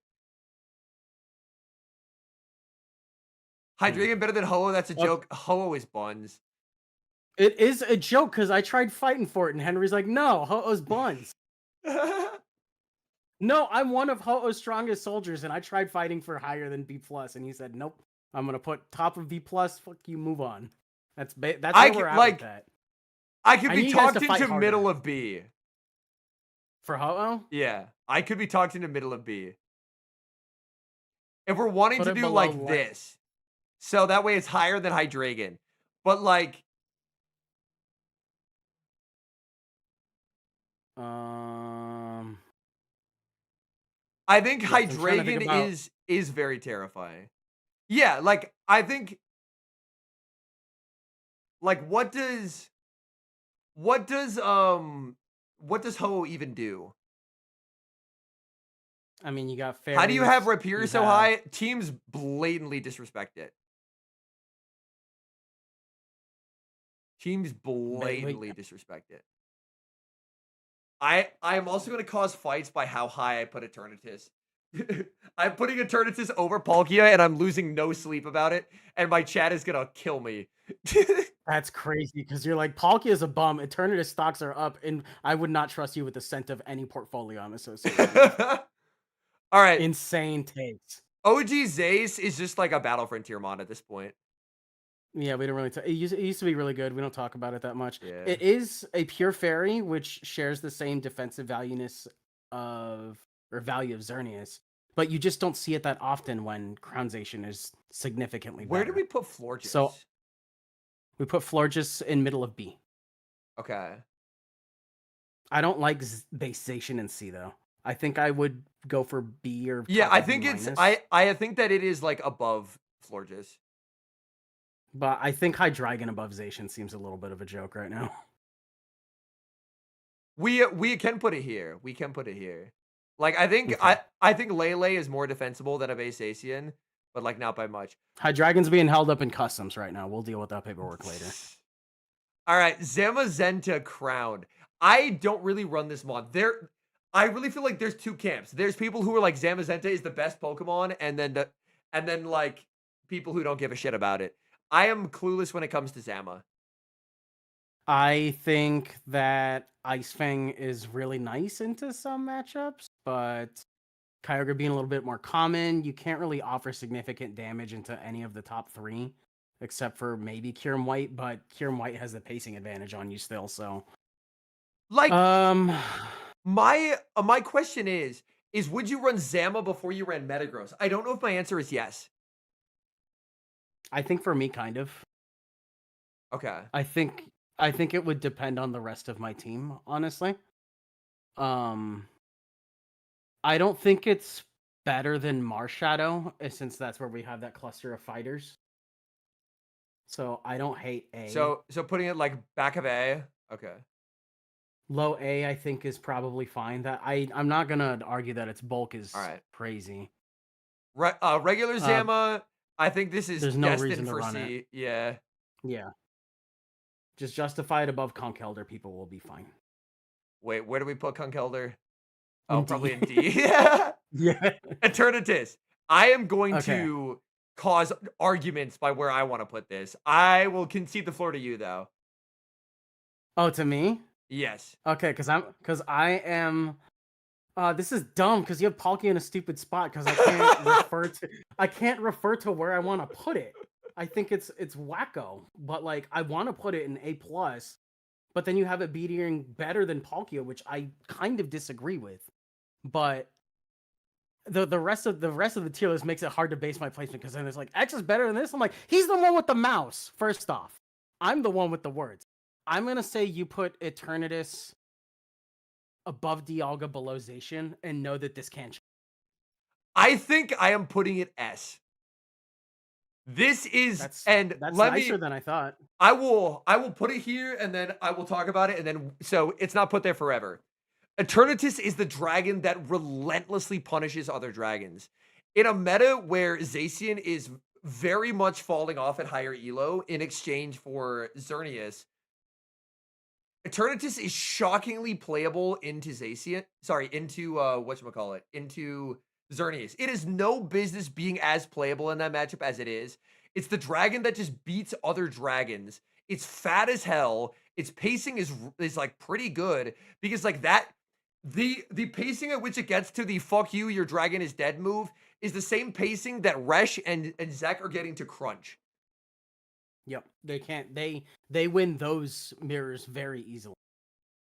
Hydreigon better than Ho-Oh? That's a joke. Ho-Oh is buns. It is a joke because I tried fighting for it and Henry's like, no, Ho-Oh's buns. No, I'm one of Ho-Oh's strongest soldiers and I tried fighting for higher than B+, and he said, nope, I'm gonna put top of B plus. Fuck you, move on. That's I where we're at like with that. I could I be need you guys to talked fight into harder. middle of B. For Ho-Oh? Yeah, I could be talked into middle of B. If we're wanting Put to it do below like this, so that way it's higher than Hydreigon. But like, I think yes, I'm trying to think Hydreigon about. is very terrifying. Yeah, like I think like what does Ho even do? I mean, you got How do you have fairies. Rapier You so have. high? Teams blatantly disrespect it. Teams Wait. blatantly disrespect it. I am also going to cause fights by how high I put Eternatus. I'm putting Eternatus over Palkia, and I'm losing no sleep about it, and my chat is going to kill me. That's crazy because you're like, Palkia is a bum. Eternatus stocks are up, and I would not trust you with the scent of any portfolio I'm associated with. All right. Insane takes. OG Zace is just like a Battle Frontier mod at this point. Yeah, we don't really. It used to be really good. We don't talk about it that much. Yeah. It is a pure fairy, which shares the same defensive value of Xerneas, but you just don't see it that often when Crownzation is significantly better. Where do we put Florges? So we put Florges in middle of B. Okay. I don't like Basation in C though. I think I would go for B or yeah. I think B-. it's I think that it is like above Florges. But I think Hydreigon above Zacian seems a little bit of a joke right now. We can put it here. We can put it here. Like I think I think Lele is more defensible than a Basacian, but like not by much. Hydreigon's being held up in customs right now. We'll deal with that paperwork later. All right, Zamazenta Crown. I don't really run this mod. I really feel like there's two camps. There's people who are like Zamazenta is the best Pokemon, and then like people who don't give a shit about it. I am clueless when it comes to Zama. I think that Ice Fang is really nice into some matchups, but Kyogre being a little bit more common, you can't really offer significant damage into any of the top three, except for maybe Kyurem White, but Kyurem White has the pacing advantage on you still, so. Like, my question is would you run Zama before you ran Metagross? I don't know if my answer is yes. I think for me, kind of. Okay. I think it would depend on the rest of my team, honestly. I don't think it's better than Marshadow, since that's where we have that cluster of fighters. So I don't hate A. So putting it like back of A. Okay. Low A, I think, is probably fine. That I'm not gonna argue that its bulk is all right. Crazy. Regular Zama. I think this is there's no destined reason to for run C. it. Yeah. Yeah. Just justify it above Conkeldurr. People will be fine. Wait, where do we put Conkeldurr? Oh, probably in D. Yeah. Eternatus. I am going to cause arguments by where I want to put this. I will concede the floor to you, though. Oh, to me? Yes. Okay, because I am. This is dumb because you have Palkia in a stupid spot because I can't refer to where I want to put it. I think it's wacko, but like I want to put it in A plus, but then you have it beating better than Palkia, which I kind of disagree with. But the rest of the tier list makes it hard to base my placement because then it's like X is better than this. I'm like, he's the one with the mouse. First off, I'm the one with the words. I'm gonna say you put Eternatus above Dialga, below Zacian, and know that this can't. I think I am putting it S. This is that's let nicer than I thought. I will put it here and then I will talk about it and then so it's not put there forever. Eternatus is the dragon that relentlessly punishes other dragons. In a meta where Zacian is very much falling off at higher elo in exchange for Xerneas, Eternatus is shockingly playable into Zacian. Sorry, into whatchamacallit, into Xerneas. It is no business being as playable in that matchup as it is. It's the dragon that just beats other dragons. It's fat as hell. Its pacing is like pretty good because like that The pacing at which it gets to the "fuck you, your dragon is dead" move is the same pacing that Resh and Zek are getting to Crunch. Yep, they can't. They win those mirrors very easily.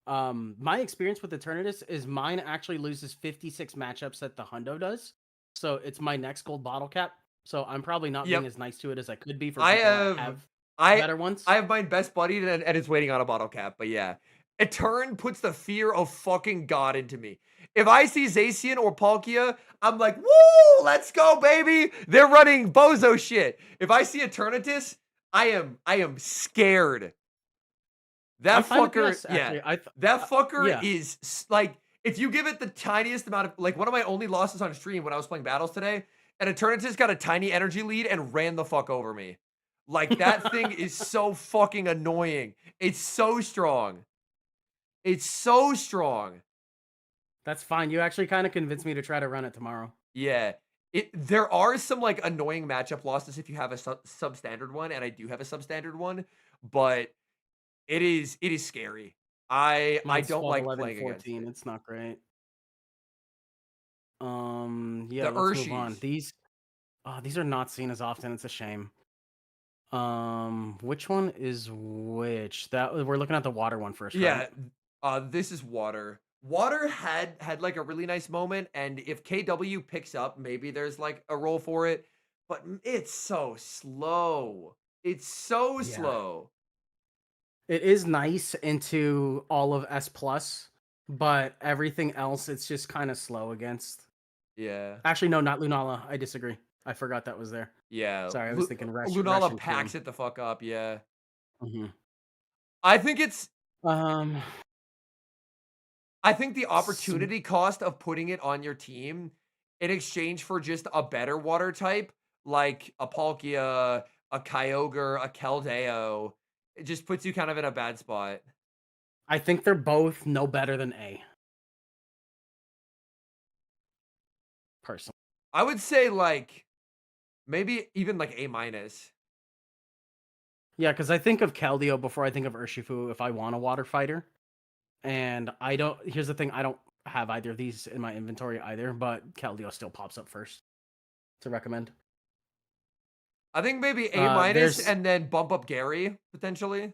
My experience with Eternatus is mine actually loses 56 matchups that the Hundo does. So it's my next gold bottle cap. So I'm probably not being Yep. as nice to it as I could be for I people that have have I better ones. I have mine best buddied and it's waiting on a bottle cap, but yeah. Etern puts the fear of fucking God into me. If I see Zacian or Palkia, I'm like, woo, let's go, baby. They're running bozo shit. If I see Eternatus, I am scared. I'm That fine with fucker, yes, yeah. actually. That fucker Yeah. is like, if you give it the tiniest amount of, like, one of my only losses on stream when I was playing battles today, and Eternatus got a tiny energy lead and ran the fuck over me. Like, that thing is so fucking annoying. It's so strong. It's so strong. That's fine. You actually kind of convinced me to try to run it tomorrow. Yeah. There are some, like, annoying matchup losses if you have a substandard one, and I do have a substandard one, but it is scary. I Mine's don't 12, like 11, playing against 14. it. It's not great. Yeah, The let's move on. Urshis. These are not seen as often. It's a shame. Which one is which? That we're looking at the water one first, right? Yeah, this is water. Water had like a really nice moment, and if KW picks up, maybe there's like a role for it, but it's so slow. It's so Yeah. slow. It is nice into all of S plus, but everything else it's just kind of slow against. Yeah. Actually, no, not Lunala. I disagree. I forgot that was there. Yeah. Sorry, I was thinking Resh Lunala and packs Tomb. it the fuck up, yeah. Mhm. I think it's Um, I think the s- opportunity cost of putting it on your team in exchange for just a better water type, like a Palkia, a Kyogre, a Keldeo, it just puts you kind of in a bad spot. I think they're both no better than A. Personally, I would say like maybe even like A minus. yeah, because I think of Keldeo before I think of Urshifu if I want a water fighter. And I don't. Here's the thing: I don't have either of these in my inventory either. But Keldeo still pops up first to recommend. I think maybe A minus There's and then bump up Gary potentially.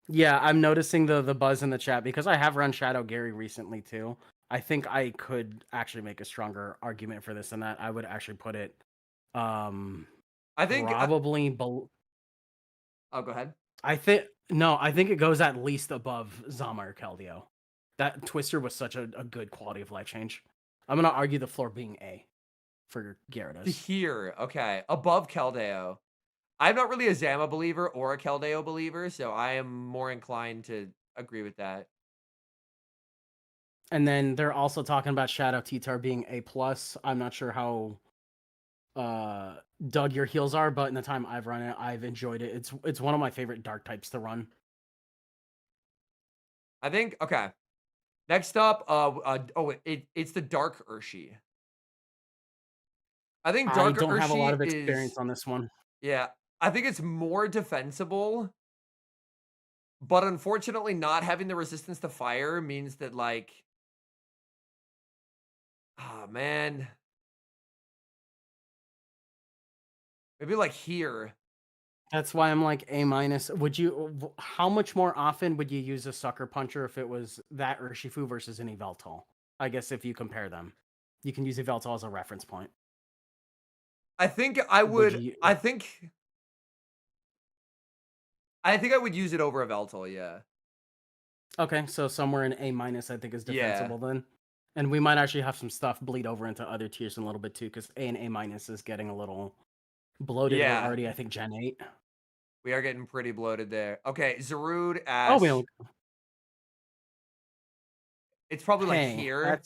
Yeah, I'm noticing the buzz in the chat because I have run Shadow Gary recently too. I think I could actually make a stronger argument for this than that. I would actually put it um I think probably oh, go ahead. I think it goes at least above Zama or Keldeo. That Twister was such a good quality of life change. I'm gonna argue the floor being A for To Gyarados. here, okay, above Keldeo. I'm not really a Zama believer or a Keldeo believer, so I am more inclined to agree with that. And then they're also talking about Shadow T-Tar being A plus. I'm not sure how dug your heels are, but in the time I've run it, I've enjoyed it. It's one of my favorite dark types to run. I think okay. Next up, it's the Dark Urshi. I think I Dark don't have a lot Urshi of experience is on this one. yeah. I think it's more defensible, but unfortunately, not having the resistance to fire means that like, ah man, maybe like here. That's why I'm like A minus. How much more often would you use a sucker puncher if it was that Urshifu versus an Yveltal? I guess if you compare them, you can use Yveltal as a reference point. I think I Would would. you? I think I would use it over a Veltal. Yeah. Okay, so somewhere in A minus, I think is Yeah. defensible then. And we might actually have some stuff bleed over into other tiers in a little bit too, because A and A minus is getting a little bloated. We're Yeah. already, I think, Gen 8. We are getting pretty bloated there. Okay, Zarude, Oh, Ash. It's probably like hey, here.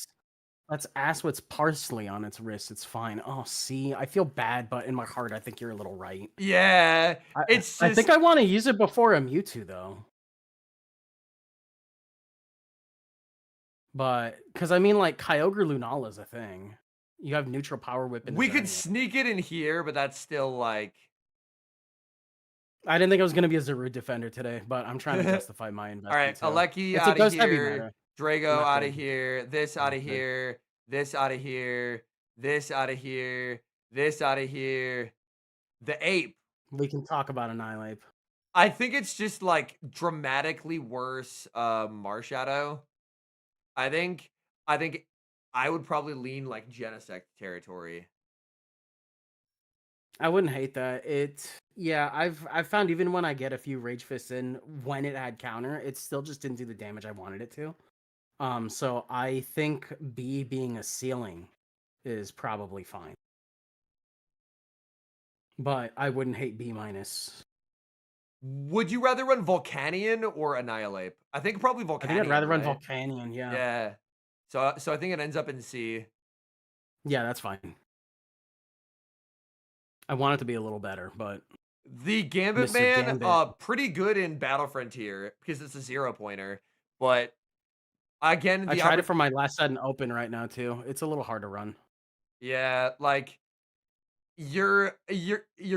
that's ass with parsley on its wrist. It's fine. Oh, see, I feel bad, but in my heart, I think you're a little right. Yeah. It's I think just I want to use it before a Mewtwo though. But because I mean, like Kyogre Lunala is a thing. You have neutral power whip in we could Xerneas. sneak it in here, but that's still like I didn't think I was gonna be a Zarude defender today, but I'm trying to justify my investment. all right, Too. Aleki It's a out of ghost heavy here. meta. Drago Not out of good. here. This out Not of good. here. This out of here. This out of here. This out of here. The ape. We can talk about Annihilate. I think it's just like dramatically worse Marshadow. I think I think I would probably lean like Genesect territory. I wouldn't hate that. Yeah, I've found even when I get a few Rage Fists in when it had counter, it still just didn't do the damage I wanted it to. So I think B being a ceiling is probably fine. But I wouldn't hate B minus. Would you rather run Volcanion or Annihilate? I think probably Volcanion. I think I'd rather run right? Volcanion, yeah. Yeah. So I think it ends up in C. Yeah, that's fine. I want it to be a little better, but the Gambit Mr. Man, Gambit. pretty good in Battle Frontier because it's a 0-pointer. But again, I tried it for my last set in open right now too. It's a little hard to run. Yeah, like your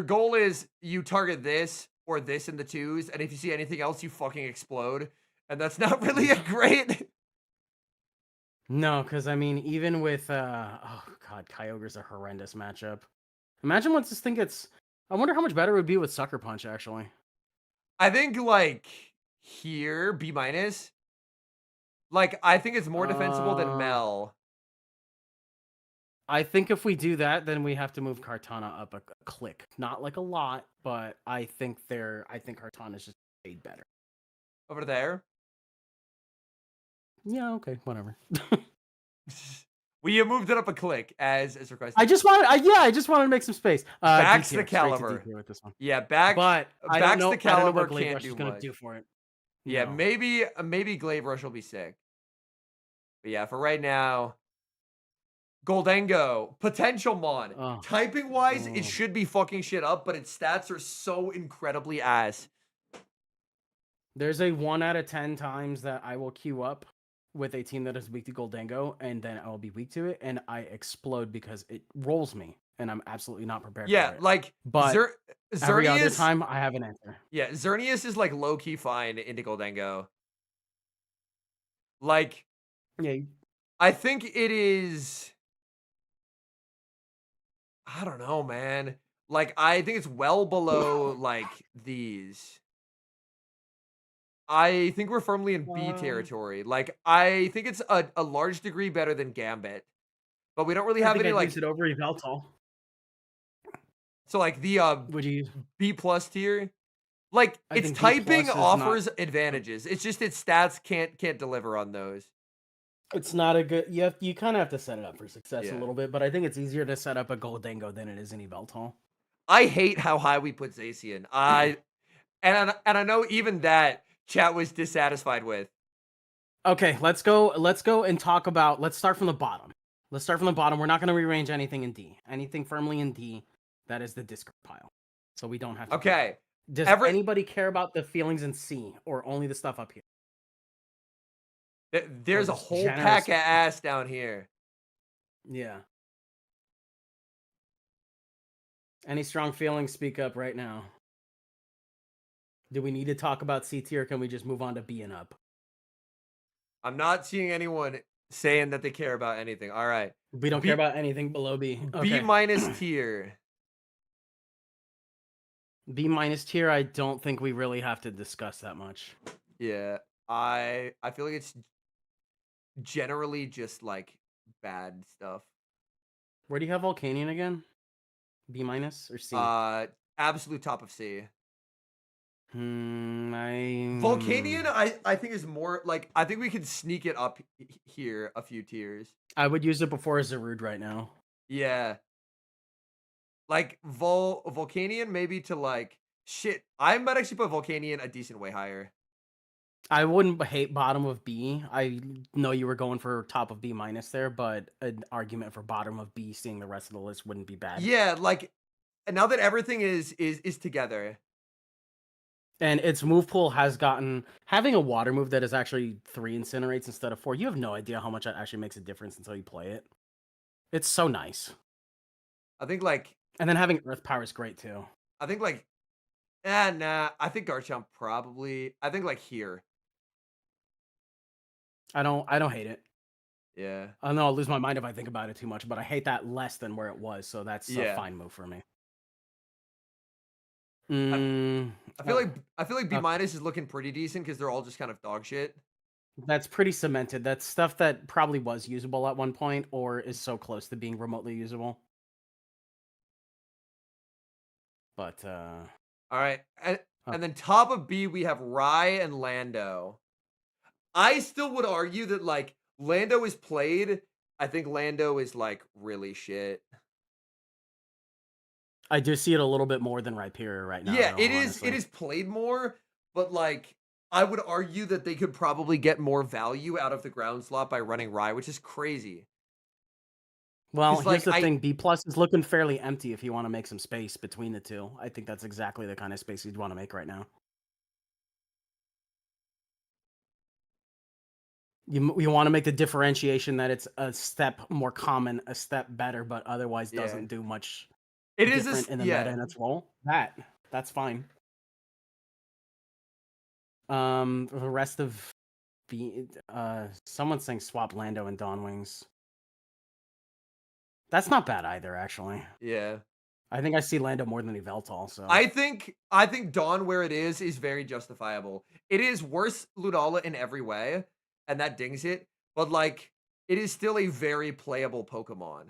goal is you target this or this in the twos, and if you see anything else, you fucking explode. And that's not really a great. No, because I mean, even with oh god, Kyogre's a horrendous matchup. Imagine once this thing gets. I wonder how much better it would be with Sucker Punch, actually. I think like here, B minus. Like, I think it's more defensible than Mel. I think if we do that, then we have to move Kartana up a click. Not like a lot, but I think Kartana's just paid better. Over there? Yeah, okay, whatever. We have moved it up a click as requested. I just wanted to make some space. Backs the Caliber with this one. Yeah, backs the Caliber can't do much. Do for it. Yeah, no. maybe Glaive Rush will be sick. But yeah, for right now, Goldengo, potential mon. Oh. Typing wise, it should be fucking shit up, but its stats are so incredibly ass. There's a 1 out of 10 times that I will queue up with a team that is weak to Goldengo, and then I will be weak to it, and I explode because it rolls me, and I'm absolutely not prepared for it. Yeah, like, but Xerneas, every other time, I have an answer. Yeah, Xerneas is, like, low-key fine into Goldengo. Like, yeah, I think it is... I don't know, man. Like, I think it's well below, like, these. I think we're firmly in B territory. Like, I think it's a large degree better than Gambit. But we don't really have any, like... it over Yveltal. So, like, the would you B+ tier? Like, its typing offers advantages. It's just its stats can't deliver on those. It's not a good... You kind of have to set it up for success a little bit, but I think it's easier to set up a Goldengo than it is in Yveltal. I hate how high we put Zacian. And I know even that chat was dissatisfied with. Okay, let's go and talk about... Let's start from the bottom. We're not going to rearrange anything in D. Anything firmly in D, that is the discard pile. So we don't have to... Okay. Does anybody care about the feelings in C, or only the stuff up here? There's a whole pack of ass down here. Yeah. Any strong feelings, speak up right now. Do we need to talk about C tier, or can we just move on to B and up? I'm not seeing anyone saying that they care about anything. All right. We don't care about anything below B. Okay. B- tier. B- tier, I don't think we really have to discuss that much. Yeah. I feel like it's generally just like bad stuff. Where do you have Volcanion again? B- or C? Absolute top of C. Volcanion, I think is more like, I think we could sneak it up here a few tiers. I would use it before Zarude right now. Yeah. Like Volcanion maybe to like shit. I might actually put Volcanion a decent way higher. I wouldn't hate bottom of B. I know you were going for top of B- there, but an argument for bottom of B, seeing the rest of the list, wouldn't be bad. Yeah, like now that everything is together. And its move pool has gotten... Having a water move that is actually 3 incinerates instead of 4, you have no idea how much that actually makes a difference until you play it. It's so nice. I think like... And then having Earth Power is great too. I think like... nah. I think Garchomp probably... I think like here. I don't hate it. Yeah. I know I'll lose my mind if I think about it too much, but I hate that less than where it was, so that's a Yeah. fine move for me. I Mm, I feel like B okay. minus is looking pretty decent because they're all just kind of dog shit. That's pretty cemented. That's stuff that probably was usable at one point or is so close to being remotely usable. But All right. And okay. then top of B, we have Rye and Lando. I still would argue that like Lando is played. I think Lando is like really shit. I do see it a little bit more than Rhyperior right now, Yeah, though, it honestly. is played more, but like I would argue that they could probably get more value out of the ground slot by running Rye, which is crazy. Well, Cuz here's like the I thing, B plus is looking fairly empty if you want to make some space between the two. I think that's exactly the kind of space you'd want to make right now. You want to make the differentiation that it's a step more common, a step better, but otherwise yeah. doesn't do much It is different this in the meta yeah. in its role. That's fine. The rest of the someone's saying swap Lando and Dawn Wings. That's not bad either, actually. Yeah. I think I see Lando more than Yveltal, so I think Dawn where it is very justifiable. It is worse Ludala in every way, and that dings it, but like it is still a very playable Pokemon.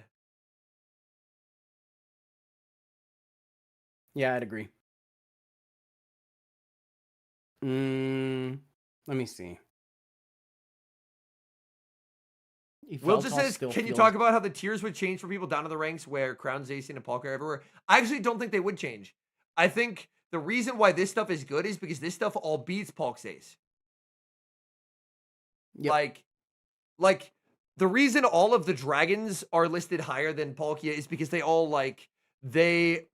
yeah, I'd agree. Let me see. Will just Yveltal says, still can you feels talk about how the tiers would change for people down to the ranks where Crown, Zacian, and Palkia are everywhere? I actually don't think they would change. I think the reason why this stuff is good is because this stuff all beats Palksace. Yep. Like, like the reason all of the dragons are listed higher than Palkia is because they all like they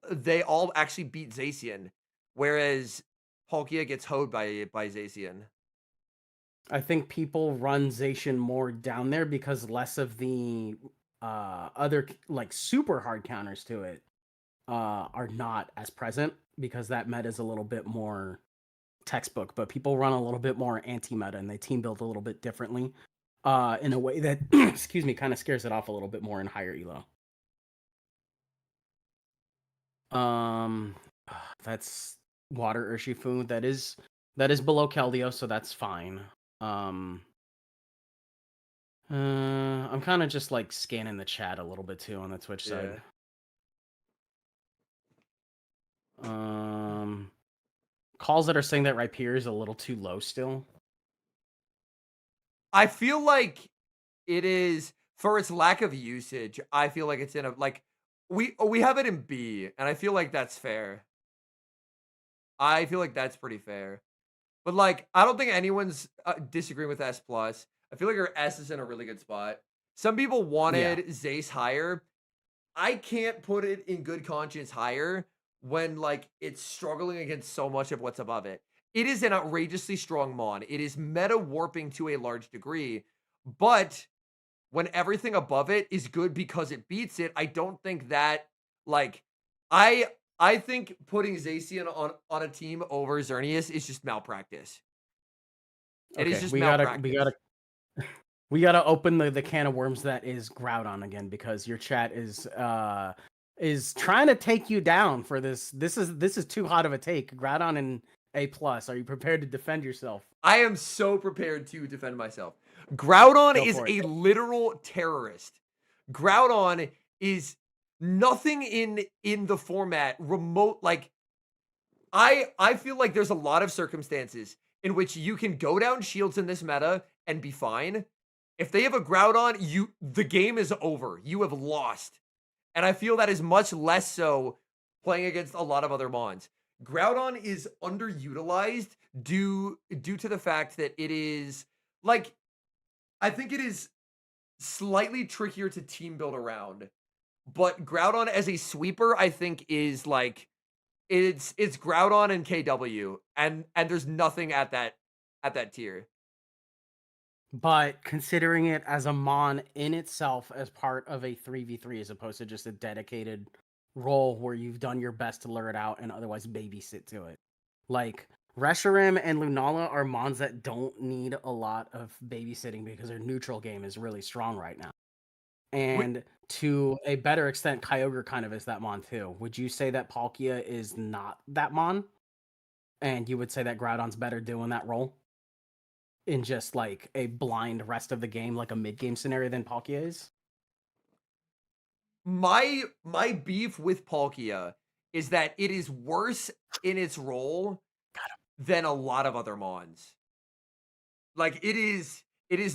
all actually beat Zacian, whereas Palkia gets hoed by Zacian. I think people run Zacian more down there because less of the other like super hard counters to it are not as present because that meta is a little bit more textbook, but people run a little bit more anti-meta and they team build a little bit differently in a way that excuse me kind of scares it off a little bit more in higher elo. Um that's water Urshifu. That is below Keldeo, so that's fine. Um I'm kind of just like scanning the chat a little bit too on the Twitch side. Yeah. Um calls that are saying that Rhyperior is a little too low still. I feel like it is for its lack of usage. I feel like it's in a like we have it in B, and I feel like that's fair. I feel like that's pretty fair. But like, I don't think anyone's disagreeing with S plus. I feel like our S is in a really good spot. Some people Yeah. wanted Zace higher. I can't put it in good conscience higher when like it's struggling against so much of what's above it. It is an outrageously strong mon. It is meta warping to a large degree, but when everything above it is good because it beats it, I don't think that like I I think putting Zacian on a team over Xerneas is just malpractice. It is Okay. just We gotta malpractice. we gotta open the can of worms that is Groudon again because your chat is trying to take you down for this. This is too hot of a take. Groudon and A plus. Are you prepared to defend yourself? I am so prepared to defend myself. Groudon Go is for it. a literal terrorist. Groudon is nothing in the format remote like I feel like there's a lot of circumstances in which you can go down shields in this meta and be fine. If they have a Groudon, the game is over. You have lost. And I feel that is much less so playing against a lot of other mons. Groudon is underutilized due to the fact that it is like I think it is slightly trickier to team build around. But Groudon as a sweeper, I think is like it's Groudon and KW, and there's nothing at that tier. But considering it as a mon in itself as part of a 3v3 as opposed to just a dedicated role where you've done your best to lure it out and otherwise babysit to it. Like Reshiram and Lunala are mons that don't need a lot of babysitting because their neutral game is really strong right now. Wait, And to a better extent, Kyogre kind of is that mon too. Would you say that Palkia is not that mon? And you would say that Groudon's better doing that role in just like a blind rest of the game, like a mid game scenario than Palkia is? my beef with Palkia is that it is worse in its role than a lot of other mons. Like it is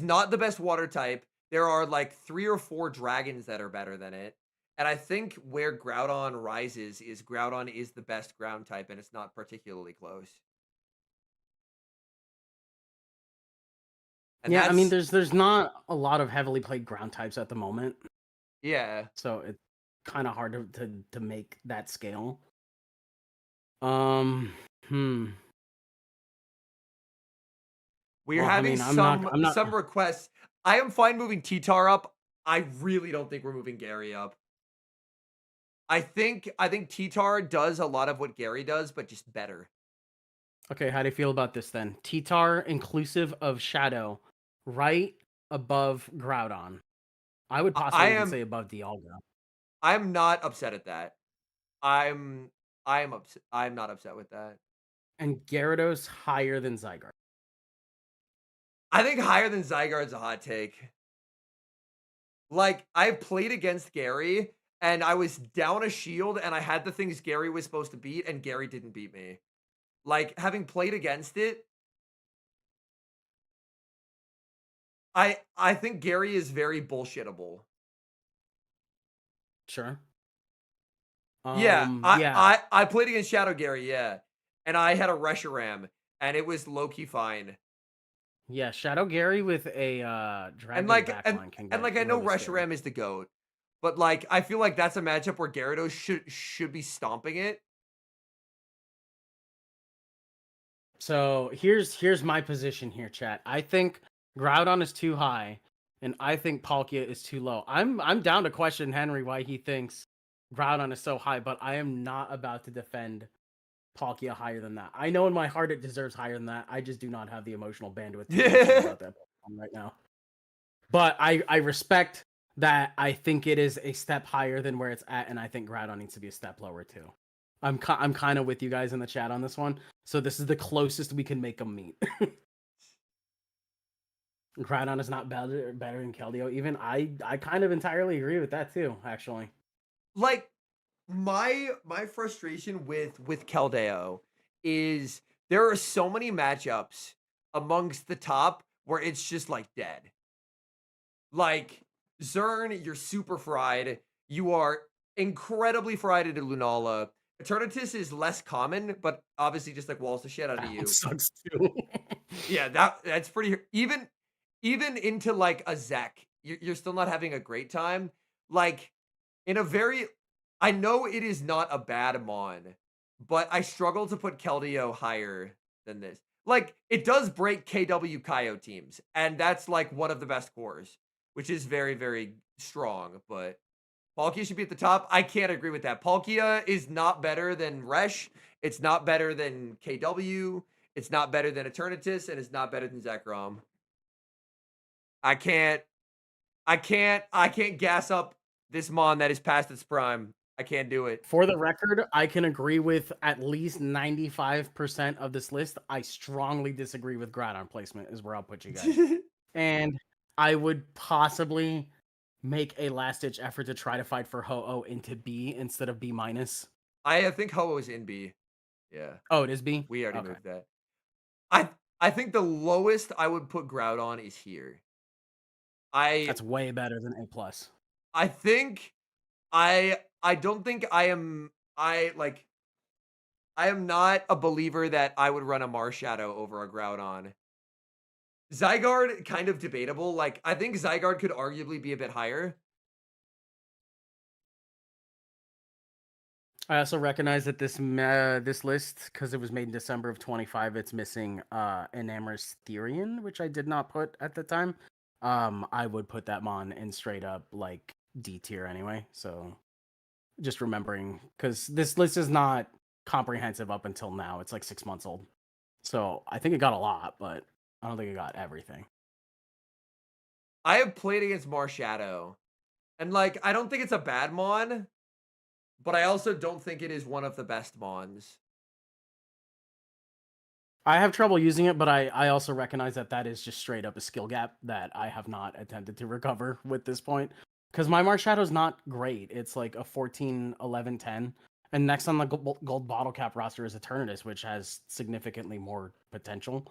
not the best water type. There are like 3 or 4 dragons that are better than it. And I think where Groudon rises is Groudon is the best ground type and it's not particularly close. And Yeah, I mean, that's there's not a lot of heavily played ground types at the moment, yeah. so it's kind of hard to make that scale. Um, hmm. We're Well, I having mean, I'm not. some requests. I am fine moving T-Tar up. I really don't think we're moving Gary up. I think T-Tar does a lot of what Gary does, but just better. Okay, how do you feel about this then? T-Tar inclusive of Shadow, right above Groudon. I would I possibly even am say above Dialga. I'm not upset at that. I'm I'm upset. I'm not upset with that. And Gyarados higher than Zygarde. I think higher than Zygarde's a hot take. Like I played against Gary and I was down a shield and I had the things Gary was supposed to beat and Gary didn't beat me. Like having played against it, I think Gary is very bullshittable. Sure. Yeah, Yeah. I played against Shadow Gary, yeah. And I had a Reshiram and it was low key fine. Yeah, Shadow Gary with a And Dragon like and backline can and get like I know really scary. Reshiram is the GOAT, but like I feel like that's a matchup where Gyarados should be stomping it. So here's my position here, chat. I think Groudon is too high, and I think Palkia is too low. I'm down to question Henry why he thinks Groudon is so high, but I am not about to defend Palkia higher than that. I know in my heart it deserves higher than that. I just do not have the emotional bandwidth to even think about that right now. But I respect that. I think it is a step higher than where it's at, and I think Groudon needs to be a step lower too. I'm kind of with you guys in the chat on this one. So this is the closest we can make them meet. Groudon is not better than Keldeo. Even I kind of entirely agree with that too. Actually, Like my frustration with Keldeo is there are so many matchups amongst the top where it's just like dead. Like Zern, you're super fried. You are incredibly fried into Lunala. Eternatus is less common, but obviously just like walls the shit out of that one you. sucks too. Yeah, that's pretty even into like a Zek, you're still not having a great time. Like in a very I know it is not a bad mon, but I struggle to put Keldeo higher than this. Like it does break KW Kaio teams, and that's like one of the best cores, which is very, very strong. But Palkia should be at the top. I can't agree with that. Palkia is not better than Resh. It's not better than KW. It's not better than Eternatus, and it's not better than Zekrom. I can't, I can't gas up this Mon that is past its prime. I can't do it. For the record, I can agree with at least 95% of this list. I strongly disagree with Groudon placement is where I'll put you guys. And I would possibly make a last ditch effort to try to fight for Ho-Oh into B instead of B minus. I think Ho is in B. Yeah. Oh, it is B? We already moved that. I think the lowest I would put Groudon is here. That's way better than A plus. I think I don't think I am not a believer that I would run a Marshadow over a Groudon. Zygarde, kind of debatable. Like, I think Zygarde could arguably be a bit higher. I also recognize that this list, because it was made in December of 25, it's missing Enamorous Therian, which I did not put at the time. I would put that mon in straight up like D tier anyway. So just remembering, because this list is not comprehensive up until now. It's like 6 months old. So I think it got a lot, but I don't think it got everything. I have played against Marshadow, and like I don't think it's a bad mon, but I also don't think it is one of the best mons. I have trouble using it, but I also recognize that that is just straight up a skill gap that I have not attempted to recover with this point. Because my Marshadow's not great. It's like a 14, 11, 10. And next on the gold bottle cap roster is Eternatus, which has significantly more potential.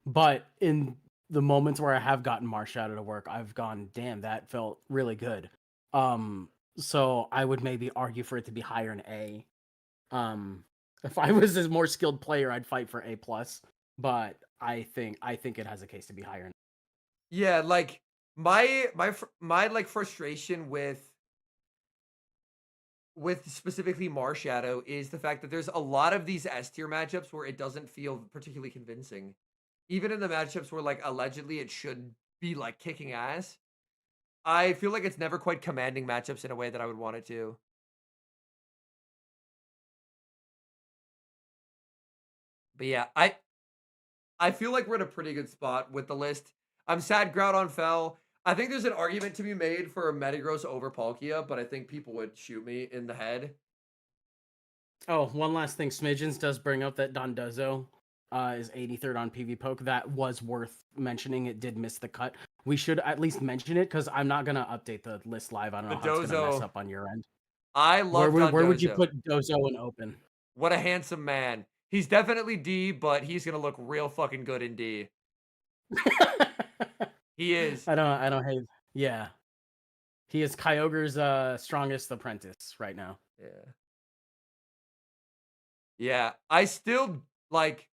But in the moments where I have gotten Marshadow to work, I've gone, damn, that felt really good. So I would maybe argue for it to be higher in A. If I was a more skilled player, I'd fight for A plus. But I think it has a case to be higher. Yeah, like my like frustration with specifically Marshadow is the fact that there's a lot of these S tier matchups where it doesn't feel particularly convincing. Even in the matchups where like allegedly it should be like kicking ass, I feel like it's never quite commanding matchups in a way that I would want it to. But yeah, I feel like we're in a pretty good spot with the list. I'm sad Groudon fell. I think there's an argument to be made for Metagross over Palkia, but I think people would shoot me in the head. Oh, one last thing. Smidgens does bring up that Dondozo is 83rd on PvPoke. That was worth mentioning. It did miss the cut. We should at least mention it because I'm not going to update the list live. I don't know how it's going to mess up on your end. I love where would you put Dozo in open? What a handsome man. He's definitely D, but he's gonna look real fucking good in D. He is. I don't hate. Yeah, he is Kyogre's strongest apprentice right now. Yeah. Yeah, I still like.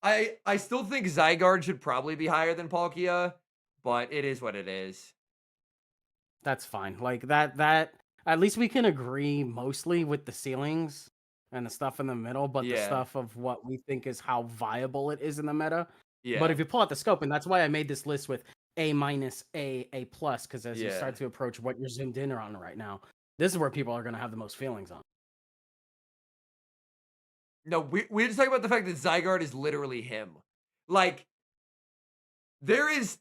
I still think Zygarde should probably be higher than Palkia, but it is what it is. That's fine. Like that. At least we can agree mostly with the ceilings and the stuff in the middle, but the stuff of what we think is how viable it is in the meta. Yeah. But if you pull out the scope, and that's why I made this list with A minus, A plus, because as you start to approach what you're zoomed in on right now, this is where people are going to have the most feelings on. No, we're just talking about the fact that Zygarde is literally him. Like, there is,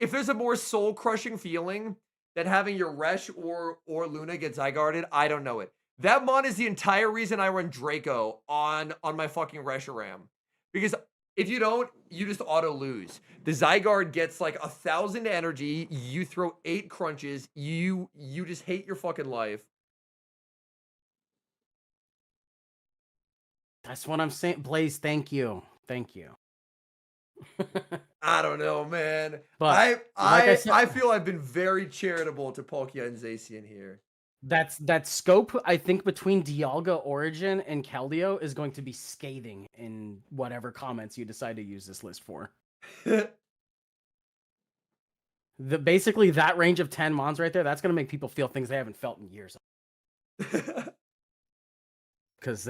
if there's a more soul crushing feeling than having your Resh or Luna get Zyguarded, I don't know it. That mon is the entire reason I run Draco on my fucking Reshiram. Because if you don't, you just auto lose. The Zygarde gets like 1,000 energy, you throw 8 crunches, you just hate your fucking life. That's what I'm saying. Blaze, thank you. Thank you. I don't know, man. But I feel I've been very charitable to Palkia and Zacian here. That scope, I think, between Dialga Origin and Keldeo is going to be scathing in whatever comments you decide to use this list for. Basically that range of 10 mons right there, that's going to make people feel things they haven't felt in years. Because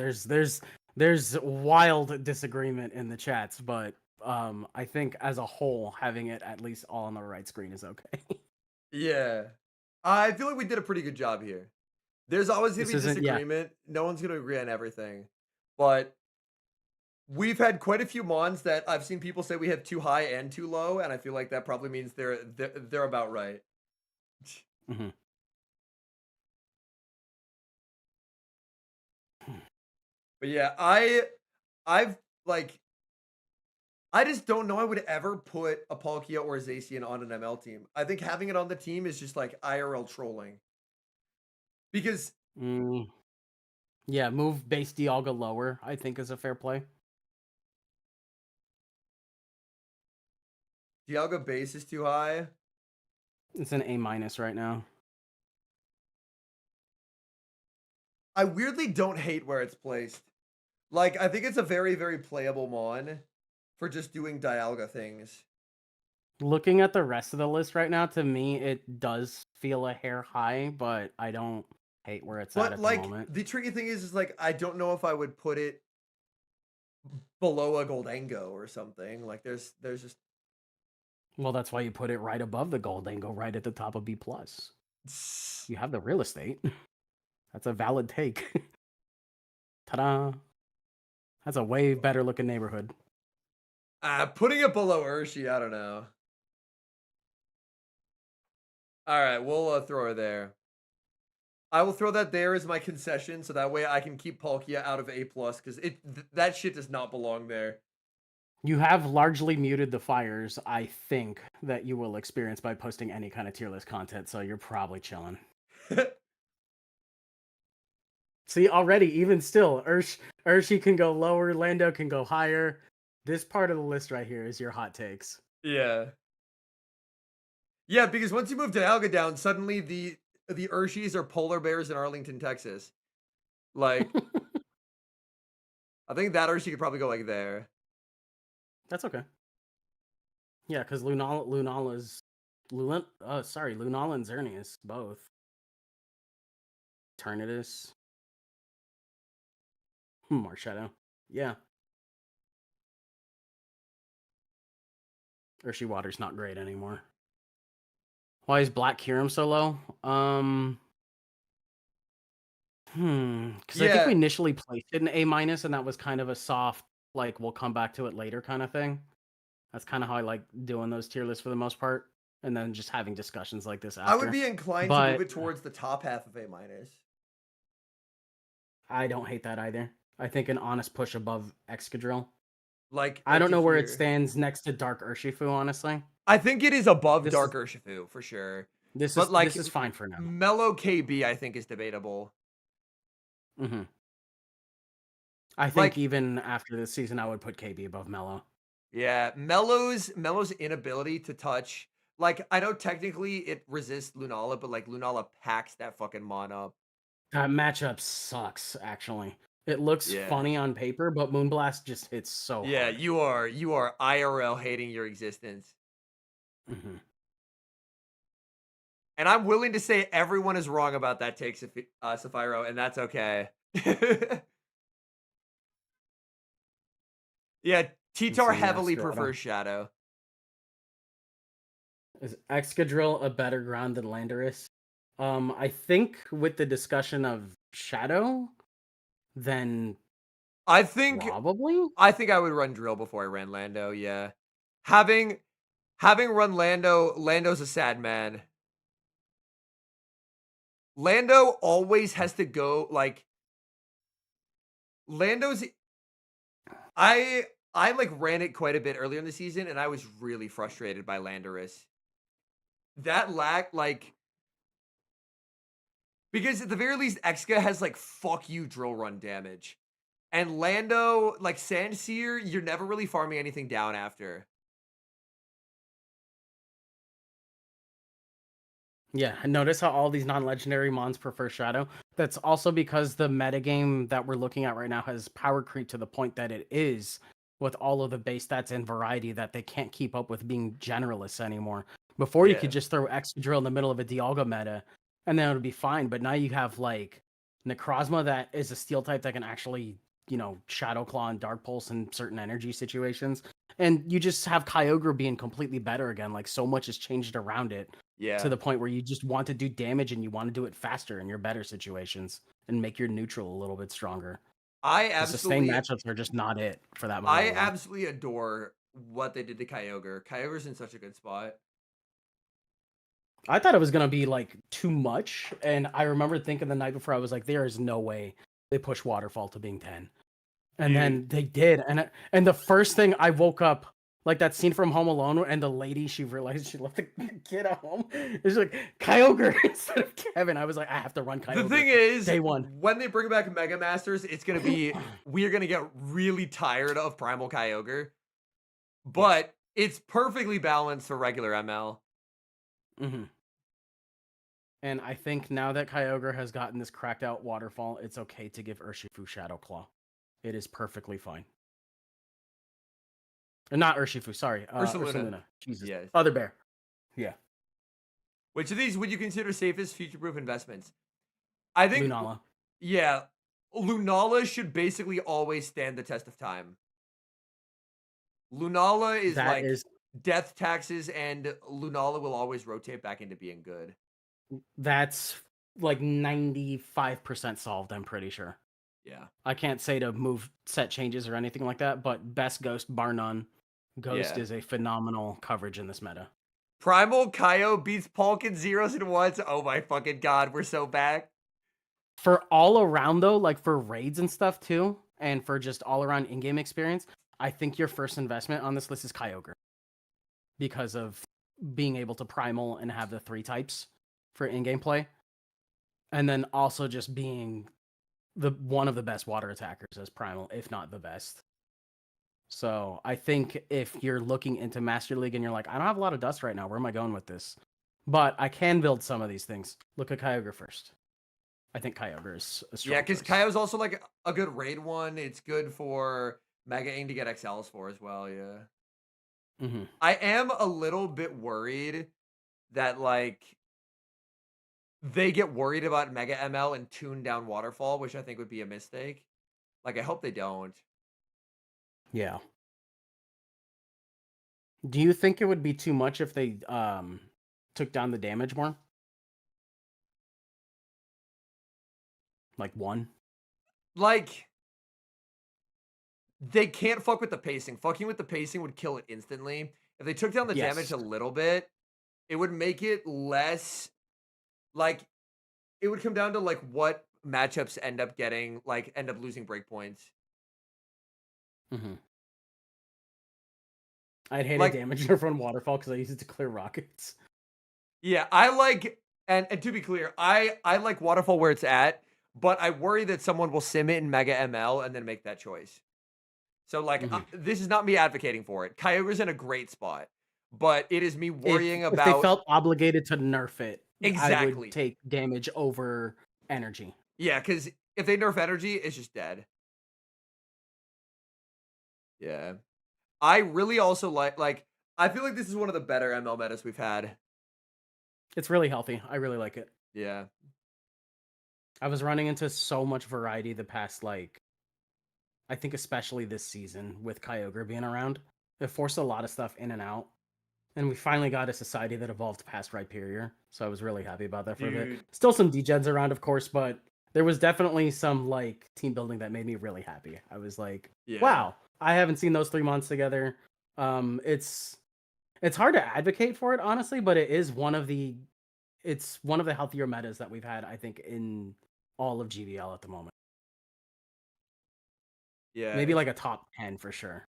there's wild disagreement in the chats, but I think as a whole, having it at least all on the right screen is okay. Yeah. I feel like we did a pretty good job here. There's always going to be disagreement. Yeah. No one's going to agree on everything. But we've had quite a few mons that I've seen people say we have too high and too low, and I feel like that probably means they're about right. Mm-hmm. But yeah, I've like, I just don't know I would ever put a Palkia or a Zacian on an ML team. I think having it on the team is just like IRL trolling. Because yeah, move base Dialga lower, I think is a fair play. Dialga base is too high. It's an A minus right now. I weirdly don't hate where it's placed. Like, I think it's a very, very playable mon for just doing Dialga things. Looking at the rest of the list right now, to me, it does feel a hair high, but I don't hate where it's at the moment. But, like, the tricky thing is, like, I don't know if I would put it below a Goldango or something. Like, there's just... Well, that's why you put it right above the Goldango, right at the top of B+. You have the real estate. That's a valid take. Ta-da! That's a way better looking neighborhood. Putting it below Urshi, I don't know. All right, we'll throw her there. I will throw that there as my concession, so that way I can keep Palkia out of A+, because that shit does not belong there. You have largely muted the fires, I think, that you will experience by posting any kind of tier list content, so you're probably chilling. See, already, even still, Urshi can go lower, Lando can go higher. This part of the list right here is your hot takes. Yeah. Yeah, because once you move Dialga down, suddenly the Urshis are polar bears in Arlington, Texas. Like, I think that Urshi could probably go like there. That's okay. Yeah, because Lunala and Xerneas both. Eternatus. Marshadow. Yeah. Urshi Water's not great anymore. Why is Black Kyurem so low? Because I think we initially placed it in A-, and that was kind of a soft, like, we'll come back to it later kind of thing. That's kind of how I like doing those tier lists for the most part, and then just having discussions like this after. I would be inclined to move it towards the top half of A-. I don't hate that either. I think an honest push above Excadrill. Like, I don't know where it stands next to Dark Urshifu, honestly. I think it is above Dark Urshifu, for sure. This is fine for now. Mellow KB, I think, is debatable. Mm-hmm. I think even after this season, I would put KB above Mellow. Yeah, Mellow's inability to touch, like, I know technically it resists Lunala, but like Lunala packs that fucking mon up. That matchup sucks, actually. It looks funny on paper, but Moonblast just hits so hard. Yeah, you are IRL hating your existence. Mm-hmm. And I'm willing to say everyone is wrong about that take, Sapphiro, and that's okay. Yeah, Titar heavily prefers Shadow. Is Excadrill a better ground than Landorus? I think with the discussion of Shadow, then I think probably. I think I would run Drill before I ran Lando. Yeah, having run Lando's a sad man. Lando always has to go like Lando's. I like ran it quite a bit earlier in the season, and I was really frustrated by Landorus. That lack, like, because at the very least, Exca has like fuck you drill run damage, and Lando, like Sandseer, you're never really farming anything down after. Yeah, notice how all these non-legendary mons prefer Shadow. That's also because the metagame that we're looking at right now has power creep to the point that it is, with all of the base stats and variety, that they can't keep up with being generalists anymore. Before you could just throw Excadrill in the middle of a Dialga meta, and then it would be fine. But now you have like Necrozma that is a steel type that can actually, Shadow Claw and Dark Pulse in certain energy situations. And you just have Kyogre being completely better again. Like, so much has changed around it. Yeah. To the point where you just want to do damage and you want to do it faster in your better situations and make your neutral a little bit stronger. The sustained matchups are just not it for that moment. I absolutely adore what they did to Kyogre. Kyogre's in such a good spot. I thought it was going to be like too much. And I remember thinking the night before, I was like, there is no way they push Waterfall to being 10. And then they did. And the first thing I woke up, like that scene from Home Alone, and the lady, she realized she left the kid at home. It's like Kyogre instead of Kevin. I was like, I have to run Kyogre. The thing is, day one, when they bring back Mega Masters, it's gonna be we're gonna get really tired of Primal Kyogre, but it's perfectly balanced for regular ML. Mm-hmm. And I think now that Kyogre has gotten this cracked out Waterfall, it's okay to give Urshifu Shadow Claw. It is perfectly fine. Not Urshifu, sorry. Ursaluna. Jesus. Yes. Other bear. Yeah. Which of these would you consider safest future-proof investments? I think Lunala. Yeah. Lunala should basically always stand the test of time. Lunala is death taxes, and Lunala will always rotate back into being good. That's like 95% solved, I'm pretty sure. Yeah. I can't say to move set changes or anything like that, but best Ghost bar none. Ghost Yeah. is a phenomenal coverage in this meta. Primal Kaio beats Palkin zeros and ones. Oh my fucking god, we're so back. For all around though, like for raids and stuff too, and for just all around in-game experience, I think your first investment on this list is Kyogre. Because of being able to primal and have the 3 types for in-game play. And then also just being one of the best water attackers as primal, if not the best. So I think if you're looking into Master League and you're like, I don't have a lot of dust right now, where am I going with this? But I can build some of these things. Look at Kyogre first. I think Kyogre is a strong because choice. Kaio's also like a good raid one. It's good for Mega Aim to get XLs for as well, yeah. Mm-hmm. I am a little bit worried that like they get worried about Mega ML and tune down Waterfall, which I think would be a mistake. Like, I hope they don't. Yeah. Do you think it would be too much if they took down the damage more? Like 1? Like, they can't fuck with the pacing. Fucking with the pacing would kill it instantly. If they took down the damage a little bit, it would make it less like it would come down to like what matchups end up getting, like end up losing breakpoints. Mm-hmm. I'd hate Like, a damage nerf on Waterfall because I use it to clear rockets. Yeah, I like and to be clear, I like Waterfall where it's at, but I worry that someone will sim it in Mega ML and then make that choice. So like this is not me advocating for it. Kyogre's in a great spot, but it is me worrying if about they felt obligated to nerf it. Exactly. I would take damage over energy. Yeah, because if they nerf energy, it's just dead. Yeah. I really also like I feel like this is one of the better ML metas we've had. It's really healthy. I really like it. Yeah. I was running into so much variety the past, like, I think especially this season with Kyogre being around. It forced a lot of stuff in and out. And we finally got a society that evolved past Rhyperior. So I was really happy about that for a bit. Still some degens around, of course, but there was definitely some like team building that made me really happy. I was like, wow, I haven't seen those 3 months together. It's hard to advocate for it, honestly, but it's one of the healthier metas that we've had, I think, in all of GVL at the moment. Yeah. Maybe like a top 10 for sure.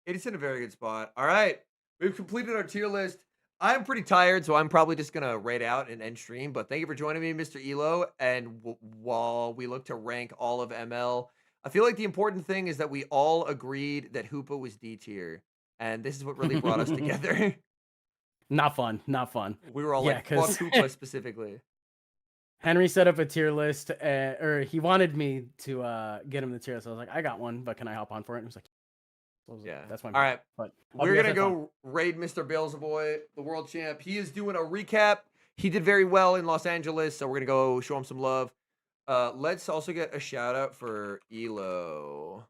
It is in a very good spot. All right. We've completed our tier list. I'm pretty tired, so I'm probably just going to raid out and end stream. But thank you for joining me, Mr. Elo. And while we look to rank all of ML, I feel like the important thing is that we all agreed that Hoopa was D tier. And this is what really brought us together. Not fun. Not fun. We were all like, fuck Hoopa specifically. Henry set up a tier list, or he wanted me to get him the tier list. So I was like, I got one, but can I hop on for it? And he was like, yeah, that's my. All right, but we're gonna go raid Mr. Beelzeboy, the world champ. He is doing a recap. He did very well in Los Angeles, so we're gonna go show him some love. Let's also get a shout out for Elo.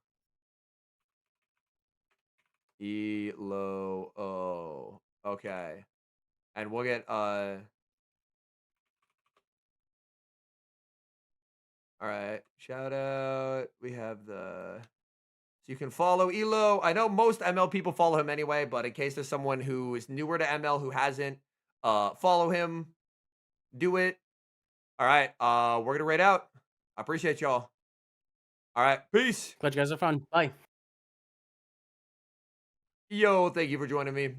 Elo. Oh, okay, and we'll get All right, shout out. We have the. So you can follow Elo. I know most ML people follow him anyway, but in case there's someone who is newer to ML who hasn't, follow him. Do it. All right. We're gonna raid out. I appreciate y'all. All right. Peace. Glad you guys are fun. Bye. Yo, thank you for joining me.